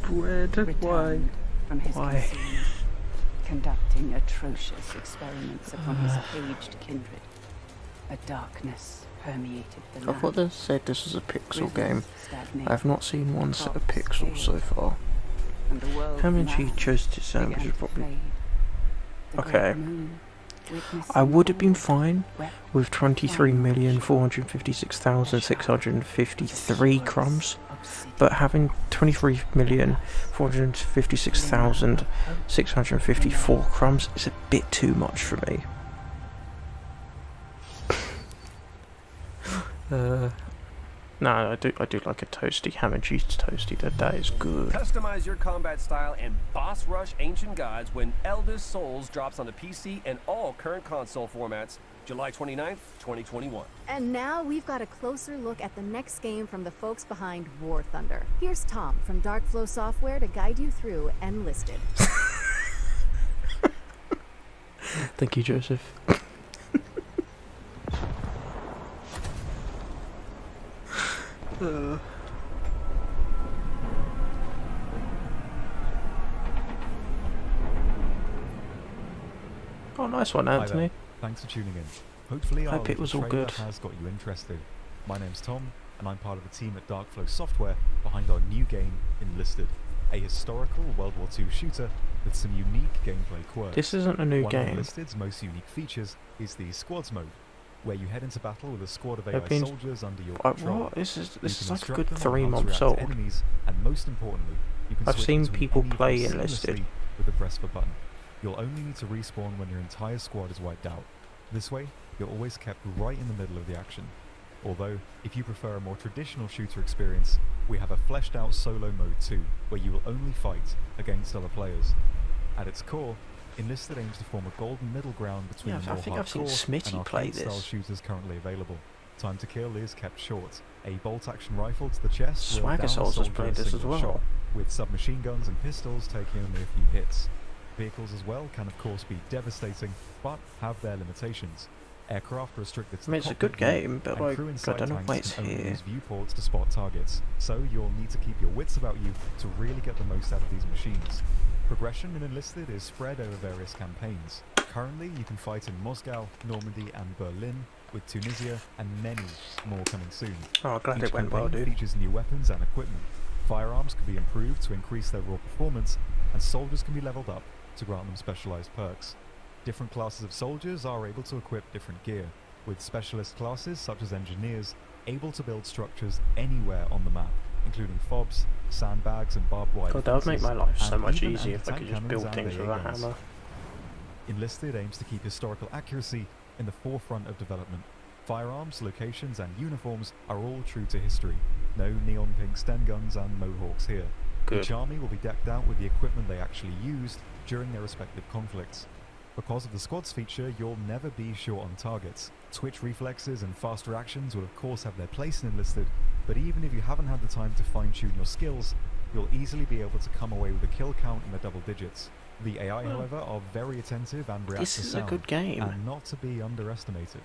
returned from his concealment, conducting atrocious experiments upon his caged kindred. A darkness permeated the I land. thought they said this was a pixel game. stagnated, I have not seen one set of crops pixels so failed, far. and the world Ham and cheese map toasted began sandwich is to probably... fade. The Okay. great moon, witnessing I would have been all fine wept with 23,456,653 crumbs, but having 23,456,654 crumbs is a bit too much for me. No, I do like a toasty ham and cheese toasty. That is good. Customize your combat style and boss rush Ancient Gods when Eldest Souls drops on the PC and all current console formats July 29th, 2021. And now we've got a closer look at the next game from the folks behind War Thunder. Here's Tom from Darkflow Software to guide you through Enlisted. Thank you, Joseph. Oh, nice one, Hi Anthony. there. Thanks for tuning in. Hopefully our Hope it was all trailer good. has got you interested. My name's Tom, and I'm part of the team at Darkflow Software behind our new game, Enlisted, a historical World War II shooter with some unique gameplay quirks. This isn't a new One game. of Enlisted's most unique features is the Squads mode, where you head into battle with a squad of AI They've been- soldiers under your Like, control. what? This is You can like a instruct good them on 3 how to months react to old. enemies, and most importantly, you can I've switch seen between people any play vehicles Enlisted. seamlessly with the press of a button. You'll only need to respawn when your entire squad is wiped out. This way, you're always kept right in the middle of the action. Although, if you prefer a more traditional shooter experience, we have a fleshed out solo mode too, where you will only fight against other players. At its core, Enlisted aims to form a golden middle ground between the I more think I've seen hardcore Smitty and play arcade-style this. shooters currently available. Time to kill is kept short. A bolt-action rifle to the chest will Swagger down a Souls has soldier played in a this as single well. shot, with submachine guns and pistols taking only a few hits. Vehicles as well can of course be devastating, but have their limitations. Aircraft are restricted to I mean, it's a cockpit good view, game, but and like, crew I inside don't know why tanks it's can only here. use viewports to spot targets, so you'll need to keep your wits about you to really get the most out of these machines. Progression in Enlisted is spread over various campaigns. Currently, you can fight in Moscow, Normandy and Berlin, with Tunisia and many more coming soon. Oh, glad Each it went well, campaign dude. features new weapons and equipment. Firearms can be improved to increase their raw performance, and soldiers can be leveled up to grant them specialized perks. Different classes of soldiers are able to equip different gear, with specialist classes such as engineers able to build structures anywhere on the map, including fobs, sandbags and barbed wire God, that would make my life so and much even easier if I could anti-tank just cannons build and things with AA a guns. hammer. Enlisted aims to keep historical accuracy in the forefront of development. Firearms, locations and uniforms are all true to history. No neon pink Sten guns and mohawks here. Good. Each army will be decked out with the equipment they actually used during their respective conflicts. Because of the squads feature, you'll never be short on targets. Twitch reflexes and fast reactions will of course have their place in Enlisted, but even if you haven't had the time to fine-tune your skills, you'll easily be able to come away with a kill count in the double digits. The AI, however, are very attentive and react This to is a sound, good game. and not to be underestimated.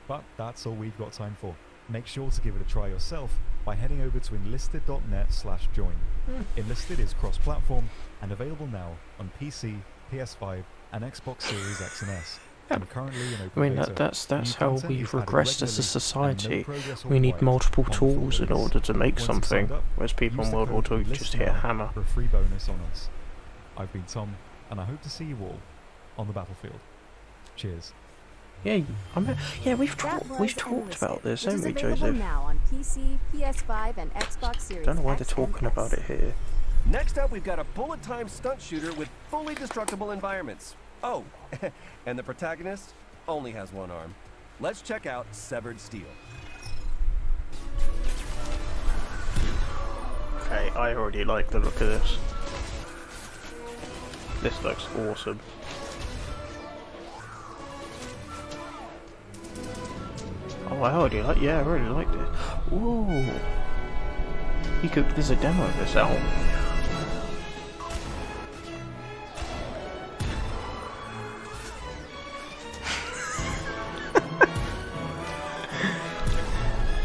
But that's all we've got time for. Make sure to give it a try yourself by heading over to enlisted.net/join. Enlisted is cross-platform and available now on PC, PS5 and Xbox Series X and S. And currently in open I mean, beta. that's New how content we've is added regressed as a regularly, and no society. progress We need required multiple on full tools in release. order to make Once you've something, signed up, whereas people use in the World War code II just LISTED hit a now hammer. for a free bonus on us. I've been Tom, and I hope to see you all on the battlefield. Cheers. Yeah, we've That was talked Enlisted, about this, which haven't is we, available Joseph? now on PC, PS5, and Xbox Series Don't know why they're X and talking S. about it here. Next up, we've got a bullet-time stunt shooter with fully destructible environments. Oh, and the protagonist only has one arm. Let's check out Severed Steel. Okay, I already like the look of this. This looks awesome. Oh, I already like. Yeah, I really like this. Ooh, there's a demo of this out.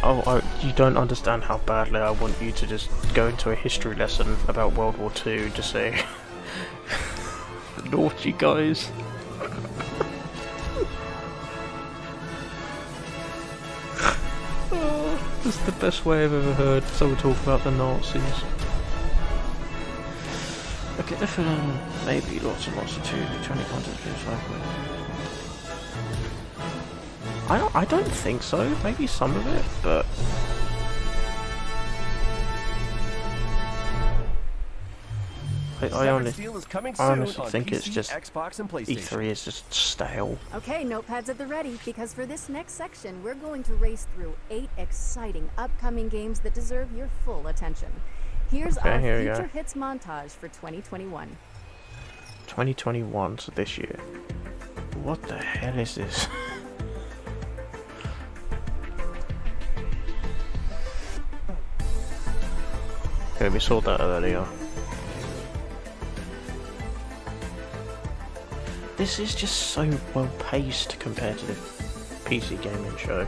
Oh, you don't understand how badly I want you to just go into a history lesson about World War II to say the naughty guys. Oh, that's the best way I've ever heard someone talk about the Nazis. I get the feeling maybe lots and lots of 20 content recycling. I don't think so. Maybe some of it, but I honestly think it's just Xbox and E3 is just stale. Okay, notepads at the ready, because for this next section, we're going to race through 8 exciting upcoming games that deserve your full attention. Here's Okay, our here we future go. hits montage for 2021. 2021, so this year. What the hell is this? Okay, we saw that earlier. This is just so well paced compared to the PC gaming show.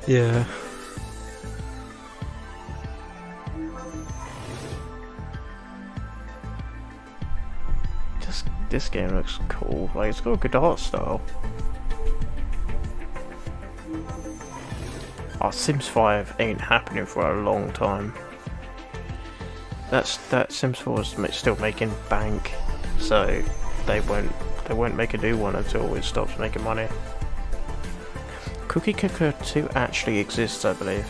Yeah. This game looks cool. Like, it's got a good art style. Oh, Sims 5 ain't happening for a long time. That Sims 4 is still making bank, so they won't make a new one until it stops making money. Cookie Cooker 2 actually exists, I believe.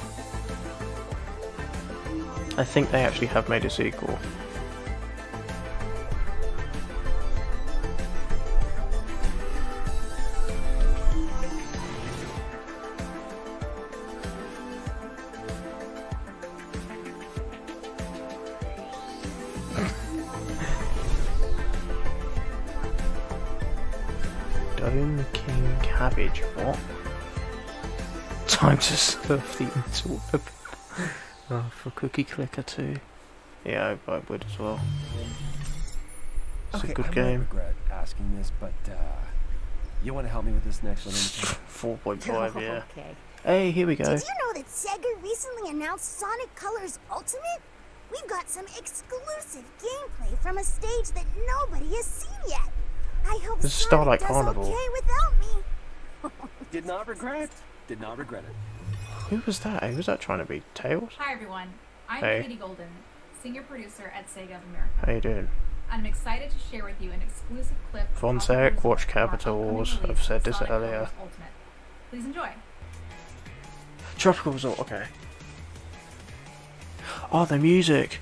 I think they actually have made a sequel. Dome King Cabbage, what? Time to surf the interweb. Oh, for Cookie Clicker too. Yeah, I would as well. It's a good I game. might regret asking this, but you want to help me with this next one? 4.5, yeah. Okay. Hey, here we go. Did you know that Sega recently announced Sonic Colors Ultimate? We've got some exclusive gameplay from a stage that nobody has seen yet. I hope This is Sonic Starlight does Carnival. okay without me. Did not regret. Did not regret it. Who was that? Who was that trying to be? Tails? Hi everyone, I'm Hey. Katie Golden, senior producer at Sega of America. How you doing? I'm excited to share with you an exclusive clip Von of the Sec, result watch from our Capitals. upcoming I've release said of this Sonic earlier. Colors Ultimate. Please enjoy. Tropical Resort, okay. Oh, the music!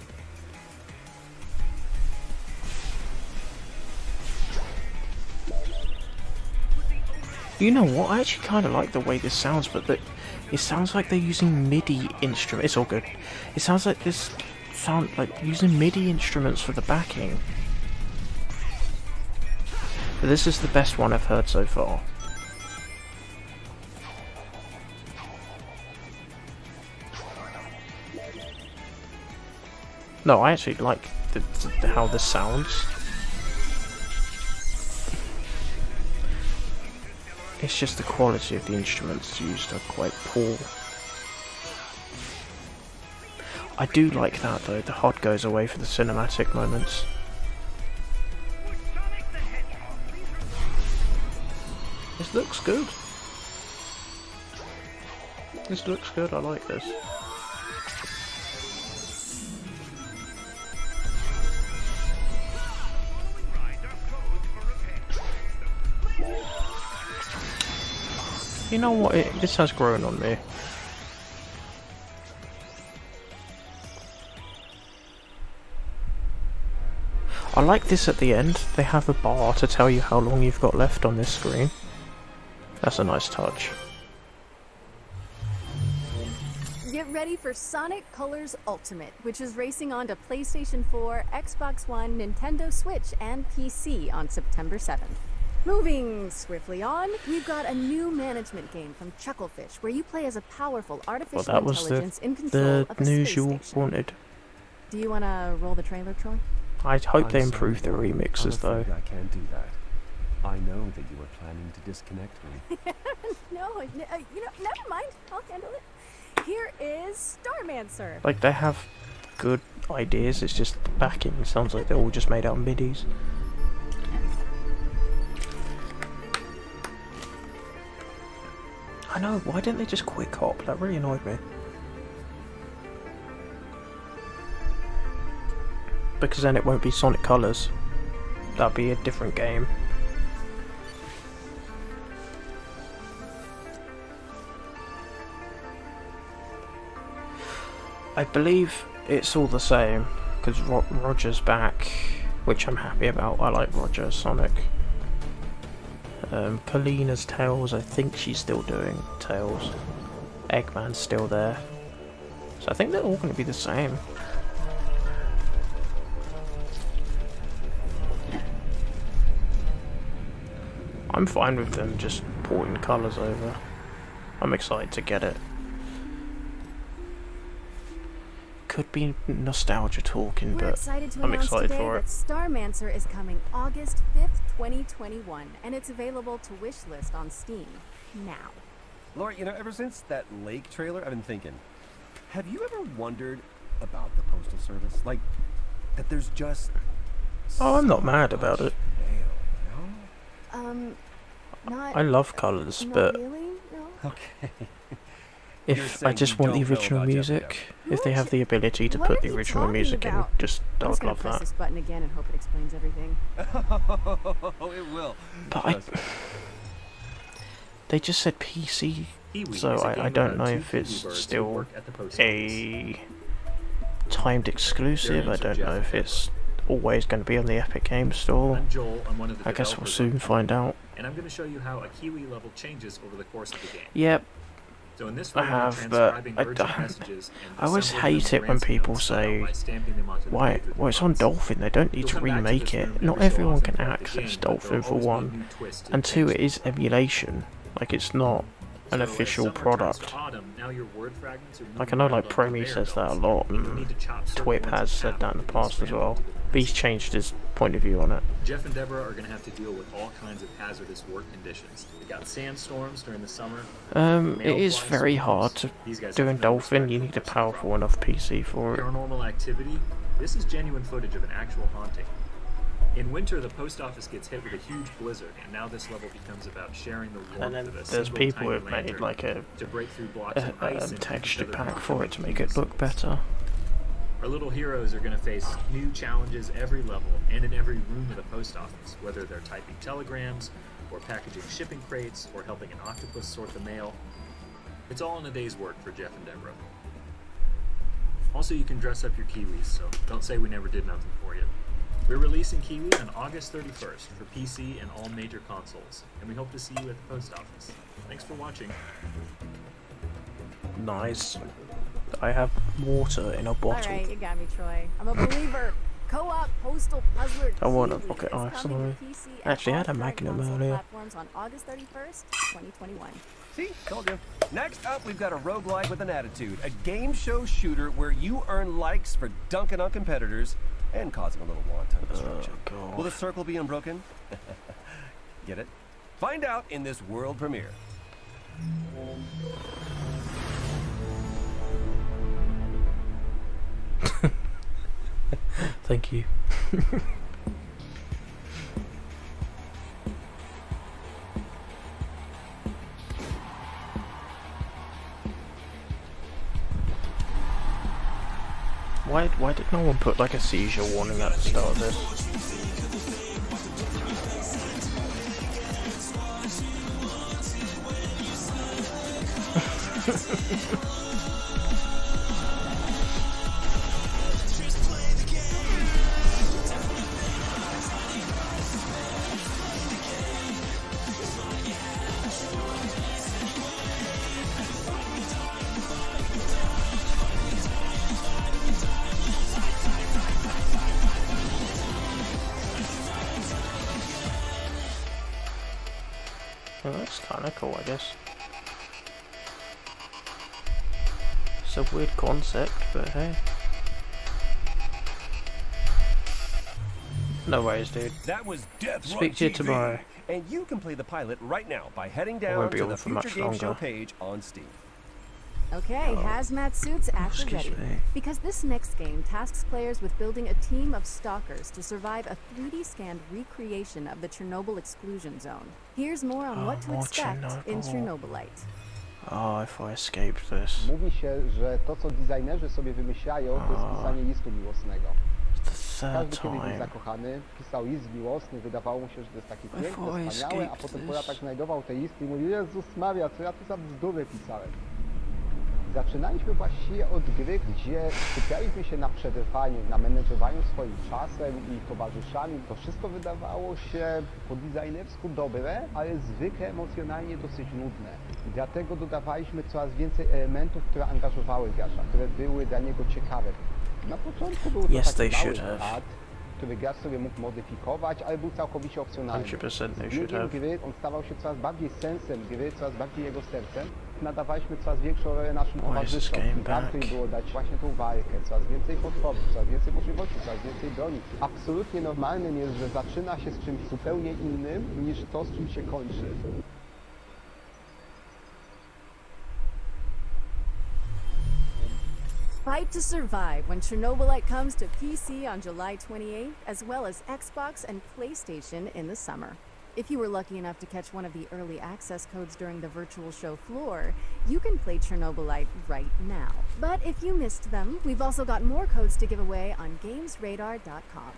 You know what? I actually kind of like the way this sounds, but it sounds like they're using MIDI instruments. It's all good. It sounds like this sound like using MIDI instruments for the backing. But this is the best one I've heard so far. No, I actually like how this sounds. It's just the quality of the instruments used are quite poor. I do like that though, the HUD goes away for the cinematic moments. This looks good. This looks good, I like this. You know what, this has grown on me. I like this at the end, they have a bar to tell you how long you've got left on this screen. That's a nice touch. Get ready for Sonic Colors Ultimate, which is racing on to PlayStation 4, Xbox One, Nintendo Switch, and PC on September 7th. Moving swiftly on, we've got a new management game from Chucklefish, where you play as a powerful artificial Well, that was intelligence in the control of a news space you station. wanted. Do you want to roll the trailer, Troy? I hope they I'm improve the sorry, remixes I'm though. afraid I can't do that. I know that you were planning to disconnect me. No, never mind. I'll handle it. Here is Starmancer. Like, they have good ideas, it's just the backing sounds like they're all just made out of midis. I know, why didn't they just quick hop? That really annoyed me. Because then it won't be Sonic Colors. That'd be a different game. I believe it's all the same, because Roger's back, which I'm happy about. I like Roger, Sonic. Kalina's Tails, I think she's still doing Tails. Eggman's still there. So I think they're all going to be the same. I'm fine with them just porting colours over. I'm excited to get it. Could be nostalgia talking, We're but excited to I'm announce excited today for it. that Starmancer is coming August 5th, 2021, and it's available to wishlist on Steam now. Laura, you know, ever since that lake trailer, I've been thinking, have you ever wondered about the Postal Service? Like, that there's just... Oh, I'm not mad about it. Not... I love colours, not but really? No. Okay. if You're I saying just you want the don't know original about music, Jeff if they have the ability to What put are the you original talking music about? in, just I I'm just would gonna love press that. this button again and hope it explains everything. Oh, it will. But they just said PC, so I don't know if it's still a timed exclusive. I don't know if it's always going to be on the Epic Games Store. I'm Joel. I'm one of the I guess we'll developers soon on find out. and I'm going to show you how a Kiwi level changes over the course of the game. Yep. So in this I way, have, but I always hate it when people say, why, well, it's on Dolphin, they don't need to remake it. Not everyone can access Dolphin for one, and two, it is emulation, like it's not an official product. Like I know like Promi says that a lot, and Twip has said that in the past as well. Beast changed his point of view on it. Jeff and Deborah are going to have to deal with all kinds of hazardous work conditions. We got sandstorms during the summer. It is very hard to do in Dolphin. You need a powerful enough PC for it. Paranormal activity. This is genuine footage of an actual haunting. In winter, the post office gets hit with a huge blizzard, and now this level becomes about sharing the warmth And then of a there's single people tiny who've made lantern like a to break through blocks of ice and texture each other pack from for it to make communities. it look better. Our little heroes are going to face new challenges every level and in every room of the post office, whether they're typing telegrams, or packaging shipping crates, or helping an octopus sort the mail. It's all in a day's work for Jeff and Deborah. Also, you can dress up your Kiwis, so don't say we never did nothing for you. We're releasing Kiwi on August 31st for PC and all major consoles, and we hope to see you at the post office. Thanks for watching. Nice. I have water in a bottle. Alright, you got me, Troy. I'm a believer. Co-op postal puzzler. I want a Kiwi bucket is ice coming on to me. PC and Actually, I had a all Magnum console earlier. platforms on August 31st, 2021. See? Told you. Next up, we've got a roguelike with an attitude. A game show shooter where you earn likes for dunking on competitors and causing a little wanton destruction. Will the circle be unbroken? Get it? Find out in this world premiere. Thank you. Why did no one put like a seizure warning at the start of this? Well, that's kinda cool, I guess. It's a weird concept, but hey. No worries, dude. That was Death Run Speak to you TV. tomorrow. And you can play the pilot right now by heading won't down be to on the for Future much Game Show longer. page on Steam. Okay, hazmat suits at the excuse ready. me. Because this next game tasks players with building a team of stalkers to survive a 3D scanned recreation of the Chernobyl exclusion zone. Here's more on what to more expect in Chernobyl. Chernobylite. Oh, if I escaped this. Mówi się, że to co designerzy sobie wymyślają, to jest pisanie listu miłosnego. Każdy kiedyś był zakochany, pisał list miłosny, wydawało mu się, że to jest takie piękne, wspaniałe, a potem po latach znajdował te listy i mówił: Jezus Maria, co ja tu za bzdury pisałem. Zaczynaliśmy właściwie od gry, gdzie skupialiśmy się na przetrwaniu, na menedżowaniu swoim czasem i towarzyszami. To wszystko wydawało się po designersku dobre, ale zwykle emocjonalnie dosyć nudne. I dlatego dodawaliśmy coraz więcej elementów, które angażowały gracza, które były dla niego ciekawe. Na początku był to taki mały świat, który gracz sobie mógł modyfikować, ale był całkowicie opcjonalny. 100% they Z should biegiem have. gry on stawał się coraz bardziej sensem gry, coraz bardziej jego sercem. Nadawaliśmy coraz większą rolę naszym towarzyszom. I warto im było dać właśnie tą walkę, coraz więcej potworów, coraz więcej możliwości, coraz więcej broni. Absolutnie normalnym jest, że zaczyna się z czymś zupełnie innym, niż to, z czym się kończy. Fight to survive when Chernobylite comes to PC on July 28th, as well as Xbox and PlayStation in the summer. If you were lucky enough to catch one of the early access codes during the virtual show floor, you can play Chernobylite right now. But if you missed them, we've also got more codes to give away on gamesradar.com.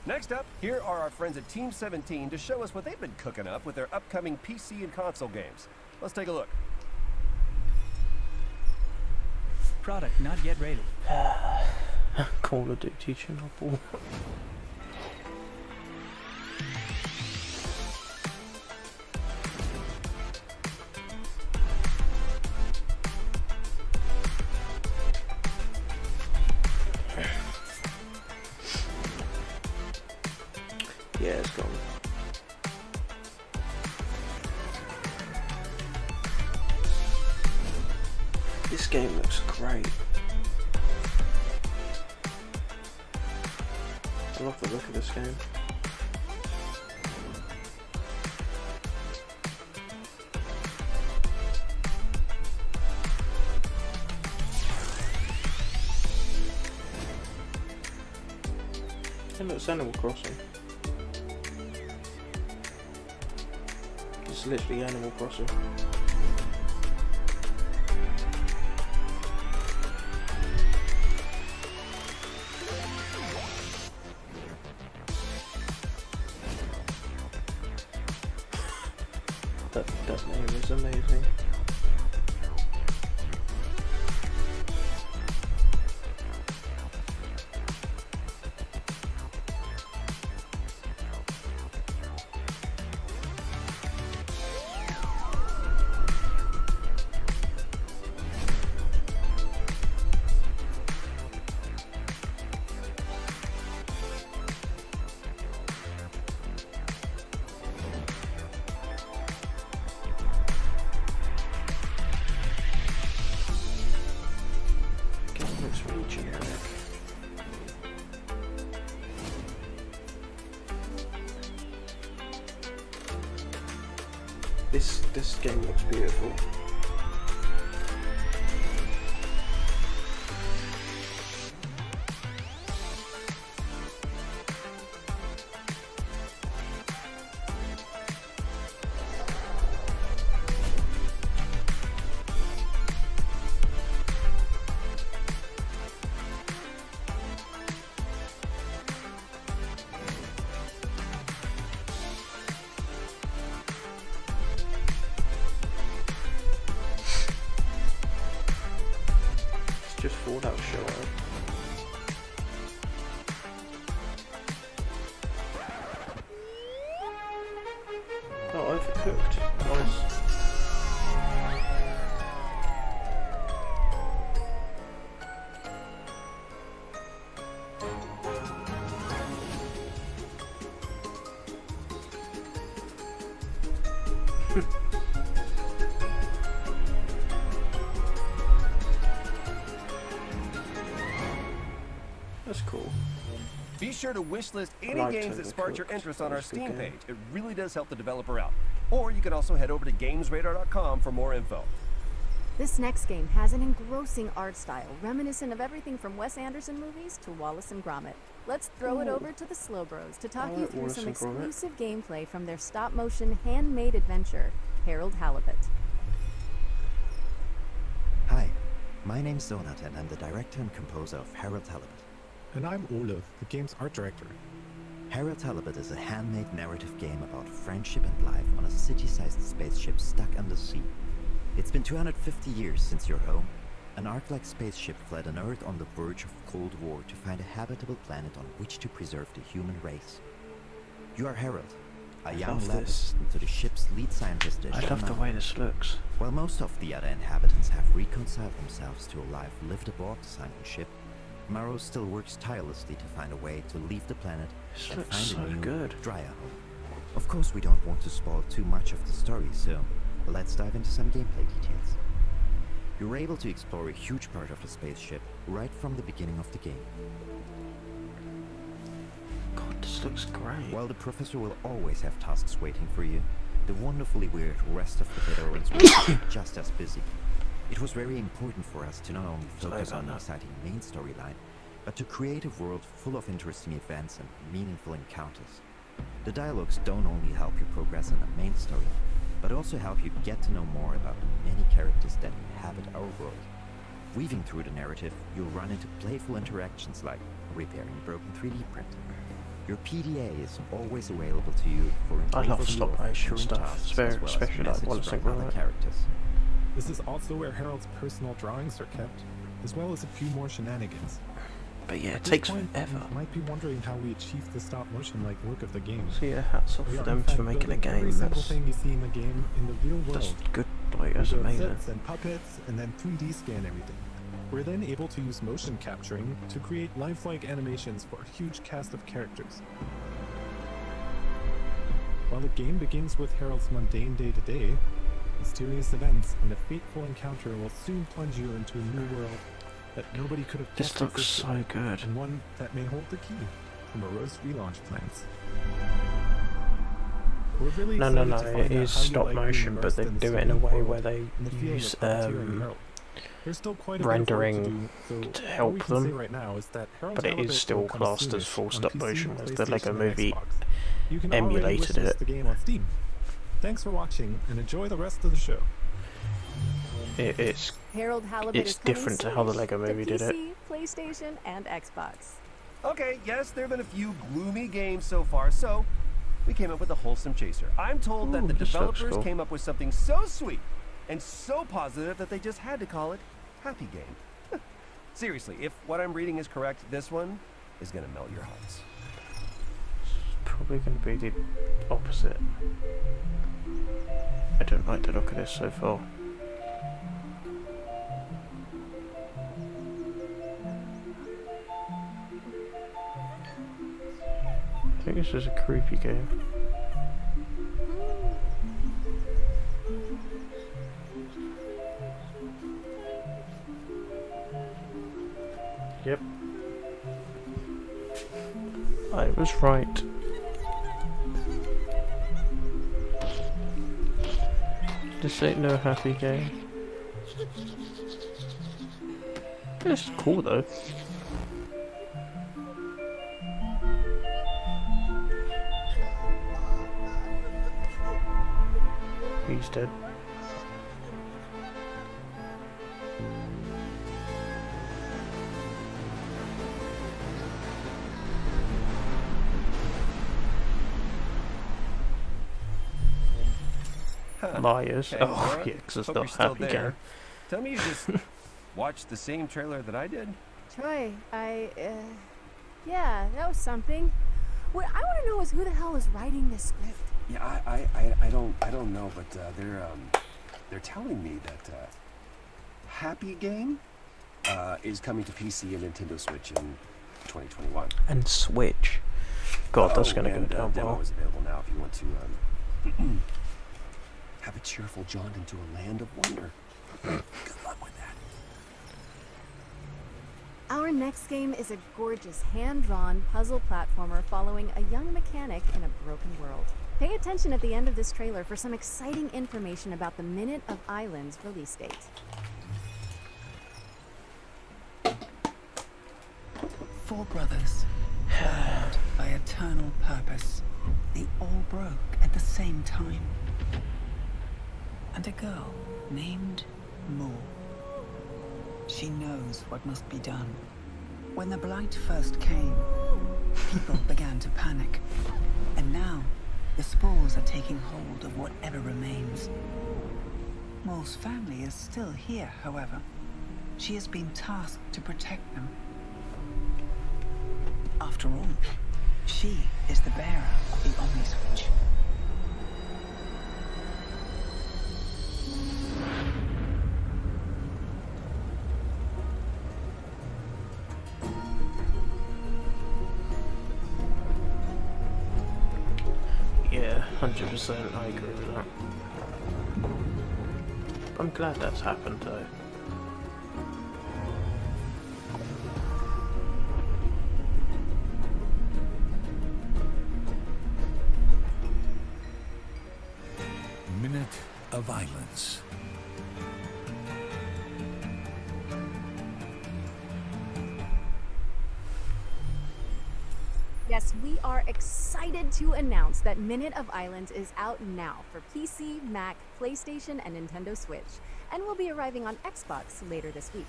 Next up, here are our friends at Team 17 to show us what they've been cooking up with their upcoming PC and console games. Let's take a look. product not yet rated. Call of Duty Chernobyl. Yeah, it's gone. This game looks great. I love the look of this game. It looks Animal Crossing. It's literally Animal Crossing. That name is amazing. Looks really generic. This game looks beautiful. Just Fallout show up. Oh, overcooked. Nice. That's cool. Be sure to wishlist any like games that spark your Overcooked. interest on our That's a good Steam game. page. It really does help the developer out. Or you can also head over to gamesradar.com for more info. This next game has an engrossing art style, reminiscent of everything from Wes Anderson movies to Wallace and Gromit. Let's throw it Ooh. over to the Slow Bros to talk I you like through Wallace some and Gromit. exclusive gameplay from their stop-motion handmade adventure, Harold Halibut. Hi, my name's Donat and I'm the director and composer of Harold Halibut. And I'm Ole, the game's art director. Harold Halibut is a handmade narrative game about friendship and life on a city-sized spaceship stuck under sea. It's been 250 years since your home. An Ark-like spaceship fled an Earth on the verge of Cold War to find a habitable planet on which to preserve the human race. You are Harold, a young love lab this. assistant to the ship's lead scientist. I love the way this looks. While most of the other inhabitants have reconciled themselves to a life lived aboard the sunken ship, Maro still works tirelessly to find a way to leave the planet This and looks find a so new, good. drier home. Of course, we don't want to spoil too much of the story, so let's dive into some gameplay details. You're able to explore a huge part of the spaceship right from the beginning of the game. God, this looks great. While the professor will always have tasks waiting for you, the wonderfully weird rest of the veterans will be just as busy. It was very important for us to not only focus on an exciting main storyline, but to create a world full of interesting events and meaningful encounters. The dialogues don't only help you progress in the main story, but also help you get to know more about the many characters that inhabit our world. Weaving through the narrative, you'll run into playful interactions like repairing a broken 3D printer. Your PDA is always available to you for an I love overview stop of motion current stuff, tasks as well as especially like messages Wallace and from other Gromit. characters. This is also where Harold's personal drawings are kept. as well as a few more shenanigans. But yeah, it At this takes point, forever. You might be wondering how we achieved the stop-motion-like look of the game. So yeah, hats off We for are, them in fact, for making a building game every single that's thing you see in the game in the real world. that's good. Like, that's We build amazing. sets and puppets, and then 3D scan everything. We're then able to use motion capturing to create lifelike animations for a huge cast of characters. While the game begins with Harold's mundane day-to-day, mysterious events and a fateful encounter will soon plunge you into a new world that nobody could have This guessed looks existed, so good. and one that may hold the key to Moreau's relaunch plans. We're really No, excited no, to find it out is how you stop like being motion, but immersed they in do this it in a unique way world where they in the field use of puppeteering and Harold. There's still quite a bit of work to rendering do, so to all help we can say them, right now is that Harold's but it Halibut is still will come classed as soonish full on stop PC, motion, as the PlayStation, Lego and Movie Xbox. You can already emulated wishlist it. the game on Steam. Thanks for watching, and enjoy the rest of the show. It's Harold Halibut it's is coming different to how the soonish Lego to Movie did it. PC, PlayStation, and Xbox. Okay, yes, there have been a few gloomy games so far, so we came up with a wholesome chaser. I'm told that Ooh, the this looks developers cool. came up with something so sweet and so positive that they just had to call it Happy Game. Seriously, if what I'm reading is correct, this one is gonna melt your hearts. Probably going to be the opposite. I don't like the look of this so far. I think this is a creepy game. Yep. I was right. This ain't no happy game. This is cool though. He's dead. Liars. Hey, Oh, Laura, yeah, 'cause it's hope not you're still happy there. game. Tell me you just watched the same trailer that I did. Troy, yeah, that was something. What I want to know is who the hell is writing this script. Yeah, I don't know, but they're telling me that Happy Game is coming to PC and Nintendo Switch in 2021. And Switch. God, that's gonna go and, down demo well. is available now if you want to have a cheerful jaunt into a land of wonder. Good luck with that. Our next game is a gorgeous hand-drawn puzzle platformer following a young mechanic in a broken world. Pay attention at the end of this trailer for some exciting information about the Minute of Island's release date. Four brothers, bound by eternal purpose. They all broke at the same time. And a girl named Mo. She knows what must be done. When the blight first came, people began to panic. And now, the spores are taking hold of whatever remains. Mo's family is still here, however. She has been tasked to protect them. After all, she is the bearer of the Omniswitch. Yeah, 100%, I agree with that. I'm glad that's happened though. Minute of Islands. Yes, we are excited to announce that Minute of Islands is out now for PC, Mac, PlayStation, and Nintendo Switch, and will be arriving on Xbox later this week.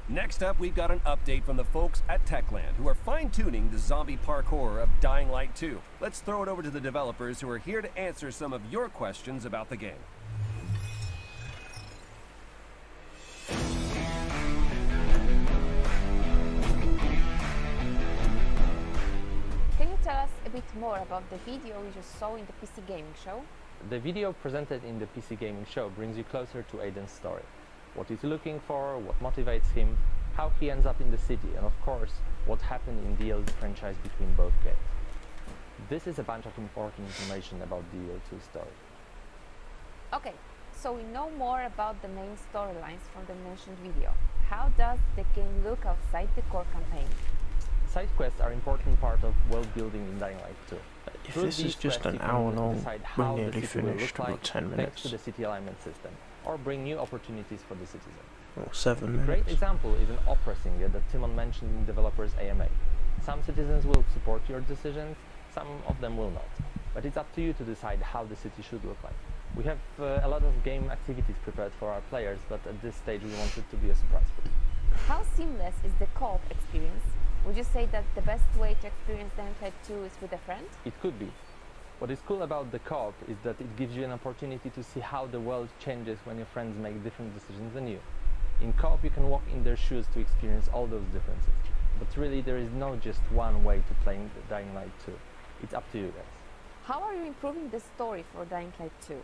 Next up, we've got an update from the folks at Techland, who are fine-tuning the zombie parkour of Dying Light 2. Let's throw it over to the developers, who are here to answer some of your questions about the game. more about the video we just saw in the PC gaming show? The video presented in the PC gaming show brings you closer to Aiden's story. What he's looking for, what motivates him, how he ends up in the city, and of course, what happened in DL2 franchise between both games. This is a bunch of important information about DL2 story. Okay, so we know more about the main storylines from the mentioned video. How does the game look outside the core campaign? Side quests are an important part of world building in Dying Light 2. If Through this is these just quests, an you can hour long, decide we're how the nearly city will finished, look about like 10 thanks minutes. to the city alignment system, or bring new opportunities for the citizen. Or 7 A minutes. great example is an opera singer that Timon mentioned in developers AMA. Some citizens will support your decisions, some of them will not. But it's up to you to decide how the city should look like. We have a lot of game activities prepared for our players, but at this stage we want it to be a surprise for you. How seamless is the co-op experience? Would you say that the best way to experience Dying Light 2 is with a friend? It could be. What is cool about the co-op is that it gives you an opportunity to see how the world changes when your friends make different decisions than you. In co-op you can walk in their shoes to experience all those differences. But really there is no just one way to play Dying Light 2. It's up to you guys. How are you improving the story for Dying Light 2?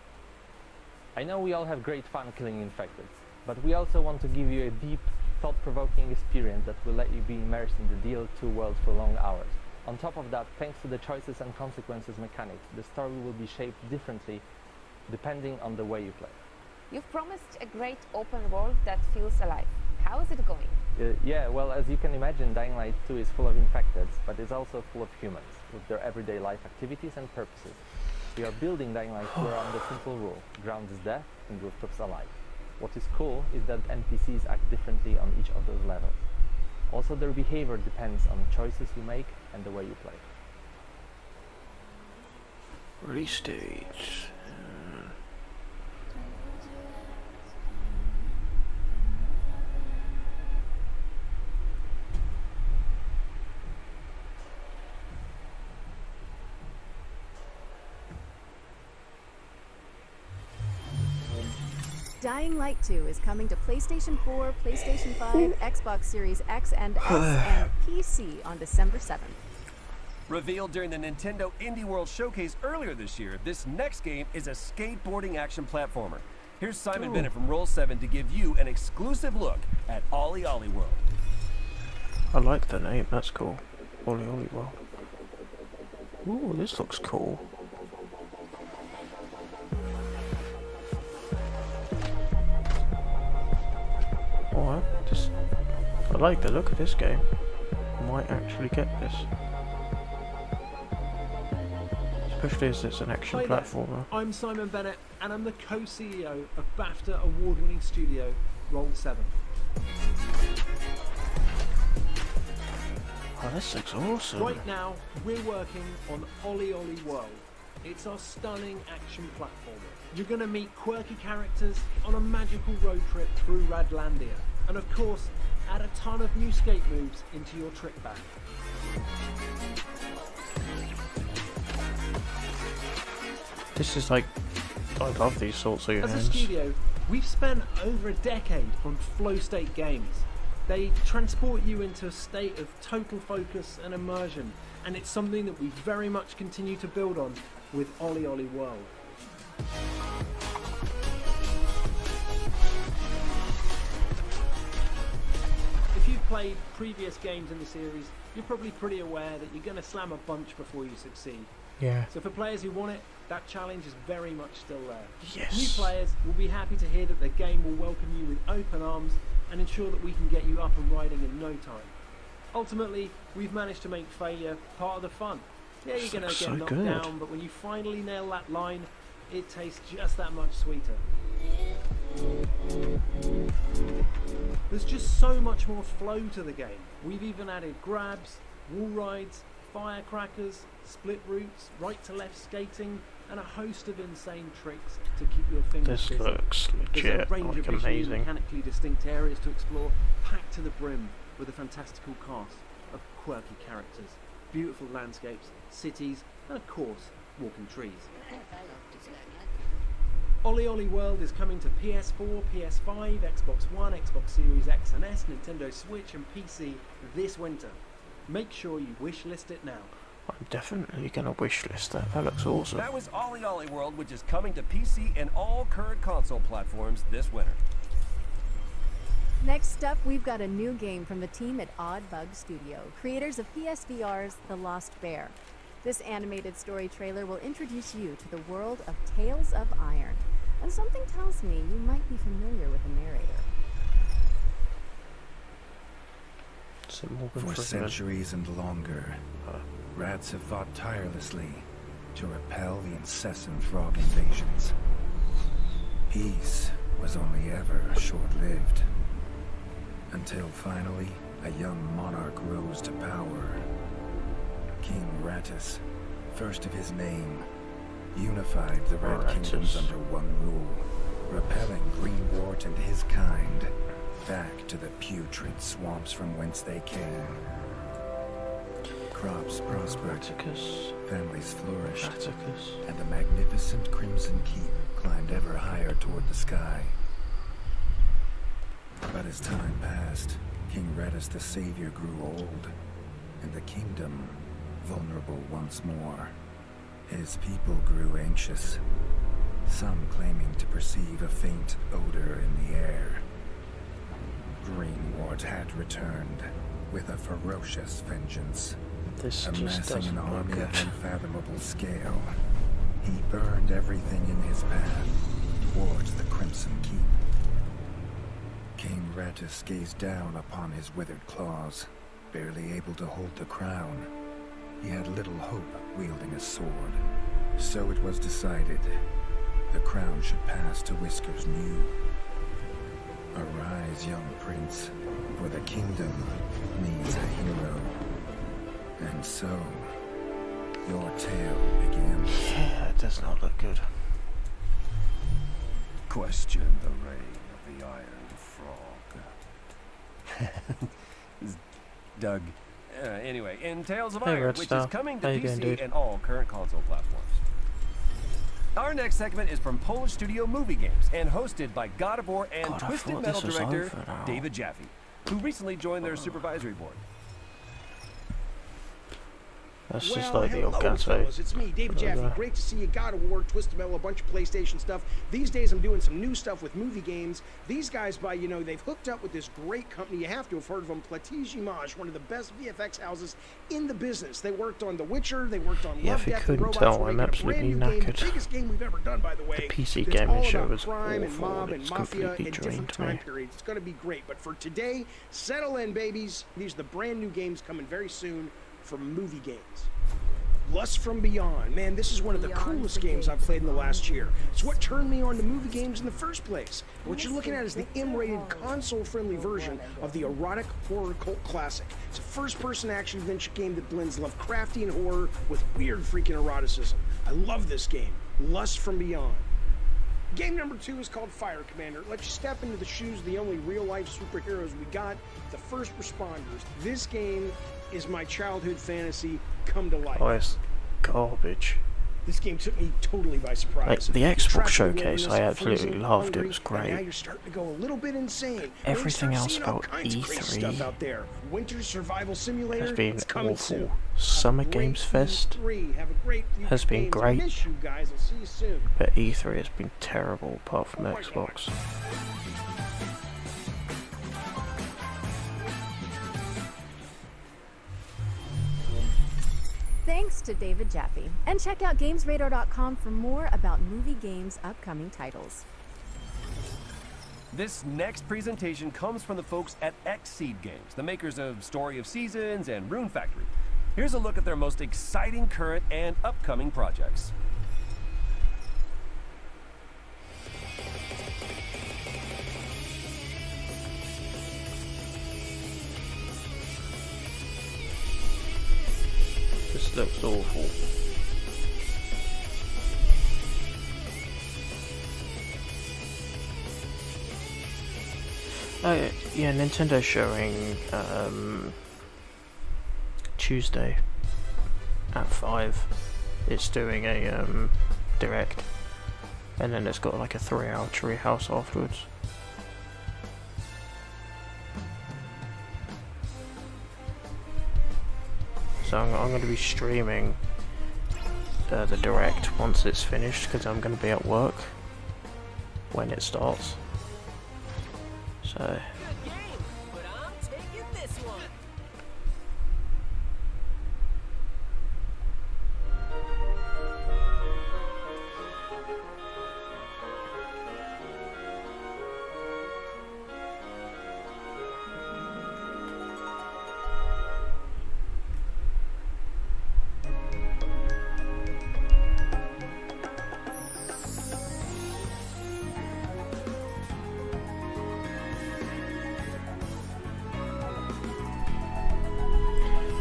I know we all have great fun killing infected, but we also want to give you a deep, thought-provoking experience that will let you be immersed in the DL2 world for long hours. On top of that, thanks to the choices and consequences mechanics, the story will be shaped differently depending on the way you play. You've promised a great open world that feels alive. How is it going? Yeah, well, as you can imagine, Dying Light 2 is full of infecteds, but it's also full of humans, with their everyday life activities and purposes. We are building Dying Light 2 around the simple rule: ground is death and rooftops alive. What is cool is that NPCs act differently on each of those levels. Also, their behavior depends on choices you make and the way you play. Release date. Dying Light 2 is coming to PlayStation 4, PlayStation 5, Xbox Series X and S, and PC on December 7th. Revealed during the Nintendo Indie World Showcase earlier this year, this next game is a skateboarding action platformer. Here's Simon Bennett from Roll7 to give you an exclusive look at Ollie Ollie World. I like the name, that's cool. Ollie Ollie World. Ooh, this looks cool. Alright, I like the look of this game. Might actually get this. Especially as it's an action Hi there. platformer. I'm Simon Bennett and I'm the co-CEO of BAFTA award-winning studio Roll7. Oh, this looks awesome. Right now, we're working on Ollie Ollie World. It's our stunning action platformer. You're going to meet quirky characters on a magical road trip through Radlandia. And of course, add a ton of new skate moves into your trick bag. This is like, I love these sorts of games. As a studio, we've spent over a decade on flow state games. They transport you into a state of total focus and immersion, and it's something that we very much continue to build on with Ollie Ollie World. If you've played previous games in the series, you're probably pretty aware that you're going to slam a bunch before you succeed. Yeah. So for players who want it, that challenge is very much still there. Yes. New players will be happy to hear that the game will welcome you with open arms and ensure that we can get you up and riding in no time. Ultimately, we've managed to make failure part of the fun. Yeah, you're going to get so knocked good. down, but when you finally nail that line, it tastes just that much sweeter. There's just so much more flow to the game. We've even added grabs, wall rides, firecrackers, split routes, right to left skating, and a host of insane tricks to keep your fingers This busy. looks There's a legit, range like of visually amazing. mechanically distinct areas to explore, packed to the brim with a fantastical cast of quirky characters, beautiful landscapes, cities, and of course, walking trees. Ollie Ollie World is coming to PS4, PS5, Xbox One, Xbox Series X and S, Nintendo Switch and PC this winter. Make sure you wishlist it now. I'm definitely gonna wishlist that. That looks awesome. That was Ollie Ollie World, which is coming to PC and all current console platforms this winter. Next up, we've got a new game from the team at Odd Bug Studio, creators of PSVR's The Lost Bear. This animated story trailer will introduce you to the world of Tales of Iron, and something tells me you might be familiar with the narrator. For centuries and longer, rats have fought tirelessly to repel the incessant frog invasions. Peace was only ever short-lived, until finally a young monarch rose to power. King Rattus, first of his name, unified the Red Kingdoms under one rule, repelling Greenwort and his kind back to the putrid swamps from whence they came. Crops prospered, families flourished, and the magnificent Crimson Keep climbed ever higher toward the sky. But as time passed, King Rattus the Savior grew old, and the kingdom vulnerable once more. His people grew anxious, some claiming to perceive a faint odor in the air. Greenwort had returned with a ferocious vengeance, amassing an army of unfathomable scale. He burned everything in his path towards the Crimson Keep. King Rattus gazed down upon his withered claws, barely able to hold the crown. He had little hope wielding a sword, so it was decided the crown should pass to Whisker's new. Arise, young prince, for the kingdom needs a hero. And so, your tale begins. Yeah, it does not look good. Question the reign of the Iron Frog. Doug. Anyway, in Tales of Iron, which is coming to PC and all current console platforms. Our next segment is from Polish studio Movie Games and hosted by God of War and Twisted Metal director David Jaffe, who recently joined their supervisory board. That's just like the old fellas, it's me, David Jaffe. Great to see you. God of War, Twisted Metal, a bunch of PlayStation stuff. These days I'm doing some new stuff with movie games. These guys, they've hooked up with this great company. You have to have heard of them, Platij Image, one of the best VFX houses in the business. They worked on The Witcher, they worked on Love, Death, and Robots. Tell, I'm absolutely knackered. The biggest game we've ever done, by the way. The PC gaming show was crime awful. and mob and It's mafia in completely different time periods. It's going to be great. But for today, settle in, babies. These are the brand new games coming very soon from Movie Games. Lust from Beyond. Man, this is one of the coolest games I've played in the last year. It's what turned me on to movie games in the first place. What you're looking at is the M-rated, console-friendly version of the erotic horror cult classic. It's a first-person action-adventure game that blends Lovecraftian horror with weird freaking eroticism. I love this game. Lust from Beyond. Game number 2 is called Fire Commander. It lets you step into the shoes of the only real-life superheroes we got, the first responders. This game is my childhood fantasy come to life. Oh, it's garbage. This game took me totally by surprise. Like, the Xbox showcase I absolutely loved. It was great. Now you're starting to go a little bit insane. Everything else about E3 out there. Winter Survival Simulator has been awful. Soon. Summer Games Fest has been great, but E3 has been terrible apart from Xbox. Thanks to David Jaffe. And check out GamesRadar.com for more about Movie Games' upcoming titles. This next presentation comes from the folks at Xseed Games, the makers of Story of Seasons and Rune Factory. Here's a look at their most exciting current and upcoming projects. This looks awful. Oh yeah, Nintendo's showing Tuesday at 5. It's doing a direct, and then it's got like a 3-hour treehouse afterwards. So I'm going to be streaming the direct once it's finished, because I'm going to be at work when it starts. So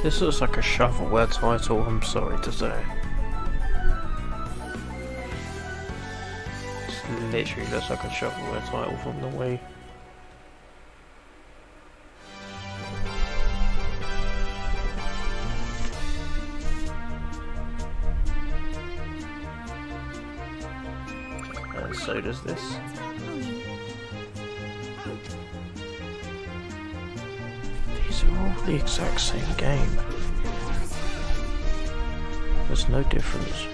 this looks like a shovelware title, I'm sorry to say. This literally looks like a shovelware title from the Wii. And so does this. These are all the exact same game. There's no difference.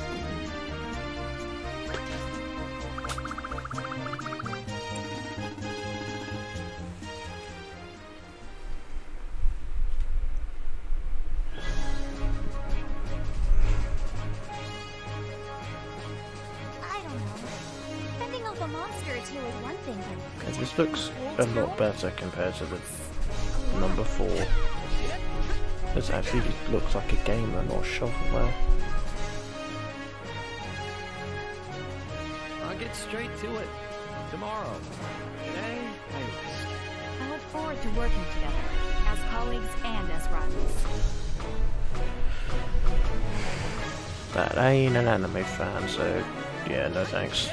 I don't know. Fending off a monster or two is one thing, but Okay, this looks a lot better compared to the number 4. This actually looks like a gamer, not shovelware. I'll get straight to it. Tomorrow. Today, I rest. I look forward to working together, as colleagues and as rivals. But I ain't an anime fan, so yeah, no thanks.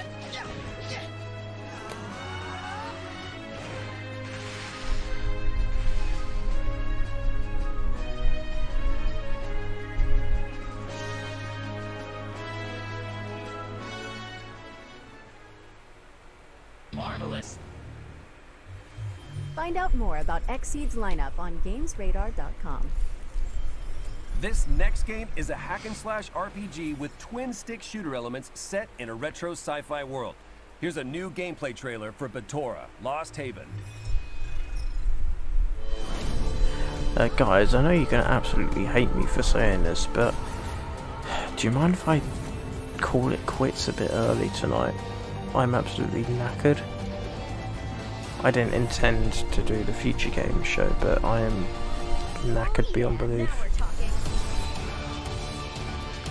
Marvelous. Find out more about Xseed's lineup on GamesRadar.com. This next game is a hack-and-slash RPG with twin-stick shooter elements set in a retro sci-fi world. Here's a new gameplay trailer for Batora, Lost Haven. Guys, I know you're gonna absolutely hate me for saying this, but do you mind if I call it quits a bit early tonight? I'm absolutely knackered. I didn't intend to do the future game show, but I am knackered beyond belief.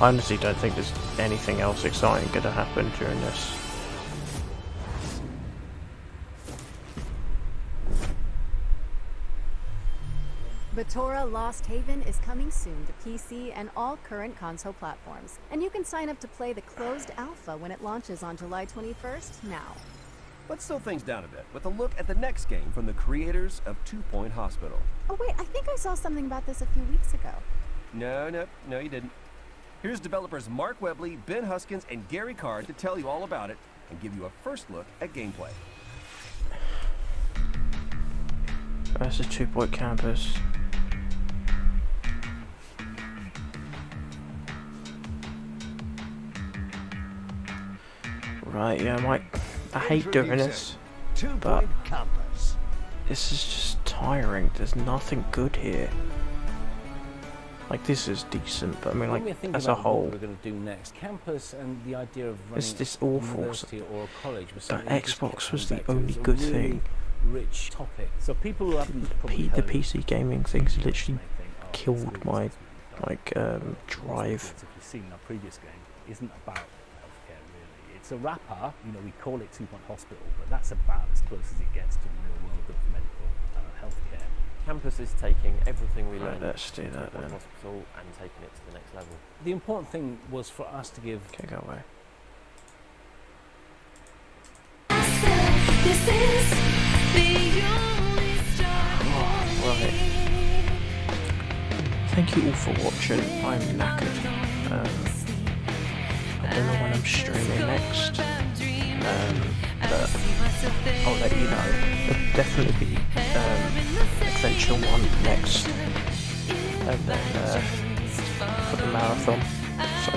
I honestly don't think there's anything else exciting going to happen during this. Batora Lost Haven is coming soon to PC and all current console platforms, and you can sign up to play the closed alpha when it launches on July 21st now. Let's slow things down a bit with a look at the next game from the creators of 2 Point Hospital. Oh wait, I think I saw something about this a few weeks ago. No, you didn't. Here's developers Mark Webley, Ben Huskins, and Gary Card to tell you all about it and give you a first look at gameplay. That's a 2 Point campus. Right, yeah, Mike. I hate doing this, but this is just tiring. There's nothing good here. Like, this is decent, but I mean, like, as a whole, What we're going to do next, campus and the idea of running it's this a awful. university or a college was The something we just Xbox kept was coming the back to. only It's a good really thing. rich topic. So people who haven't probably The heard PC gaming thing's literally killed my, like, drive. If you've seen our previous game, isn't about healthcare really. It's a wrapper, you know, we call it 2 Point Hospital, but that's about as close as it gets to the real world of medical healthcare. Campus is taking everything we Right, learned let's do from that 2 Point then. Hospital and taking it to the next level. The important thing was for us to give. Okay, go away. This is the only Right. Thank you all for watching. I'm knackered. I don't know when I'm streaming next, but I'll let you know. There'll definitely be Adventure 1 next, and then for the marathon. So,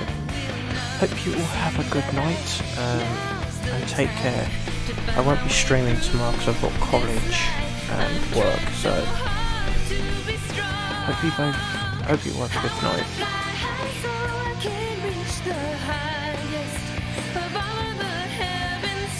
hope you all have a good night and take care. I won't be streaming tomorrow because I've got college and work, so hope you all have a good night. Of all of the heavens,